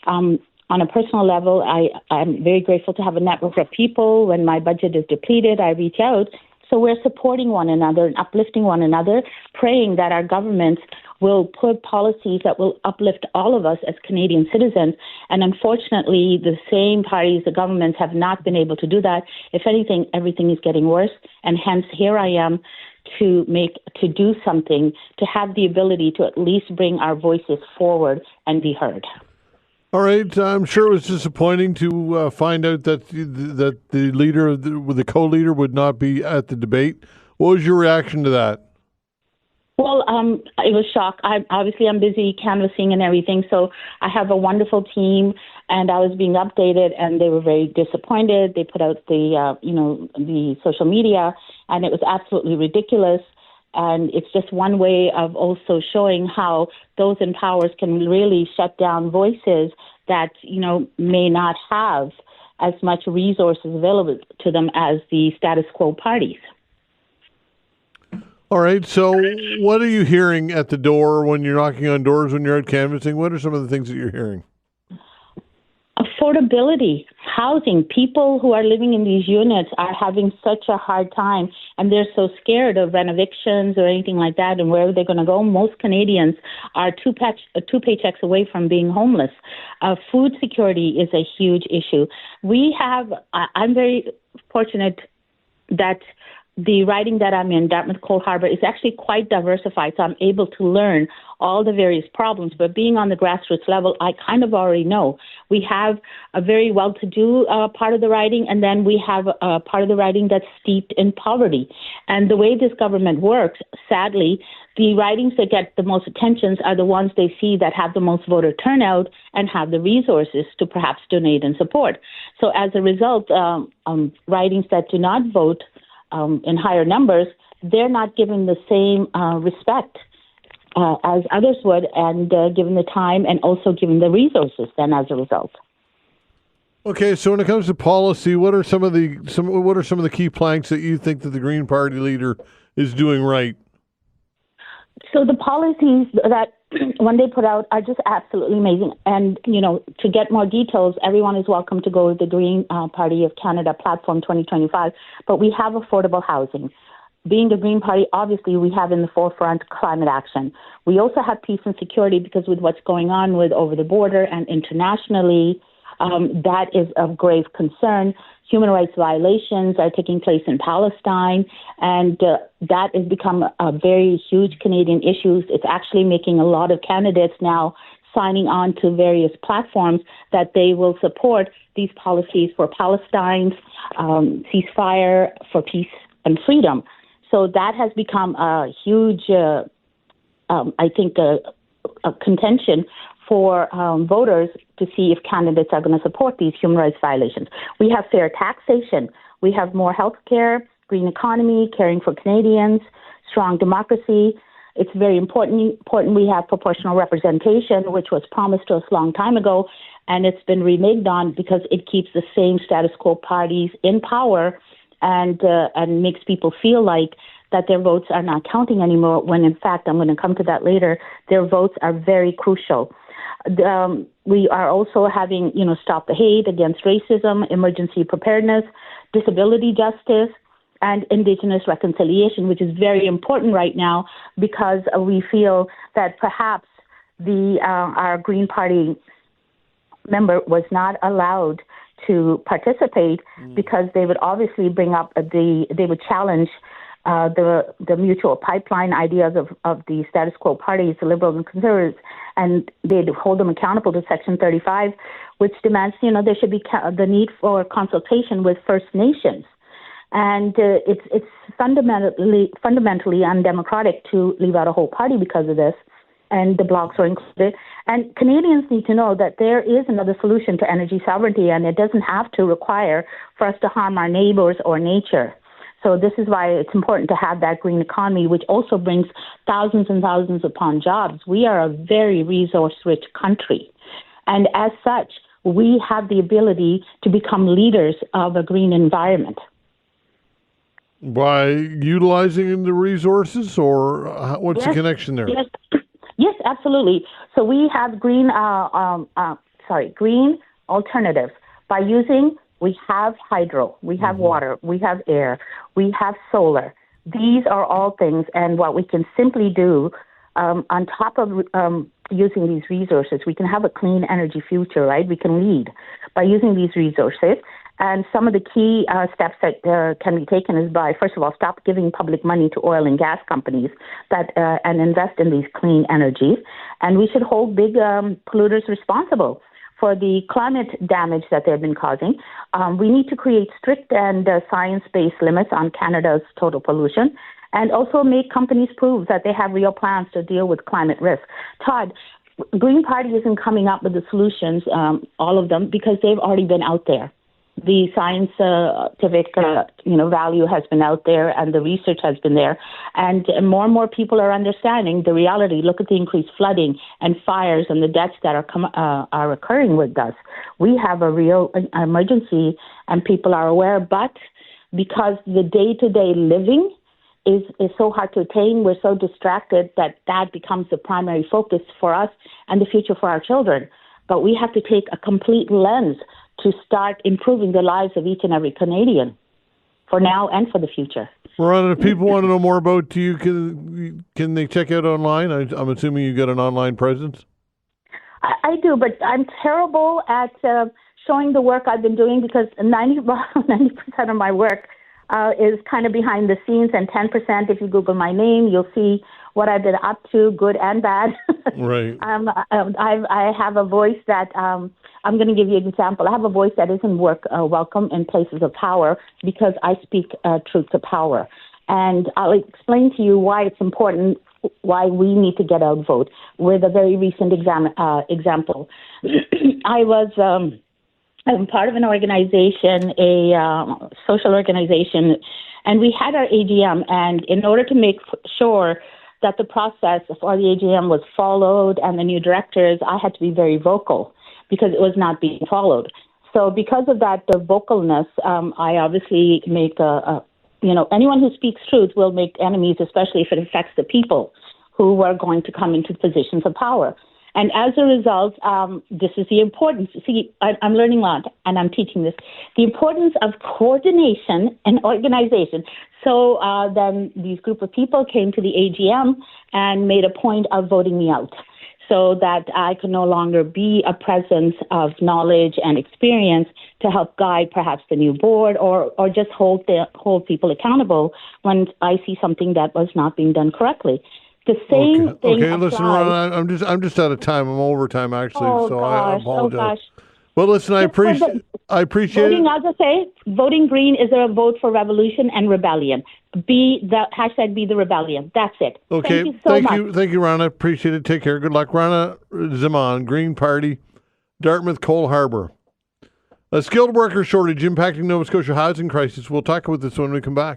On a personal level, I'm very grateful to have a network of people. When my budget is depleted, I reach out. So we're supporting one another and uplifting one another, praying that our governments will put policies that will uplift all of us as Canadian citizens. And unfortunately, the same parties, the governments have not been able to do that. If anything, everything is getting worse. And hence, here I am to do something, to have the ability to at least bring our voices forward and be heard. All right. I'm sure it was disappointing to find out that the leader, the co-leader, would not be at the debate. What was your reaction to that? Well, it was shock. I'm busy canvassing and everything, so I have a wonderful team, and I was being updated, and they were very disappointed. They put out the social media, and it was absolutely ridiculous. And it's just one way of also showing how those in powers can really shut down voices that, may not have as much resources available to them as the status quo parties. All right. So what are you hearing at the door when you're knocking on doors, when you're out canvassing? What are some of the things that you're hearing? Affordability. housing. People who are living in these units are having such a hard time, and they're so scared of evictions or anything like that, and where they're going to go. Most Canadians are two paychecks away from being homeless. Food security is a huge issue. I'm very fortunate that the riding that I'm in, Dartmouth Cold Harbour, is actually quite diversified, so I'm able to learn all the various problems. But being on the grassroots level, I kind of already know. We have a very well-to-do part of the riding, and then we have a part of the riding that's steeped in poverty. And the way this government works, sadly, the ridings that get the most attentions are the ones they see that have the most voter turnout and have the resources to perhaps donate and support. So as a result, ridings that do not vote in higher numbers, they're not given the same respect as others would, and given the time and also given the resources then as a result. Okay, so when it comes to policy, what are some of the key planks that you think that the Green Party leader is doing right? So the policies that when they put out are just absolutely amazing. And, to get more details, everyone is welcome to go to the Green Party of Canada platform 2025. But we have affordable housing. Being the Green Party, obviously, we have in the forefront climate action. We also have peace and security because with what's going on with over the border and internationally, that is of grave concern. Human rights violations are taking place in Palestine, and that has become a very huge Canadian issue. It's actually making a lot of candidates now signing on to various platforms that they will support these policies for Palestine's ceasefire, for peace and freedom. So that has become a huge, I think, a contention for voters to see if candidates are going to support these human rights violations. We have fair taxation. We have more health care, green economy, caring for Canadians, strong democracy. It's very important we have proportional representation, which was promised to us a long time ago, and it's been reneged on because it keeps the same status quo parties in power and makes people feel like that their votes are not counting anymore, when in fact, I'm going to come to that later, their votes are very crucial. We are also having, Stop the Hate, Against Racism, Emergency Preparedness, Disability Justice, and Indigenous Reconciliation, which is very important right now because we feel that perhaps our Green Party member was not allowed to participate because they would obviously bring up they would challenge the mutual pipeline ideas of the status quo parties, the Liberals and Conservatives, and they'd hold them accountable to Section 35, which demands, there should be the need for consultation with First Nations. And it's fundamentally undemocratic to leave out a whole party because of this, and the Blocs are included. And Canadians need to know that there is another solution to energy sovereignty, and it doesn't have to require for us to harm our neighbors or nature. So this is why it's important to have that green economy, which also brings thousands and thousands upon jobs. We are a very resource-rich country. And as such, we have the ability to become leaders of a green environment. By utilizing the resources, or what's the connection there? Yes, absolutely. So we have green alternatives by using. We have hydro, we have water, we have air, we have solar. These are all things, and what we can simply do on top of using these resources, we can have a clean energy future, right? We can lead by using these resources. And some of the key steps that can be taken is by, first of all, stop giving public money to oil and gas companies and invest in these clean energies. And we should hold big polluters responsible for the climate damage that they've been causing. We need to create strict and science-based limits on Canada's total pollution, and also make companies prove that they have real plans to deal with climate risk. Todd, Green Party isn't coming up with the solutions, all of them, because they've already been out there. The scientific, value has been out there, and the research has been there, and more and more people are understanding the reality. Look at the increased flooding and fires and the deaths that are occurring with us. We have a real emergency, and people are aware. But because the day-to-day living is so hard to attain, we're so distracted that becomes the primary focus for us and the future for our children. But we have to take a complete lens to start improving the lives of each and every Canadian for now and for the future. Rana, if people want to know more about you, can they check out online? I'm assuming you got an online presence. I do, but I'm terrible at showing the work I've been doing because 90% of my work is kind of behind the scenes, and 10%, if you Google my name, you'll see what I've been up to, good and bad. Right. I have a voice that, I'm going to give you an example. I have a voice that isn't welcome in places of power because I speak truth to power. And I'll explain to you why it's important, why we need to get out vote with a very recent example. I'm part of an organization, a social organization, and we had our AGM. And in order to make sure that the process for the AGM was followed and the new directors, I had to be very vocal because it was not being followed. So because of that, the vocalness, I obviously make anyone who speaks truth will make enemies, especially if it affects the people who are going to come into positions of power. And as a result, this is the importance. See, I'm learning a lot, and I'm teaching this. The importance of coordination and organization. So then these group of people came to the AGM and made a point of voting me out so that I could no longer be a presence of knowledge and experience to help guide perhaps the new board or just hold people accountable when I see something that was not being done correctly. The same thing. Okay, listen, Rana, I'm just out of time. I'm overtime actually, I apologize. Oh gosh. Well, listen, I appreciate voting, it. I'll just say, voting green is a vote for revolution and rebellion. Be the rebellion. That's it. Okay, thank you so much. Thank you, Rana. Appreciate it. Take care. Good luck, Rana Zaman, Green Party, Dartmouth, Cole Harbour. A skilled worker shortage impacting Nova Scotia housing crisis. We'll talk about this when we come back.